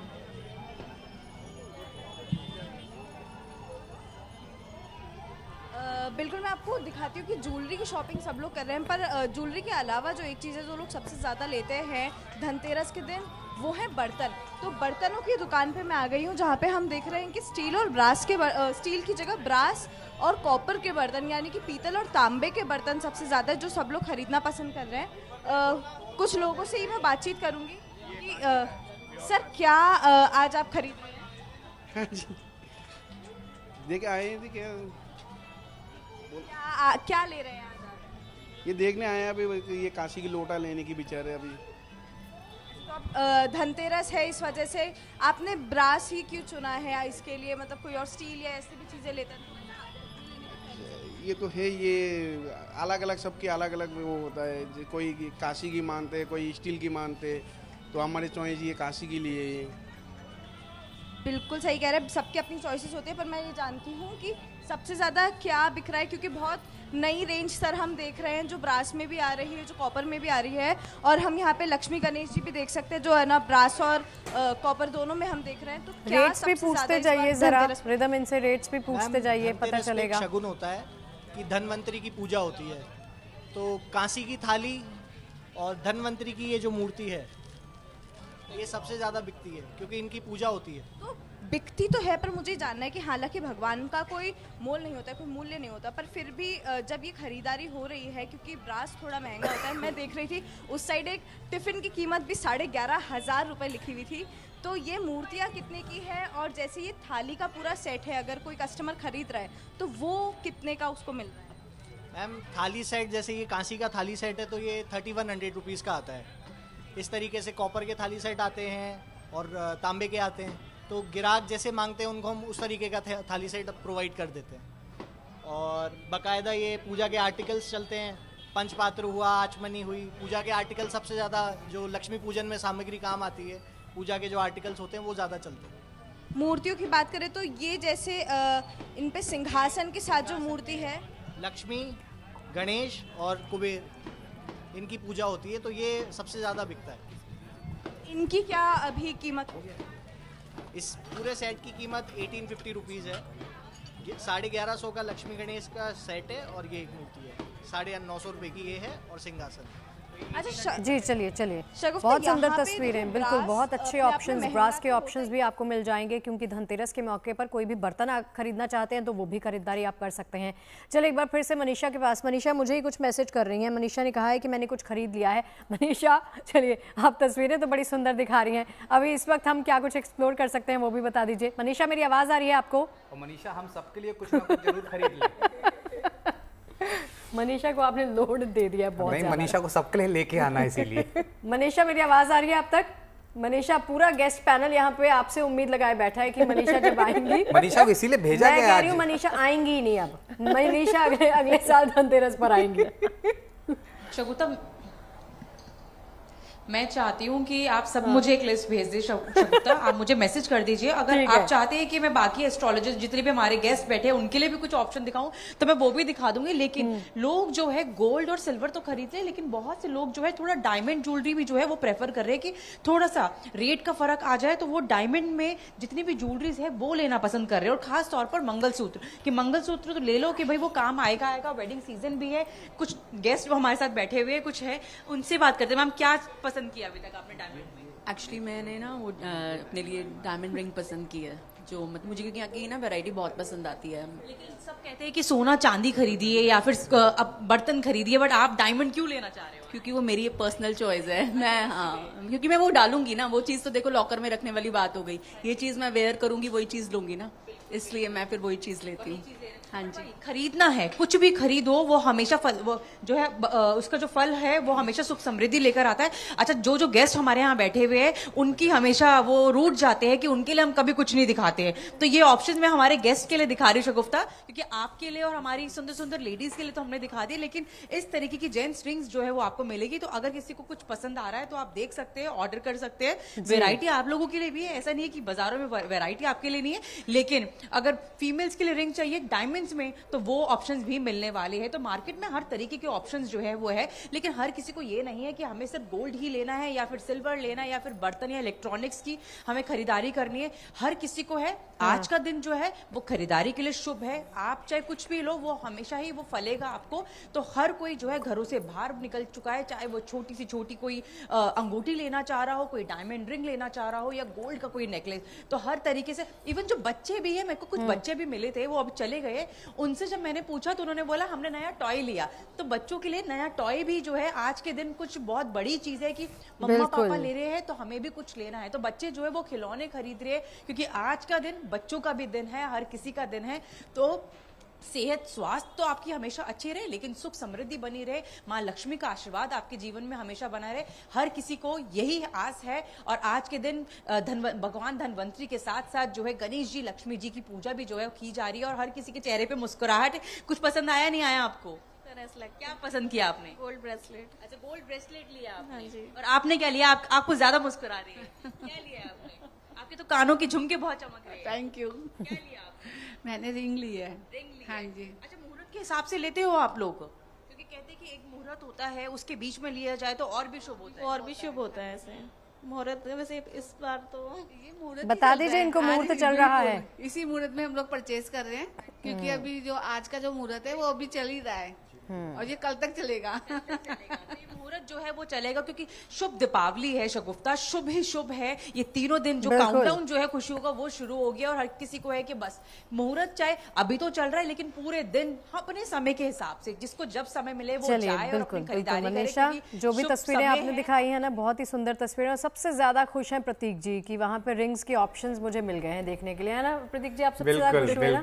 बिल्कुल मैं आपको दिखाती हूँ कि ज्वेलरी की शॉपिंग सब लोग कर रहे हैं, पर ज्वेलरी के अलावा जो एक चीज़ है जो लोग सबसे ज़्यादा लेते हैं धनतेरस के दिन वो है बर्तन। तो बर्तनों की दुकान पे मैं आ गई हूँ जहाँ पे हम देख रहे हैं कि स्टील और ब्रास के स्टील की जगह ब्रास और कॉपर के बर्तन यानी कि पीतल और तांबे के बर्तन सबसे ज़्यादा जो सब लोग खरीदना पसंद कर रहे हैं। कुछ लोगों से ही मैं बातचीत करूँगी कि सर क्या आज आप खरीद रहे हैं? देखिए आए हैं क्या ले रहे हैं आज आप? ये देखने आए हैं अभी, ये काशी की लोटा लेने की विचार है अभी। तो धनतेरस है इस वजह से आपने ब्रास ही क्यों चुना है इसके लिए, मतलब कोई और स्टील या ऐसी भी चीज़ें लेते हैं? ये तो है, ये अलग अलग सबकी अलग अलग वो होता है, कोई काशी की मानते हैं, कोई स्टील की मानते हैं, तो हमारे चॉइस ये काशी की लिए है। बिल्कुल सही कह रहे हैं, सबकी अपनी चॉइसेस होती है, पर मैं ये जानती हूँ कि सबसे ज़्यादा क्या बिक रहा है, क्योंकि बहुत नई रेंज सर हम देख रहे हैं जो ब्रास में भी आ रही है, जो कॉपर में भी आ रही है, और हम यहाँ पे लक्ष्मी गणेश जी भी देख सकते हैं जो है ना ब्रास और कॉपर दोनों में हम देख रहे हैं। तो क्या रेट्स भी पूछते जाइए जरा, रिदम इनसे रेट्स भी पूछते जाइए, पता चलेगा। शगुन होता है कि धनवंतरी की पूजा होती है, तो कांसी की थाली और धनवंतरी की ये जो मूर्ति है ये सबसे ज्यादा बिकती है क्योंकि इनकी पूजा होती है। तो बिकती तो है, पर मुझे जानना है कि हालांकि भगवान का कोई मोल नहीं होता, कोई मूल्य नहीं होता, पर फिर भी जब ये खरीदारी हो रही है, क्योंकि ब्रास थोड़ा महंगा होता है, मैं देख रही थी उस साइड एक टिफिन की कीमत भी 11,500 रुपये लिखी हुई थी। तो ये मूर्तियाँ कितने की है, और जैसे ये थाली का पूरा सेट है, अगर कोई कस्टमर खरीद रहा है तो वो कितने का उसको मिल रहा है? मैम थाली सेट, जैसे ये कांसी का थाली सेट है तो ये 3100 रुपीज़ का आता है। इस तरीके से कॉपर के थाली सेट आते हैं और तांबे के आते हैं, तो ग्राहक जैसे मांगते हैं उनको हम उस तरीके का थाली सेट प्रोवाइड कर देते हैं। और बाकायदा ये पूजा के आर्टिकल्स चलते हैं, पंचपात्र हुआ, आचमनी हुई, पूजा के आर्टिकल सबसे ज़्यादा जो लक्ष्मी पूजन में सामग्री काम आती है, पूजा के जो आर्टिकल्स होते हैं वो ज़्यादा चलते हैं। मूर्तियों की बात करें तो ये जैसे इन पे सिंहासन के साथ जो मूर्ति है, लक्ष्मी, गणेश और कुबेर, इनकी पूजा होती है, तो ये सबसे ज़्यादा बिकता है। इनकी क्या अभी कीमत हो? इस पूरे सेट की कीमत 1850 रुपीज़ है। 1150 का लक्ष्मी गणेश का सेट है और ये एक मूर्ति है। 950 रुपये की ये है और सिंहासन। अच्छा जी चलिए बहुत सुंदर तस्वीरें, बिल्कुल बहुत अच्छे ऑप्शंस, ब्रास के ऑप्शंस भी आपको मिल जाएंगे, क्योंकि धनतेरस के मौके पर कोई भी बर्तन खरीदना चाहते हैं तो वो भी खरीदारी आप कर सकते हैं। चलिए एक बार फिर से मनीषा के पास। मनीषा मुझे ही कुछ मैसेज कर रही हैं, मनीषा ने कहा है कि मैंने कुछ खरीद लिया है। मनीषा चलिए, आप तस्वीरें तो बड़ी सुंदर दिखा रही हैं, अभी इस वक्त हम क्या कुछ एक्सप्लोर कर सकते हैं वो भी बता दीजिए। मनीषा मेरी आवाज़ आ रही है आपको? मनीषा हम सबके लिए कुछ ना कुछ जरूर खरीद लें। मनीषा को आपने लोड दे दिया बहुत नहीं, मनीषा को सबके लिए लेके आना है इसीलिए। मनीषा मेरी आवाज आ रही है आप तक? मनीषा, पूरा गेस्ट पैनल यहाँ पे आपसे उम्मीद लगाए बैठा है कि मनीषा जब आएंगी। मनीषा को इसीलिए भेजा गया। मैं कह रही हूँ मनीषा आएंगी ही नहीं, अब मनीषा अगले साल धनतेरस पर आएंगी। शगुफ्ता, मैं चाहती हूँ कि आप सब मुझे एक लिस्ट भेज दें। शगुफ्ता, आप मुझे मैसेज कर दीजिए, अगर आप चाहते हैं कि मैं बाकी एस्ट्रोलॉजर्स जितने भी हमारे गेस्ट बैठे हैं उनके लिए भी कुछ ऑप्शन दिखाऊं तो मैं वो भी दिखा दूंगी। लेकिन लोग जो है गोल्ड और सिल्वर तो खरीद ले, लेकिन बहुत से लोग जो है थोड़ा डायमंड ज्वेलरी भी जो है वो प्रेफर कर रहे हैं कि थोड़ा सा रेट का फर्क आ जाए, तो वो डायमंड में जितनी भी ज्वेलरीज है वो लेना पसंद कर रहे हैं। और खास तौर पर मंगलसूत्र, कि मंगलसूत्र तो ले लो कि भाई वो काम आएगा, वेडिंग सीजन भी है। कुछ गेस्ट वो हमारे साथ बैठे हुए कुछ है, उनसे बात करते हैं। मैम क्या पसंद किया अभी तक आपने डायमंड में? एक्चुअली मैंने ना वो अपने लिए डायमंड रिंग पसंद की है, जो मतलब मुझे क्योंकि यहाँ की ना वैरायटी बहुत पसंद आती है। लेकिन सब कहते हैं कि सोना चांदी खरीदिए या फिर अब बर्तन खरीदिए, बट आप डायमंड क्यों लेना चाह रहे हो? क्योंकि वो मेरी पर्सनल चॉइस है। मैं क्योंकि मैं वो डालूंगी ना, वो चीज़ तो देखो लॉकर में रखने वाली बात हो गई, ये चीज़ मैं वेयर करूंगी, वही चीज़ लूंगी ना, इसलिए मैं फिर वही चीज़ लेती हूँ। हाँ जी, खरीदना है, कुछ भी खरीदो वो हमेशा फल, वो जो है उसका जो फल है वो हमेशा सुख समृद्धि लेकर आता है। अच्छा, जो जो गेस्ट हमारे यहाँ बैठे हुए हैं उनकी हमेशा वो रूठ जाते हैं कि उनके लिए हम कभी कुछ नहीं दिखाते हैं, तो ये ऑप्शन मैं हमारे गेस्ट के लिए दिखा रही हूँ शगुफ्ता, क्योंकि आपके लिए और हमारी सुंदर सुंदर लेडीज के लिए तो हमने दिखा दी, लेकिन इस तरीके की जेंट्स रिंग्स जो है वो आपको मिलेगी। तो अगर किसी को कुछ पसंद आ रहा है तो आप देख सकते हैं, ऑर्डर कर सकते हैं। वेरायटी आप लोगों के लिए भी है, ऐसा नहीं है कि बाजारों में वेरायटी आपके लिए नहीं है, लेकिन अगर फीमेल्स के लिए रिंग चाहिए डायमंड्स में तो वो ऑप्शंस भी मिलने वाले हैं। तो मार्केट में हर तरीके के ऑप्शंस जो है वो है, लेकिन हर किसी को ये नहीं है कि हमें सिर्फ गोल्ड ही लेना है या फिर सिल्वर लेना है या फिर बर्तन या इलेक्ट्रॉनिक्स की हमें खरीदारी करनी है। हर किसी को है, आज का दिन जो है वो खरीदारी के लिए शुभ है। आप चाहे कुछ भी लो, वो हमेशा ही वो फलेगा आपको। तो हर कोई जो है घरों से बाहर निकल चुका है, चाहे वो छोटी सी छोटी कोई अंगूठी लेना चाह रहा हो, कोई डायमंड रिंग लेना चाह रहा हो या गोल्ड का कोई नेकलेस, तो हर तरीके से। इवन जो बच्चे भी है, मेरे को कुछ बच्चे भी मिले थे, वो अब चले गए, उनसे जब मैंने पूछा तो उन्होंने बोला हमने नया टॉय लिया। तो बच्चों के लिए नया टॉय भी जो है आज के दिन कुछ बहुत बड़ी चीज है कि मम्मा पापा ले रहे हैं तो हमें भी कुछ लेना है। तो बच्चे जो है वो खिलौने खरीद रहे हैं, क्योंकि आज का दिन बच्चों का भी दिन है, हर किसी का दिन है। तो सेहत स्वास्थ्य तो आपकी हमेशा अच्छी रहे, लेकिन सुख समृद्धि बनी रहे, माँ लक्ष्मी का आशीर्वाद आपके जीवन में हमेशा बना रहे, हर किसी को यही आस है। और आज के दिन भगवान धनवंतरी के साथ साथ जो है गणेश जी, लक्ष्मी जी की पूजा भी जो है की जा रही है, और हर किसी के चेहरे पे मुस्कुराहट। कुछ पसंद आया नहीं आया आपको? क्या पसंद किया आपने? Gold bracelet. अच्छा, गोल्ड ब्रेसलेट लिया आपने। हाँ जी। और आपने क्या लिया? आपको ज्यादा मुस्कुरा रही है। क्या लिया आपने? आपके तो कानों की झुमके बहुत चमक रहे हैं। Thank you. क्या लिया आपने? मैंने रिंग ली है। रिंग ली हाँ है। जी। अच्छा, मुहूर्त के हिसाब से लेते हो आप लोग? क्योंकि कहते हैं कि एक मुहूर्त होता है, उसके बीच में लिया जाए तो और भी शुभ होता है। और भी शुभ होता है ऐसे मुहूर्त। वैसे इस बार तो ये मुहूर्त बता दीजिए इनको, मुहूर्त चल रहा है। इसी मुहूर्त में हम लोग परचेज कर रहे हैं, क्योंकि अभी जो आज का जो मुहूर्त है वो अभी चल ही रहा है और ये कल तक चलेगा। मुहूर्त जो है वो चलेगा, क्योंकि शुभ दीपावली है शगुफ्ता, शुभ ही शुभ है। ये तीनों दिन जो बिल्कुल। काउंटडाउन जो है खुशियों का वो शुरू हो गया और हर किसी को है कि बस मुहूर्त चाहे अभी तो चल रहा है, लेकिन पूरे दिन अपने समय के हिसाब से जिसको जब समय मिले वो चलिए, जाए और बिल्कुल अपनी बिल्कुल खरीदारी करे, मनीषा, क्योंकि जो भी शुभ तस्वीरें समय आपने है। दिखाई है ना, बहुत ही सुंदर तस्वीरें, और सबसे ज्यादा खुश हैं प्रतीक जी की वहाँ पे रिंग्स के ऑप्शंस मुझे मिल गए हैं देखने के लिए, है ना प्रतीक जी? आप सबसे ज्यादा खुश हुए ना?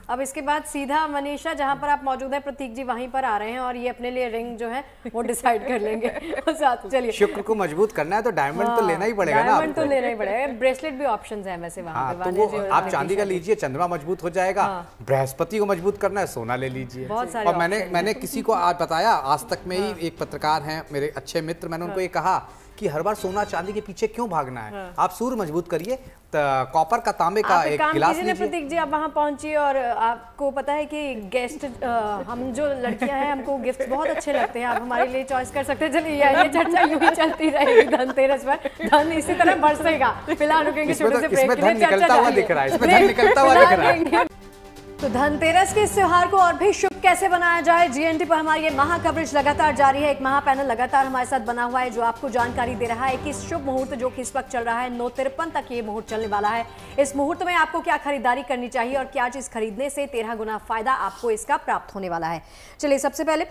अब इसके बाद सीधा मनीषा, जहाँ पर आप मौजूद है, प्रतीक जी वहीं पर आ रहे हैं और ये अपने लिए रिंग जो है वो डिसाइड कर लेंगे। साथ चलिए, शुक्र को मजबूत करना है तो डायमंड तो लेना ही पड़ेगा ना। डायमंड तो लेना ही पड़ेगा। ब्रेसलेट भी ऑप्शंस हैं वैसे वहाँ पे। तो वो आप चांदी का लीजिए, चंद्रमा मजबूत हो जाएगा। बृहस्पति को मजबूत करना है, सोना ले लीजिए। और मैंने किसी को आज बताया, आज तक में ही एक पत्रकार हैं मेरे अच्छे मित्र, मैंने उनको ये कहा कि हर बार सोना चांदी के पीछे क्यों भागना है, आप सूर्य मजबूत करिए, कॉपर का, तांबे का एक गिलास लीजिए। प्रतीक जी आप वहाँ पहुंचिए और आपको पता है कि गेस्ट, हम जो लड़कियां हैं हमको गिफ्ट बहुत अच्छे लगते हैं, आप हमारे लिए चॉइस कर सकते हैं। चलिए ये चर्चा यूं ही चलती रहेगी धनतेरस पर, धन इसी तरह बरसेगा। फिलहाल रुकेंगे छोटे से ब्रेक के लिए, निकलता हुआ दिख रहा है, इसमें धन निकलता हुआ दिख रहा है। तो धनतेरस के इस त्योहार को और भी शुभ कैसे बनाया जाए, जीएनटी पर हमारी ये महा कवरेज लगातार जारी है। एक महा पैनल लगातार हमारे साथ बना हुआ है जो आपको जानकारी दे रहा है कि शुभ मुहूर्त जो कि इस वक्त चल रहा है 9:53 तक ये मुहूर्त चलने वाला है। इस मुहूर्त में आपको क्या खरीदारी करनी चाहिए और क्या चीज खरीदने से 13 गुना फायदा आपको इसका प्राप्त होने वाला है। चलिए सबसे पहले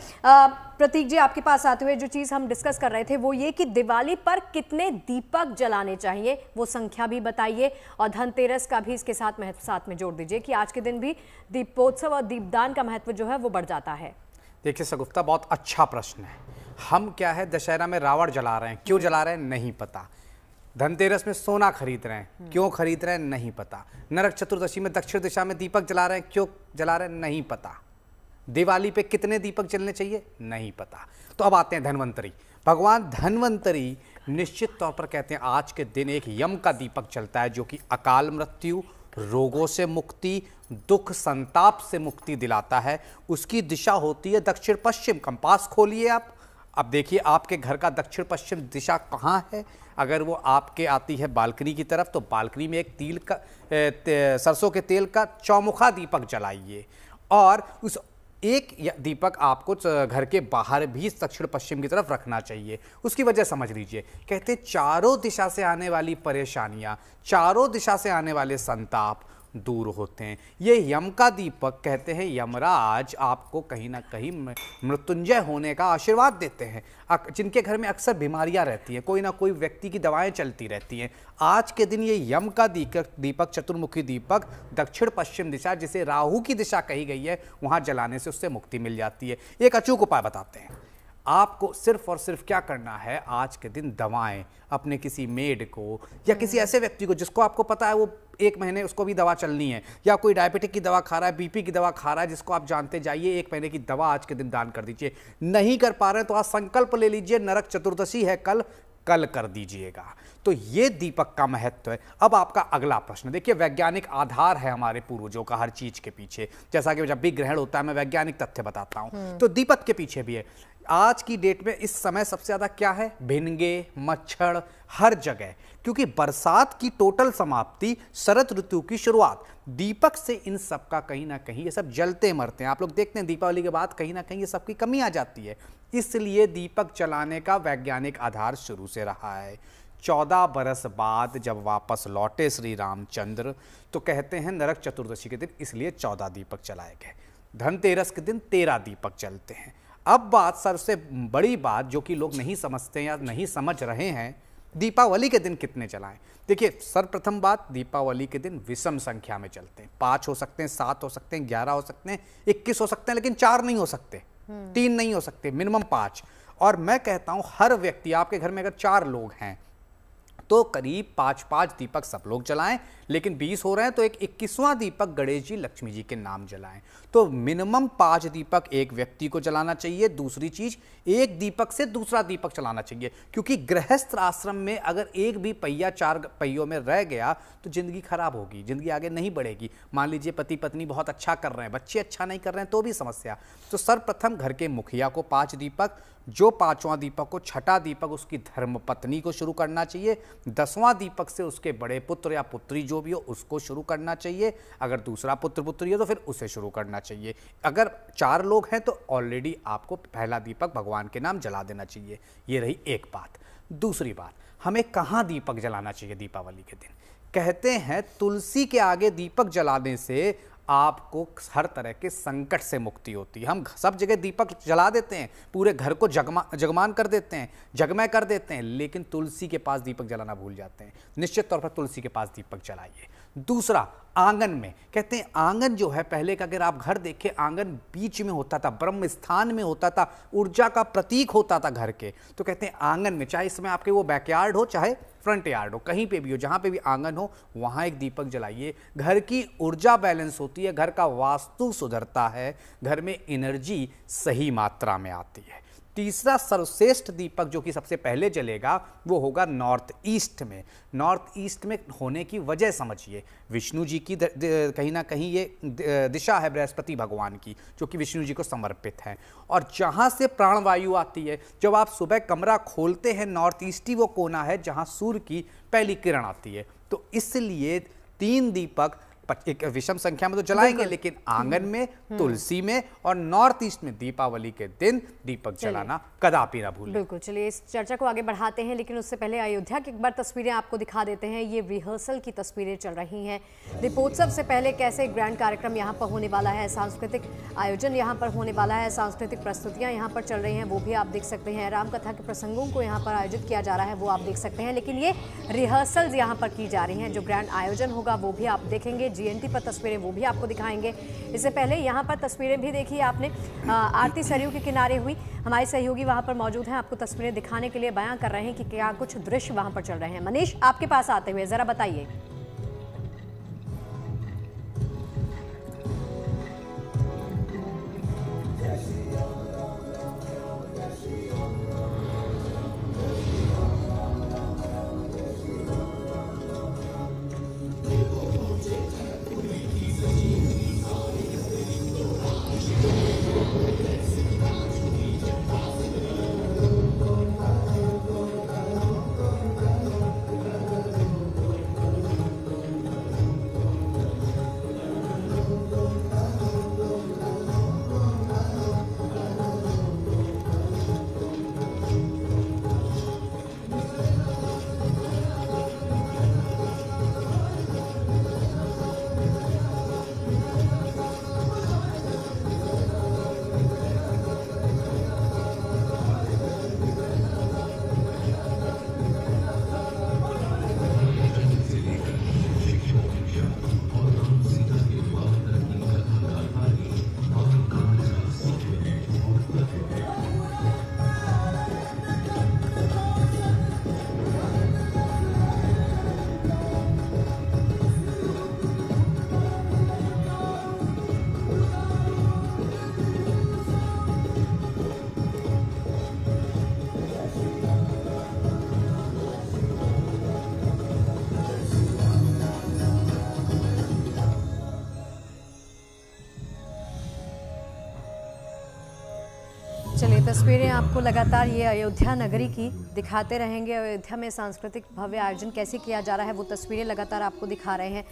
प्रतीक जी आपके पास आते हुए जो चीज हम डिस्कस कर रहे थे वो ये कि दिवाली पर कितने दीपक जलाने चाहिए, वो संख्या भी बताइए और धनतेरस का भी इसके साथ में जोड़ दीजिए कि आज के दिन भी दीपोत्सव और दीपदान का महत्व जो है वो बढ़ जाता है। देखिए सगुफ्ता, बहुत अच्छा प्रश्न है। हम क्या है, दशहरा में रावण जला रहे हैं, क्यों जला रहे हैं नहीं पता। धनतेरस में सोना खरीद रहे हैं, क्यों खरीद रहे हैं नहीं पता। नरक चतुर्दशी में दक्षिण दिशा में दीपक जला रहे हैं, क्यों जला रहे हैं नहीं पता। दिवाली पे कितने दीपक जलने चाहिए नहीं पता। तो अब आते हैं धनवंतरी। भगवान धनवंतरी निश्चित तौर पर कहते हैं आज के दिन एक यम का दीपक चलता है जो कि अकाल मृत्यु, रोगों से मुक्ति, दुख संताप से मुक्ति दिलाता है। उसकी दिशा होती है दक्षिण पश्चिम। कंपास खोलिए आप, अब देखिए आपके घर का दक्षिण पश्चिम दिशा कहाँ है। अगर वो आपके आती है बालकनी की तरफ तो बालकनी में एक तिल का सरसों के तेल का चौमुखा दीपक जलाइए और उस एक दीपक आपको घर के बाहर भी दक्षिण पश्चिम की तरफ रखना चाहिए। उसकी वजह समझ लीजिए, कहते चारों दिशा से आने वाली परेशानियां, चारों दिशा से आने वाले संताप दूर होते हैं। ये यम का दीपक कहते हैं यमराज आपको कहीं ना कहीं मृत्युंजय होने का आशीर्वाद देते हैं। जिनके घर में अक्सर बीमारियां रहती हैं, कोई ना कोई व्यक्ति की दवाएं चलती रहती हैं, आज के दिन ये यम का दीपक चतुर्मुखी दीपक दक्षिण पश्चिम दिशा, जिसे राहु की दिशा कही गई है, वहां जलाने से उससे मुक्ति मिल जाती है। एक अचूक उपाय बताते हैं आपको। सिर्फ और सिर्फ क्या करना है, आज के दिन दवाएं अपने किसी मेड को या किसी ऐसे व्यक्ति को जिसको आपको पता है वो 1 महीने उसको भी दवा चलनी है, या कोई डायबिटिक की दवा खा रहा है, बीपी की दवा खा रहा है, जिसको आप जानते जाइए 1 महीने की दवा आज के दिन दान कर दीजिए। नहीं कर पा रहे हैं तो आज संकल्प ले लीजिए, नरक चतुर्दशी है कल कर दीजिएगा। तो ये दीपक का महत्व है। अब आपका अगला प्रश्न देखिए, वैज्ञानिक आधार है हमारे पूर्वजों का हर चीज के पीछे। जैसा कि जब भी ग्रहण होता है मैं वैज्ञानिक तथ्य बताता हूं, तो दीपक के पीछे भी है। आज की डेट में इस समय सबसे ज्यादा क्या है, भिनगे, मच्छर हर जगह, क्योंकि बरसात की टोटल समाप्ति, शरद ऋतु की शुरुआत, दीपक से इन सब का कहीं ना कहीं ये सब जलते मरते हैं। आप लोग देखते हैं दीपावली के बाद कहीं ना कहीं ये सब की कमी आ जाती है। इसलिए दीपक जलाने का वैज्ञानिक आधार शुरू से रहा है। 14 बरस बाद जब वापस लौटे श्री रामचंद्र तो कहते हैं नरक चतुर्दशी के दिन इसलिए 14 दीपक जलाए गए। धनतेरस के दिन 13 दीपक जलते हैं। अब बात सबसे बड़ी बात जो कि लोग नहीं समझते या नहीं समझ रहे हैं, दीपावली के दिन कितने जलाएं। देखिए सर्वप्रथम बात, दीपावली के दिन विषम संख्या में चलते हैं। 5 हो सकते हैं, 7 हो सकते हैं, 11 हो सकते हैं, 21 हो सकते हैं, लेकिन 4 नहीं हो सकते, 3 नहीं हो सकते, मिनिमम 5। और मैं कहता हूं हर व्यक्ति, आपके घर में अगर 4 लोग हैं तो करीब 5-5 दीपक सब लोग जलाएं, लेकिन 20 हो रहे हैं तो एक 21वां दीपक गणेश जी लक्ष्मी जी के नाम जलाएं। तो मिनिमम 5 दीपक एक व्यक्ति को जलाना चाहिए। दूसरी चीज, एक दीपक से दूसरा दीपक जलाना चाहिए, क्योंकि गृहस्थ आश्रम में अगर एक भी पहिया 4 पहियों में रह गया तो जिंदगी खराब होगी, जिंदगी आगे नहीं बढ़ेगी। मान लीजिए पति पत्नी बहुत अच्छा कर रहे हैं, बच्चे अच्छा नहीं कर रहे हैं तो भी समस्या। तो सर्वप्रथम घर के मुखिया को 5 दीपक, जो 5वां दीपक को, 6ठा दीपक उसकी धर्मपत्नी को शुरू करना चाहिए, 10वां दीपक से उसके बड़े पुत्र या पुत्री जो भी हो उसको शुरू करना चाहिए। अगर दूसरा पुत्र पुत्री हो तो फिर उसे शुरू करना चाहिए। अगर 4 लोग हैं तो ऑलरेडी आपको पहला दीपक भगवान के नाम जला देना चाहिए। ये रही एक बात। दूसरी बात, हमें कहाँ दीपक जलाना चाहिए दीपावली के दिन? कहते हैं तुलसी के आगे दीपक जलाने से आपको हर तरह के संकट से मुक्ति होती है। हम सब जगह दीपक जला देते हैं, पूरे घर को जगमान कर देते हैं, जगमय कर देते हैं, लेकिन तुलसी के पास दीपक जलाना भूल जाते हैं। निश्चित तौर पर तुलसी के पास दीपक जलाइए। दूसरा, आंगन में, कहते हैं आंगन जो है, पहले का अगर आप घर देखें, आंगन बीच में होता था, ब्रह्म स्थान में होता था, ऊर्जा का प्रतीक होता था घर के। तो कहते हैं आंगन में, चाहे इसमें आपके वो बैकयार्ड हो चाहे फ्रंट यार्ड हो, कहीं पे भी हो, जहां पे भी आंगन हो वहां एक दीपक जलाइए। घर की ऊर्जा बैलेंस होती है, घर का वास्तु सुधरता है, घर में एनर्जी सही मात्रा में आती है। तीसरा सर्वश्रेष्ठ दीपक जो कि सबसे पहले जलेगा वो होगा नॉर्थ ईस्ट में। नॉर्थ ईस्ट में होने की वजह समझिए, विष्णु जी की कहीं ना कहीं ये दिशा है बृहस्पति भगवान की, जो कि विष्णु जी को समर्पित है, और जहाँ से प्राणवायु आती है। जब आप सुबह कमरा खोलते हैं, नॉर्थ ईस्ट ही वो कोना है जहाँ सूर्य की पहली किरण आती है। तो इसलिए 3 दीपक एक विषम संख्या में तो जलाएंगे, लेकिन आंगन में, तुलसी में और नॉर्थ ईस्ट में दीपावली के दिन दीपक जलाना कदापि ना भूलें। बिल्कुल, चलिए इस चर्चा को आगे बढ़ाते हैं, लेकिन उससे पहले अयोध्या की एक बार तस्वीरें आपको दिखा देते हैं। ये रिहर्सल की तस्वीरें चल रही हैं। दीपोत्सव से पहले कैसे ग्रैंड कार्यक्रम यहाँ पर होने वाला है, सांस्कृतिक आयोजन यहाँ पर होने वाला है, सांस्कृतिक प्रस्तुतियाँ यहाँ पर चल रही हैं, वो भी आप देख सकते हैं। रामकथा के प्रसंगों को यहाँ पर आयोजित किया जा रहा है, वो आप देख सकते हैं। लेकिन ये रिहर्सल्स यहाँ पर की जा रही हैं। जो ग्रैंड आयोजन होगा वो भी आप देखेंगे, GNT पर तस्वीरें वो भी आपको दिखाएंगे। इससे पहले यहाँ पर तस्वीरें भी देखी आपने, आरती सरयू के किनारे हुई। हमारे सहयोगी वहाँ पर मौजूद हैं, आपको तस्वीरें दिखाने के लिए बयां कर रहे हैं कि क्या कुछ दृश्य वहाँ पर चल रहे हैं। मनीष, आपके पास आते हुए जरा बताइए। चलिए तस्वीरें आपको लगातार ये अयोध्या नगरी की दिखाते रहेंगे। अयोध्या में सांस्कृतिक भव्य आयोजन कैसे किया जा रहा है वो तस्वीरें लगातार आपको दिखा रहे हैं,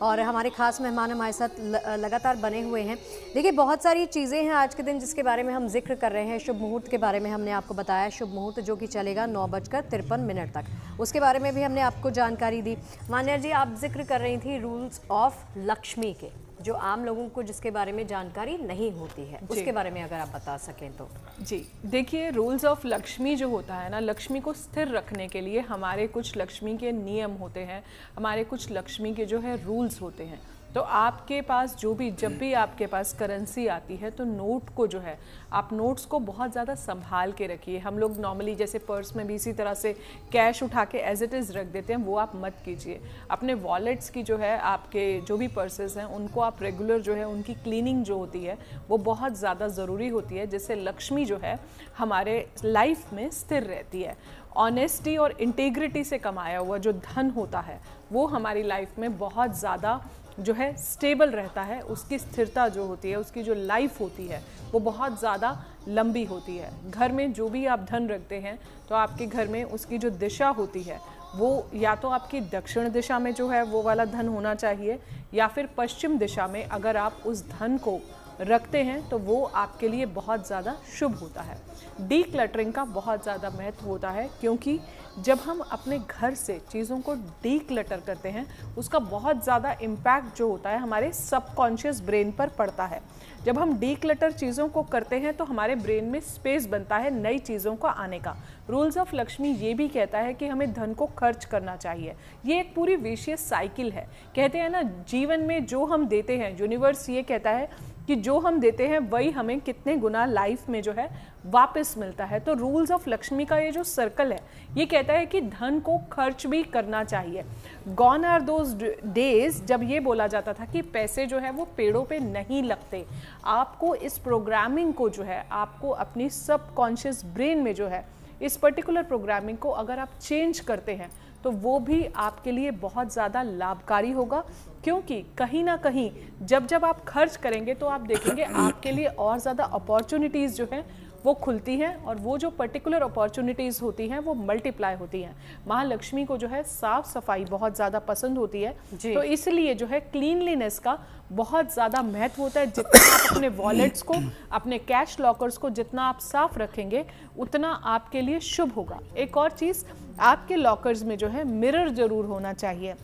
और हमारे खास मेहमान हमारे साथ लगातार बने हुए हैं। देखिए बहुत सारी चीज़ें हैं आज के दिन जिसके बारे में हम जिक्र कर रहे हैं। शुभ मुहूर्त के बारे में हमने आपको बताया, शुभ मुहूर्त जो कि चलेगा 9:53 तक, उसके बारे में भी हमने आपको जानकारी दी। मान्या जी, आप जिक्र कर रही थी रूल्स ऑफ लक्ष्मी के, जो आम लोगों को जिसके बारे में जानकारी नहीं होती है, उसके बारे में अगर आप बता सकें तो। जी देखिए, रूल्स ऑफ लक्ष्मी जो होता है ना, लक्ष्मी को स्थिर रखने के लिए हमारे कुछ लक्ष्मी के नियम होते हैं, हमारे कुछ लक्ष्मी के जो है रूल्स होते हैं। तो आपके पास जब भी आपके पास करेंसी आती है तो नोट को जो है आप नोट्स को बहुत ज़्यादा संभाल के रखिए। हम लोग नॉर्मली जैसे पर्स में भी इसी तरह से कैश उठा के एज इट इज़ रख देते हैं, वो आप मत कीजिए। अपने वॉलेट्स की जो है, आपके जो भी पर्सेस हैं उनको आप रेगुलर जो है उनकी क्लीनिंग जो होती है वो बहुत ज़्यादा ज़रूरी होती है, जिससे लक्ष्मी जो है हमारे लाइफ में स्थिर रहती है। ऑनेस्टी और इंटीग्रिटी से कमाया हुआ जो धन होता है वो हमारी लाइफ में बहुत ज़्यादा जो है स्टेबल रहता है, उसकी स्थिरता जो होती है, उसकी जो लाइफ होती है वो बहुत ज़्यादा लंबी होती है। घर में जो भी आप धन रखते हैं तो आपके घर में उसकी जो दिशा होती है वो या तो आपकी दक्षिण दिशा में जो है वो वाला धन होना चाहिए, या फिर पश्चिम दिशा में अगर आप उस धन को रखते हैं तो वो आपके लिए बहुत ज़्यादा शुभ होता है। डीक्लटरिंग का बहुत ज़्यादा महत्व होता है, क्योंकि जब हम अपने घर से चीज़ों को डीक्लटर करते हैं उसका बहुत ज़्यादा इम्पैक्ट जो होता है हमारे सबकॉन्शियस ब्रेन पर पड़ता है। जब हम डीक्लटर चीज़ों को करते हैं तो हमारे ब्रेन में स्पेस बनता है नई चीज़ों का आने का। रूल्स ऑफ लक्ष्मी ये भी कहता है कि हमें धन को खर्च करना चाहिए। ये एक पूरी विशियस साइकिल है। कहते हैं ना, जीवन में जो हम देते हैं, यूनिवर्स ये कहता है कि जो हम देते हैं वही हमें कितने गुना लाइफ में जो है वापस मिलता है। तो रूल्स ऑफ लक्ष्मी का ये जो सर्कल है ये कहता है कि धन को खर्च भी करना चाहिए। गॉन आर दोज डेज जब ये बोला जाता था कि पैसे जो है वो पेड़ों पे नहीं लगते। आपको इस प्रोग्रामिंग को जो है, आपको अपनी सबकॉन्शियस ब्रेन में जो है इस पर्टिकुलर प्रोग्रामिंग को अगर आप चेंज करते हैं तो वो भी आपके लिए बहुत ज़्यादा लाभकारी होगा, क्योंकि कहीं ना कहीं जब आप खर्च करेंगे तो आप देखेंगे आपके लिए और ज़्यादा अपॉर्चुनिटीज़ जो हैं वो खुलती हैं, और वो जो पर्टिकुलर अपॉर्चुनिटीज़ होती हैं वो मल्टीप्लाई होती हैं। महालक्ष्मी को जो है साफ़ सफाई बहुत ज़्यादा पसंद होती है, तो इसलिए जो है क्लीनलीनेस का बहुत ज़्यादा महत्व होता है। जितना आप अपने वॉलेट्स को, अपने कैश लॉकर्स को जितना आप साफ रखेंगे उतना आपके लिए शुभ होगा। एक और चीज़, आपके लॉकर्स में जो है मिरर ज़रूर होना चाहिए,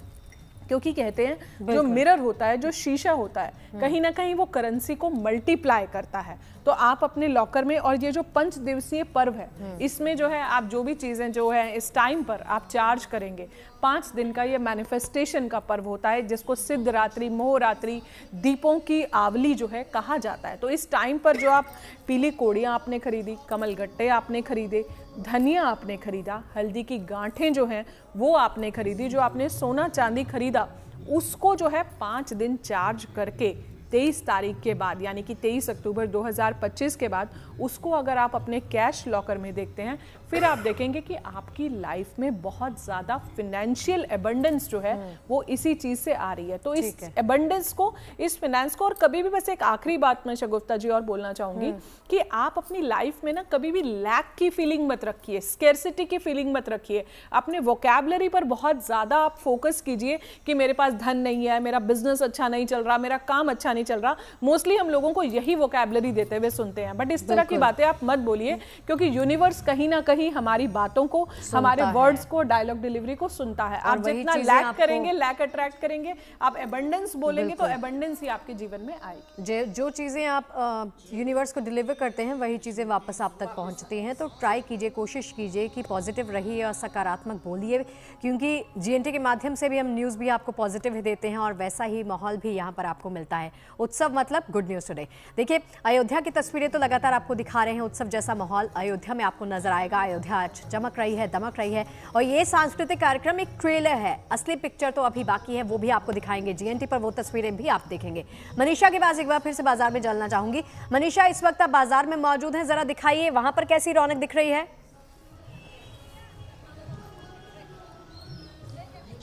क्योंकि कहते हैं जो मिरर होता है, जो शीशा होता है, कहीं ना कहीं वो करेंसी को मल्टीप्लाई करता है। तो आप अपने लॉकर में, और ये जो 5 दिवसीय पर्व है इसमें जो है आप जो भी चीज़ें जो है इस टाइम पर आप चार्ज करेंगे, 5 दिन का ये मैनिफेस्टेशन का पर्व होता है, जिसको सिद्धरात्रि, मोहरात्रि, दीपों की आवली जो है कहा जाता है। तो इस टाइम पर जो आप पीली कोड़ियाँ आपने खरीदी, कमलगट्टे आपने खरीदे, धनिया आपने खरीदा, हल्दी की गांठें जो हैं वो आपने खरीदी, जो आपने सोना चांदी खरीदा, उसको जो है 5 दिन चार्ज करके 23 तारीख के बाद, यानी कि 23 अक्टूबर 2025 के बाद उसको अगर आप अपने कैश लॉकर में देखते हैं, फिर आप देखेंगे कि आपकी लाइफ में बहुत ज़्यादा फिनेंशियल एबंडेंस जो है वो इसी चीज़ से आ रही है। तो इस एबंडेंस को, इस फिनेंस को, और कभी भी बस एक आखिरी बात मैं शगुफ्ता जी और बोलना चाहूँगी कि आप अपनी लाइफ में ना कभी भी लैक की फीलिंग मत रखिए, स्केर्सिटी की फीलिंग मत रखिए। अपने वोकैबुलरी पर बहुत ज़्यादा आप फोकस कीजिए कि मेरे पास धन नहीं है, मेरा बिजनेस अच्छा नहीं चल रहा, मेरा काम अच्छा नहीं चल रहा। मोस्टली हम लोगों को यही वोकैबुलरी देते हुए सुनते हैं, बट इस तरह की बातें आप मत बोलिए, क्योंकि यूनिवर्स कहीं ना कहीं हमारी बातों को, हमारे वर्ड्स को, डायलॉग डिलीवरी को सुनता है। आप जितना लैक करेंगे, लैक अट्रैक्ट करेंगे, आप एबंडेंस बोलेंगे तो एबंडेंस ही आपके जीवन में आएगी। जो चीज़ें आप यूनिवर्स को डिलीवर करते हैं वही चीज़ें वापस आप तक पहुंचती हैं। तो ट्राई कीजिए, कोशिश कीजिए कि पॉजिटिव रहिए और सकारात्मक बोलिए, क्योंकि जीएनटी के माध्यम से भी हम न्यूज़ भी आपको पॉजिटिव ही देते हैं और वैसा ही माहौल भी यहाँ पर आपको मिलता है। उत्सव मतलब गुड न्यूज़ टुडे। देखिए, अयोध्या की तस्वीरें तो लगातार आपको दिखा रहे हैं, उत्सव जैसा माहौल अयोध्या में आपको नजर आएगा। अयोध्या आज चमक रही है, दमक रही है, और ये सांस्कृतिक कार्यक्रम एक ट्रेलर है, असली पिक्चर तो अभी बाकी है, वो भी आपको दिखाएंगे जीएनटी पर, वो तस्वीरें भी आप देखेंगे। मनीषा के पास एक बार फिर से बाजार में चलना चाहूंगी। मनीषा, इस वक्त आप बाजार में मौजूद हैं, जरा दिखाइए वहां पर कैसी रौनक दिख रही है?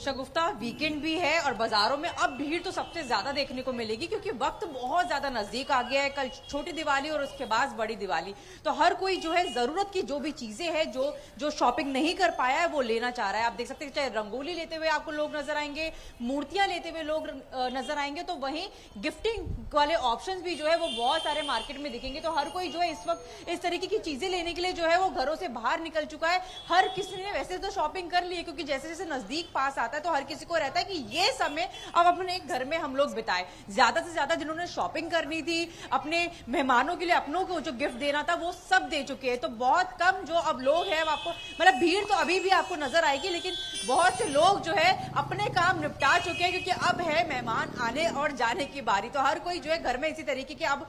शगुफ्ता, वीकेंड भी है और बाजारों में अब भीड़ तो सबसे ज्यादा देखने को मिलेगी, क्योंकि वक्त बहुत ज्यादा नजदीक आ गया है। कल छोटी दिवाली और उसके बाद बड़ी दिवाली, तो हर कोई जो है जरूरत की जो भी चीजें हैं, जो शॉपिंग नहीं कर पाया है वो लेना चाह रहा है। आप देख सकते हैं, चाहे रंगोली लेते हुए आपको लोग नजर आएंगे, मूर्तियां लेते हुए लोग नजर आएंगे, तो वहीं गिफ्टिंग वाले ऑप्शन भी जो है वो बहुत सारे मार्केट में दिखेंगे। तो हर कोई जो है इस वक्त इस तरीके की चीजें लेने के लिए जो है वो घरों से बाहर निकल चुका है। हर किसी ने वैसे तो शॉपिंग कर ली है, क्योंकि जैसे जैसे नजदीक पास आता है तो हर किसी को रहता है कि ये समय अब अपने एक घर में हम लोग बिताए। ज्यादा से ज्यादा जिन्होंने शॉपिंग करनी थी, अपने मेहमानों के लिए अपनों को जो गिफ्ट देना था, वो सब दे चुके हैं। तो बहुत कम जो अब लोग हैं, आपको मतलब भीड़ तो अभी भी आपको नजर आएगी, लेकिन बहुत से लोग जो है अपने काम निपटा चुके हैं, क्योंकि अब है मेहमान आने और जाने की बारी। तो हर कोई जो है घर में इसी तरीके की अब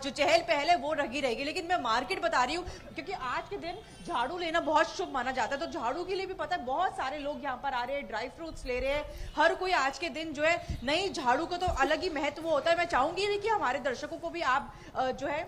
जो चहल पहल है वो लगी रहेगी। लेकिन मैं मार्केट बता रही हूँ, क्योंकि आज के दिन झाड़ू लेना बहुत शुभ माना जाता है, तो झाड़ू के लिए भी पता है बहुत सारे लोग यहाँ पर आ रहे हैं, ड्राई फ्रूट्स ले रहे हैं। हर कोई आज के दिन जो है नई झाड़ू का तो अलग ही महत्व होता है। मैं चाहूंगी भी कि हमारे दर्शकों को भी आप जो है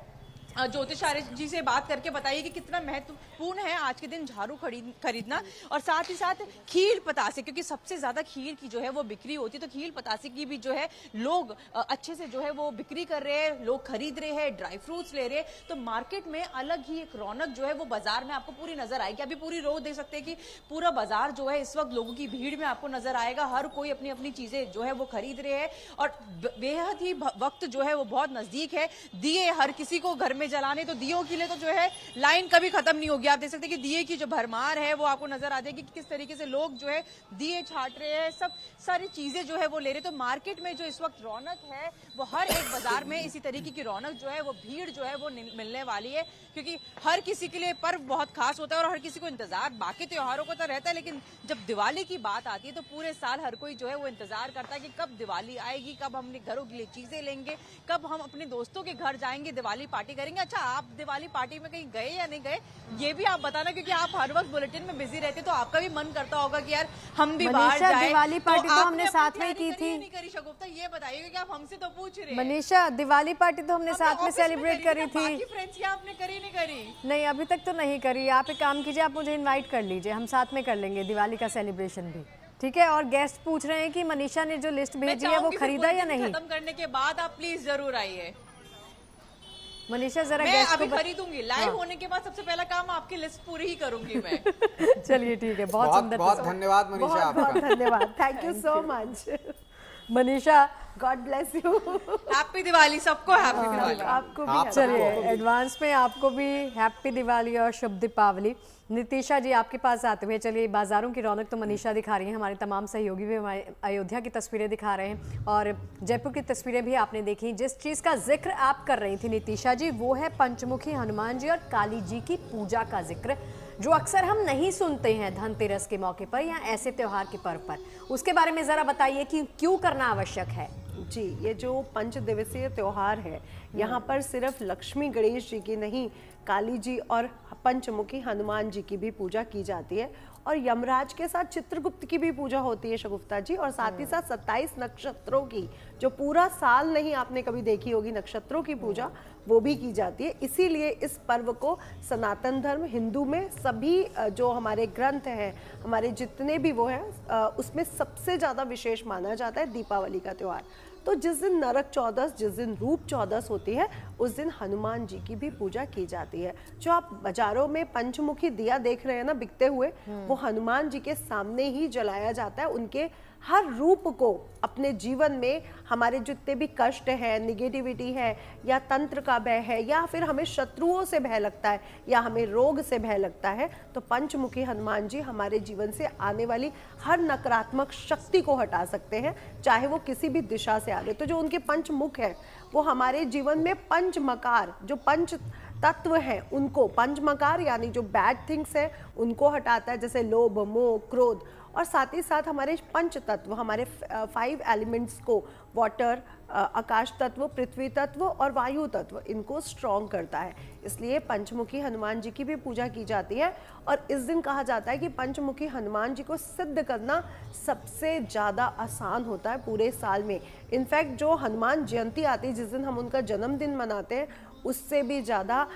ज्योतिष आर्य जी से बात करके बताइए कि कितना महत्वपूर्ण है आज के दिन झाड़ू खरीदना, और साथ ही साथ खीर पतासे, क्योंकि सबसे ज्यादा खीर की जो है वो बिक्री होती है। तो खीर पतासे की भी जो है लोग अच्छे से जो है वो बिक्री कर रहे हैं, लोग खरीद रहे हैं, ड्राई फ्रूट्स ले रहे हैं। तो मार्केट में अलग ही एक रौनक जो है वो बाजार में आपको पूरी नजर आएगी। अभी पूरी रोड देख सकते हैं कि पूरा बाजार जो है इस वक्त लोगों की भीड़ में आपको नजर आएगा। हर कोई अपनी अपनी चीजें जो है वो खरीद रहे हैं, और बेहद ही वक्त जो है वो बहुत नजदीक है। दिए हर किसी को घर में जलाने, तो दियों के लिए तो जो है लाइन कभी खत्म नहीं होगी। आप देख सकते हैं कि दिए की जो भरमार है वो आपको नजर आ जाएगी कि किस तरीके से लोग जो है दिए छाट रहे हैं, सब सारी चीजें जो है वो ले रहे। तो मार्केट में जो इस वक्त रौनक है वो हर एक बाजार में इसी तरीके की रौनक जो है वो भीड़ जो है वो मिलने वाली है, क्योंकि हर किसी के लिए पर्व बहुत खास होता है और हर किसी को इंतजार बाकी त्योहारों का तो रहता है, लेकिन जब दिवाली की बात आती है तो पूरे साल हर कोई जो है वो इंतजार करता है कि कब दिवाली आएगी, कब हम अपने घरों के लिए चीजें लेंगे, कब हम अपने दोस्तों के घर जाएंगे, दिवाली पार्टी करेंगे। अच्छा, आप दिवाली पार्टी में कहीं गए या नहीं गए ये भी आप बताना, क्योंकि आप हर वक्त बुलेटिन में बिजी रहते, तो आपका भी मन करता होगा कि यार हम भी बाहर जाएं। दिवाली पार्टी तो हमने साथ में की थी। नहीं करी शगुफ्ता, ये बताइए क्योंकि आप हमसे तो पूछ रहे हैं। मनीषा, दिवाली पार्टी तो हमने साथ में सेलिब्रेट करी थी। बाकी फ्रेंड्स क्या आपने करी नहीं करी? नहीं, अभी तक तो नहीं करी। आप एक काम कीजिए, आप मुझे इनवाइट कर लीजिए, हम साथ में कर लेंगे दिवाली का सेलिब्रेशन भी, ठीक है। और गेस्ट पूछ रहे हैं कि मनीषा ने जो लिस्ट भेजी है वो खरीदा या नहीं। खत्म करने के बाद आप प्लीज जरूर आइए। मनीषा जरा मैं गेस्ट अभी खरीदूंगी, लाइव होने के बाद सबसे पहला काम आपकी लिस्ट पूरी ही करूंगी मैं। चलिए ठीक है, बहुत सुंदर, बहुत धन्यवाद मनीषा आपका। बहुत धन्यवाद, thank you so much Manisha. God bless you. Happy Diwali सबको, हैप्पी दिवाली आपको भी। चलिए एडवांस में आपको भी हैप्पी दिवाली और शुभ दीपावली। नितिशा जी आपके पास आते हुए, चलिए बाजारों की रौनक तो मनीषा दिखा रही हैं, हमारे तमाम सहयोगी भी हमारे अयोध्या की तस्वीरें दिखा रहे हैं और जयपुर की तस्वीरें भी आपने देखी। जिस चीज़ का जिक्र आप कर रही थी नितिशा जी, वो है पंचमुखी हनुमान जी और काली जी की पूजा का जिक्र, जो अक्सर हम नहीं सुनते हैं धनतेरस के मौके पर या ऐसे त्योहार के पर्व पर। उसके बारे में ज़रा बताइए कि क्यों करना आवश्यक है। जी, ये जो 5 दिवसीय त्योहार है, यहाँ पर सिर्फ लक्ष्मी गणेश जी की नहीं, काली जी और पंचमुखी हनुमान जी की भी पूजा की जाती है, और यमराज के साथ चित्रगुप्त की भी पूजा होती है शगुफ्ता जी, और साथ ही साथ 27 नक्षत्रों की, जो पूरा साल नहीं आपने कभी देखी होगी नक्षत्रों की पूजा, वो भी की जाती है। इसीलिए इस पर्व को सनातन धर्म हिंदू में सभी जो हमारे ग्रंथ हैं, हमारे जितने भी वो हैं, उसमें सबसे ज़्यादा विशेष माना जाता है दीपावली का त्यौहार। तो जिस दिन नरक चौदस, जिस दिन रूप चौदस होती है, उस दिन हनुमान जी की भी पूजा की जाती है। जो आप बाजारों में पंचमुखी दिया देख रहे हैं ना बिकते हुए, वो हनुमान जी के सामने ही जलाया जाता है। उनके हर रूप को अपने जीवन में हमारे जितने भी कष्ट है, निगेटिविटी है, या तंत्र का भय है, या फिर हमें शत्रुओं से भय लगता है, या हमें रोग से भय लगता है, तो पंचमुखी हनुमान जी हमारे जीवन से आने वाली हर नकारात्मक शक्ति को हटा सकते हैं, चाहे वो किसी भी दिशा से आए। तो जो उनके पंचमुख है वो हमारे जीवन में पंचमकार, जो पंच तत्व हैं, उनको, पंचमकार यानी जो बैड थिंग्स हैं उनको हटाता है, जैसे लोभ, मोह, क्रोध, और साथ ही साथ हमारे पंच तत्व, हमारे 5 एलिमेंट्स को, वाटर, आकाश तत्व, पृथ्वी तत्व और वायु तत्व, इनको स्ट्रॉन्ग करता है। इसलिए पंचमुखी हनुमान जी की भी पूजा की जाती है, और इस दिन कहा जाता है कि पंचमुखी हनुमान जी को सिद्ध करना सबसे ज़्यादा आसान होता है पूरे साल में। इनफैक्ट जो हनुमान जयंती आती है, जिस दिन हम उनका जन्मदिन मनाते हैं, उससे भी ज़्यादा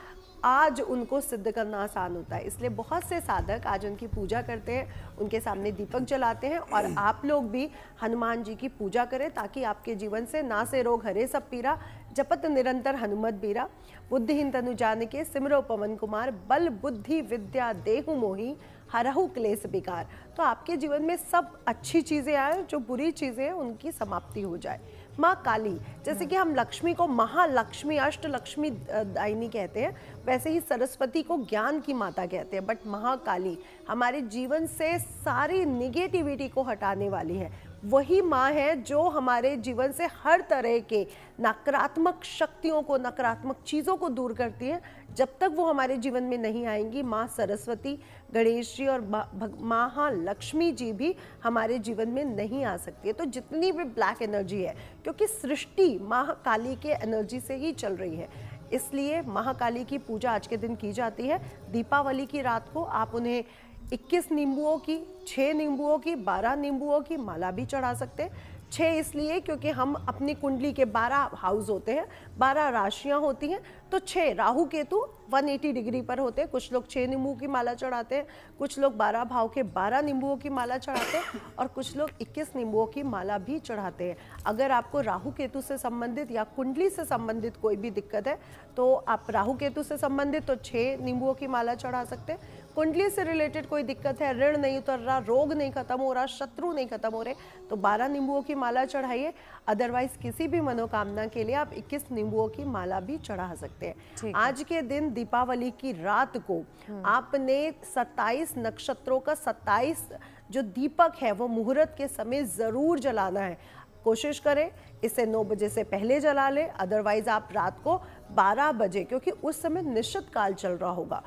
आज उनको सिद्ध करना आसान होता है। इसलिए बहुत से साधक आज उनकी पूजा करते हैं, उनके सामने दीपक जलाते हैं, और आप लोग भी हनुमान जी की पूजा करें ताकि आपके जीवन से ना से रोग हरे सब पीरा, जपत निरंतर हनुमत बीरा, बुद्धिहीन तनु जानिके सिमरो पवन कुमार, बल बुद्धि विद्या देहु मोही, हरहु क्लेश बेकार। तो आपके जीवन में सब अच्छी चीज़ें आए, जो बुरी चीज़ें हैं उनकी समाप्ति हो जाए। माँ काली, जैसे कि हम लक्ष्मी को महालक्ष्मी, अष्टलक्ष्मी दायिनी कहते हैं, वैसे ही सरस्वती को ज्ञान की माता कहते हैं, बट महाकाली हमारे जीवन से सारी निगेटिविटी को हटाने वाली है। वही माँ है जो हमारे जीवन से हर तरह के नकारात्मक शक्तियों को, नकारात्मक चीज़ों को दूर करती है। जब तक वो हमारे जीवन में नहीं आएंगी, माँ सरस्वती, गणेश जी और महालक्ष्मी जी भी हमारे जीवन में नहीं आ सकती है। तो जितनी भी ब्लैक एनर्जी है, क्योंकि सृष्टि महाकाली के एनर्जी से ही चल रही है, इसलिए महाकाली की पूजा आज के दिन की जाती है। दीपावली की रात को आप उन्हें 21 नींबुओं की, 6 नींबुओं की, 12 नींबुओं की माला भी चढ़ा सकते हैं। 6 इसलिए क्योंकि हम अपनी कुंडली के 12 हाउस होते हैं, 12 राशियां होती हैं, तो 6 राहु केतु 180 डिग्री पर होते हैं। कुछ लोग 6 नींबू की माला चढ़ाते हैं, कुछ लोग 12 भाव के 12 नींबुओं की माला चढ़ाते हैं और कुछ लोग 21 नींबुओं की माला भी चढ़ाते हैं। अगर आपको राहु केतु से संबंधित या कुंडली से संबंधित कोई भी दिक्कत है तो आप राहु केतु से संबंधित तो 6 नींबुओं की माला चढ़ा सकते हैं। कुंडली से रिलेटेड कोई दिक्कत है, ऋण नहीं उतर रहा, रोग नहीं खत्म हो रहा, शत्रु नहीं खत्म हो रहे, तो 12 नींबुओं की माला चढ़ाइए। अदरवाइज किसी भी मनोकामना के लिए आप 21 नींबुओं की माला भी चढ़ा सकते हैं। आज के दिन दीपावली की रात को आपने 27 नक्षत्रों का 27 जो दीपक है वो मुहूर्त के समय जरूर जलाना है। कोशिश करें इसे 9 बजे से पहले जला लें, अदरवाइज आप रात को 12 बजे, क्योंकि उस समय निश्चित काल चल रहा होगा,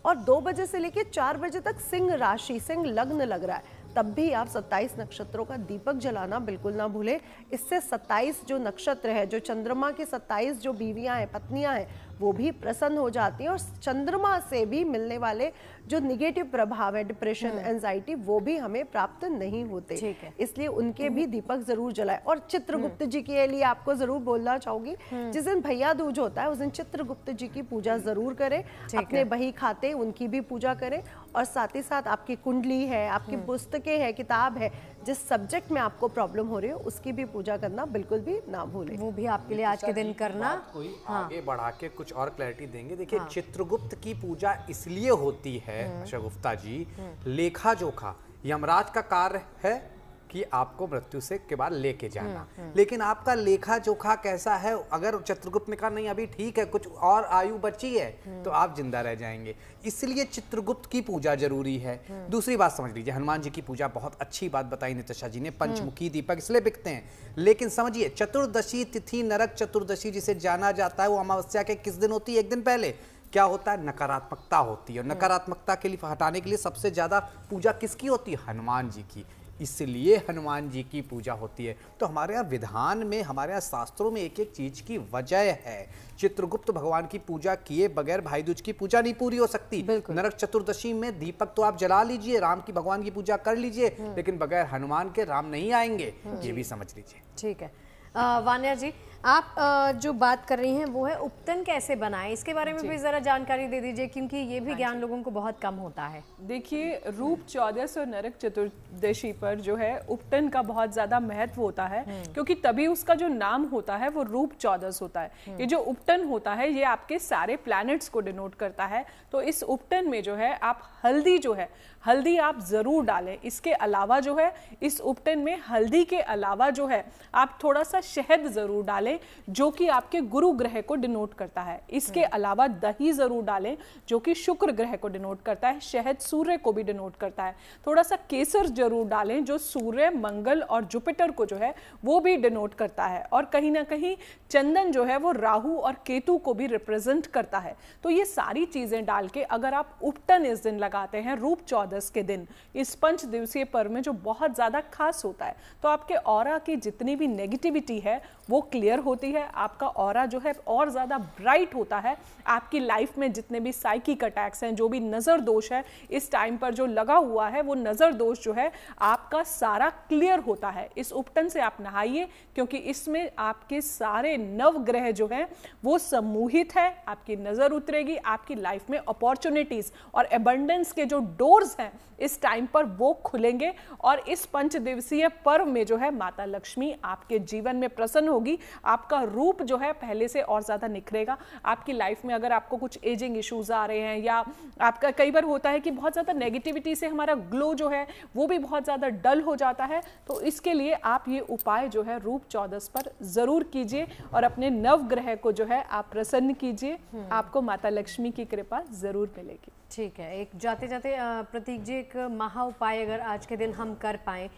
और 2 बजे से लेकर 4 बजे तक सिंह राशि, सिंह लग्न लग रहा है, तब भी आप 27 नक्षत्रों का दीपक जलाना बिल्कुल ना भूलें। इससे 27 जो नक्षत्र है, जो चंद्रमा की 27 जो बीवियां हैं, पत्नियां हैं, वो भी प्रसन्न हो जाती हैं और चंद्रमा से भी मिलने वाले जो निगेटिव प्रभाव है, डिप्रेशन, एंजाइटी, वो भी हमें प्राप्त नहीं होते। इसलिए उनके भी दीपक जरूर जलाएं। और चित्रगुप्त जी के लिए आपको जरूर बोलना चाहूंगी, जिस दिन भैया दूज होता है उस दिन चित्रगुप्त जी की पूजा जरूर करें, अपने बही खाते उनकी भी पूजा करें, और साथ ही साथ आपकी कुंडली है, आपकी पुस्तकें है, किताब है, जिस सब्जेक्ट में आपको प्रॉब्लम हो रही हो उसकी भी पूजा करना बिल्कुल भी ना भूलें। वो भी आपके लिए आज के दिन करना। कोई आगे बढ़ा के कुछ और क्लैरिटी देंगे। देखिए, चित्रगुप्त की पूजा इसलिए होती है शगुफ्ता जी, लेखा जोखा यमराज का कार्य है कि आपको मृत्यु से के बाद लेके जाना, लेकिन आपका लेखा जोखा कैसा है। अगर चित्रगुप्त ने कहा नहीं अभी ठीक है, कुछ और आयु बची है, तो आप जिंदा रह जाएंगे, इसलिए चित्रगुप्त की पूजा जरूरी है। दूसरी बात समझ लीजिए, हनुमान जी की पूजा, बहुत अच्छी बात बताई नितिशा जी ने, पंचमुखी दीपक इसलिए बिकते हैं, लेकिन समझिए चतुर्दशी तिथि, नरक चतुर्दशी जिसे जाना जाता है, वो अमावस्या के किस दिन होती है? 1 दिन पहले। क्या होता है? नकारात्मकता होती है, और नकारात्मकता के लिए हटाने के लिए सबसे ज्यादा पूजा किसकी होती है? हनुमान जी की, इसलिए हनुमान जी की पूजा होती है। तो हमारे यहाँ विधान में, हमारे यहाँ शास्त्रों में एक एक चीज की वजह है। चित्रगुप्त भगवान की पूजा किए बगैर भाई दूज की पूजा नहीं पूरी हो सकती। नरक चतुर्दशी में दीपक तो आप जला लीजिए, राम की भगवान की पूजा कर लीजिए, लेकिन बगैर हनुमान के राम नहीं आएंगे, ये भी समझ लीजिए। ठीक है वान्या जी, आप जो बात कर रही हैं वो है उपटन कैसे बनाएं, इसके बारे में भी जरा जानकारी दे दीजिए, क्योंकि ये भी ज्ञान लोगों को बहुत कम होता है। देखिए, रूप 14 और नरक चतुर्दशी पर जो है उपटन का बहुत ज्यादा महत्व होता है, क्योंकि तभी उसका जो नाम होता है वो रूप 14 होता है। ये जो उपटन होता है ये आपके सारे प्लैनेट्स को डिनोट करता है। तो इस उपटन में जो है आप हल्दी जो है, हल्दी आप जरूर डालें। इसके अलावा जो है इस उपटन में हल्दी के अलावा जो है आप थोड़ा सा शहद जरूर डालें, जो कि आपके गुरु ग्रह को डिनोट करता है। इसके अलावा दही जरूर डालें, जो कि शुक्र ग्रह को डिनोट करता है। शहद सूर्य को भी डिनोट करता है। थोड़ा सा केसर जरूर डालें, जो सूर्य, मंगल और जुपिटर को जो है वो भी डिनोट करता है। और कहीं ना कहीं चंदन जो है वो राहु और केतु को भी रिप्रेजेंट करता है। तो ये सारी चीजें डाल के अगर आप उपटन इस दिन लगाते हैं, रूप 14 के दिन, इस 5 दिवसीय पर्व में, जो बहुत ज्यादा खास होता है, तो आपके ऑरा की जितनी भी नेगेटिविटी है वो क्लियर होती है। आपका ऑरा जो है और ज्यादा ब्राइट होता है। आपकी लाइफ में जितने भी साइकिक अटैक्स हैं, जो भी नजर दोष है इस टाइम पर जो लगा हुआ है, वो नजर दोष जो है आपका सारा क्लियर होता है। इस उपटन से आप नहाइए, क्योंकि इसमें आपके सारे नवग्रह जो हैं वो सम्मोहित है। आपकी नजर उतरेगी, आपकी लाइफ में अपॉर्चुनिटीज और एबंडेंस के जो डोर्स हैं इस टाइम पर वो खुलेंगे। और इस 5 दिवसीय पर्व में जो है माता लक्ष्मी आपके जीवन में प्रसन्न होगी, आपका रूप जो है पहले से और ज़्यादा निखरेगा। आपकी लाइफ में अगर आपको कुछ एजिंग इश्यूज आ रहे हैं या आपका कई बार होता है कि बहुत ज़्यादा नेगेटिविटी से हमारा ग्लो जो है वो भी बहुत ज़्यादा डल हो जाता है, तो इसके लिए आप ये उपाय जो है रूप चौदस पर ज़रूर कीजिए और अपने नवग्रह को जो है आप प्रसन्न कीजिए, आपको माता लक्ष्मी की कृपा ज़रूर मिलेगी। ठीक है, एक जाते जाते प्रतीक जी, एक महा उपाय अगर आज के दिन हम कर पाएँ,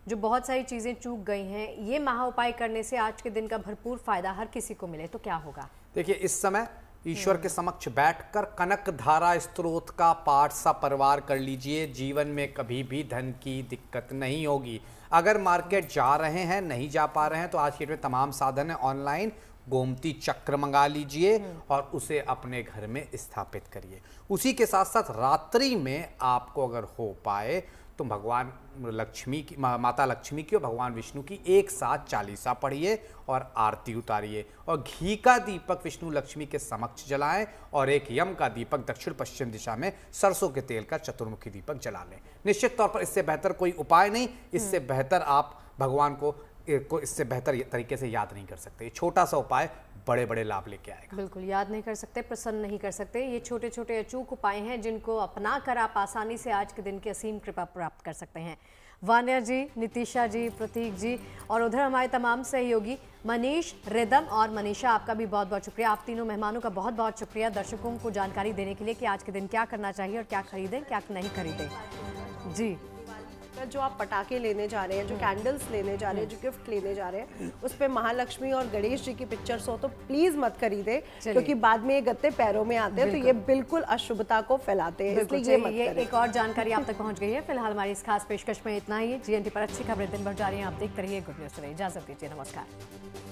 जो बहुत सारी चीज़ें चूक गई हैं, ये महा उपाय करने से आज के दिन का भरपूर फायदा हर किसी को मिले, तो क्या होगा? देखिए, इस समय ईश्वर के समक्ष बैठकर कनक धारा स्तोत्र का पाठ सा परिवार कर लीजिए। जीवन में कभी भी धन की दिक्कत नहीं होगी। अगर मार्केट जा रहे हैं, नहीं जा पा रहे हैं, तो आज के डेट में तमाम साधन है। ऑनलाइन गोमती चक्र मंगा लीजिए और उसे अपने घर में स्थापित करिए। उसी के साथ साथ रात्रि में आपको अगर हो पाए तो भगवान लक्ष्मी की, माता लक्ष्मी की और भगवान विष्णु की एक साथ चालीसा पढ़िए और आरती उतारिए और घी का दीपक विष्णु लक्ष्मी के समक्ष जलाएं और एक यम का दीपक दक्षिण पश्चिम दिशा में सरसों के तेल का चतुर्मुखी दीपक जला लें। निश्चित तौर पर इससे बेहतर कोई उपाय नहीं, इससे बेहतर आप भगवान को इससे बेहतर तरीके से याद नहीं कर सकते। छोटा सा उपाय बड़े बड़े लाभ लेके आएगा। बिल्कुल, याद नहीं कर सकते, प्रसन्न नहीं कर सकते। ये छोटे छोटे अचूक उपाय हैं जिनको अपना कर आप आसानी से आज के दिन की असीम कृपा प्राप्त कर सकते हैं। वान्या जी, नितिशा जी, प्रतीक जी और उधर हमारे तमाम सहयोगी मनीष, रिदम और मनीषा, आपका भी बहुत बहुत शुक्रिया। आप तीनों मेहमानों का बहुत बहुत शुक्रिया दर्शकों को जानकारी देने के लिए कि आज के दिन क्या करना चाहिए और क्या खरीदें, क्या नहीं खरीदें। जी, जो आप पटाखे लेने जा रहे हैं, जो कैंडल्स लेने जा रहे हैं, जो गिफ्ट लेने जा रहे हैं, उस पे महालक्ष्मी और गणेश जी की पिक्चर्स हो तो प्लीज मत खरीदे, क्योंकि बाद में ये गत्ते पैरों में आते हैं, तो ये बिल्कुल अशुभता को फैलाते हैं, इसलिए ये मत करें। एक और जानकारी आप तक पहुंच गई है। फिलहाल हमारी इस खास पेशकश में इतना ही। जीएनटी पर अच्छी खबरें दिन भर जारी हैं, आप देखते रहिए गुड न्यूज टुडे। इजाजत दीजिए, नमस्कार।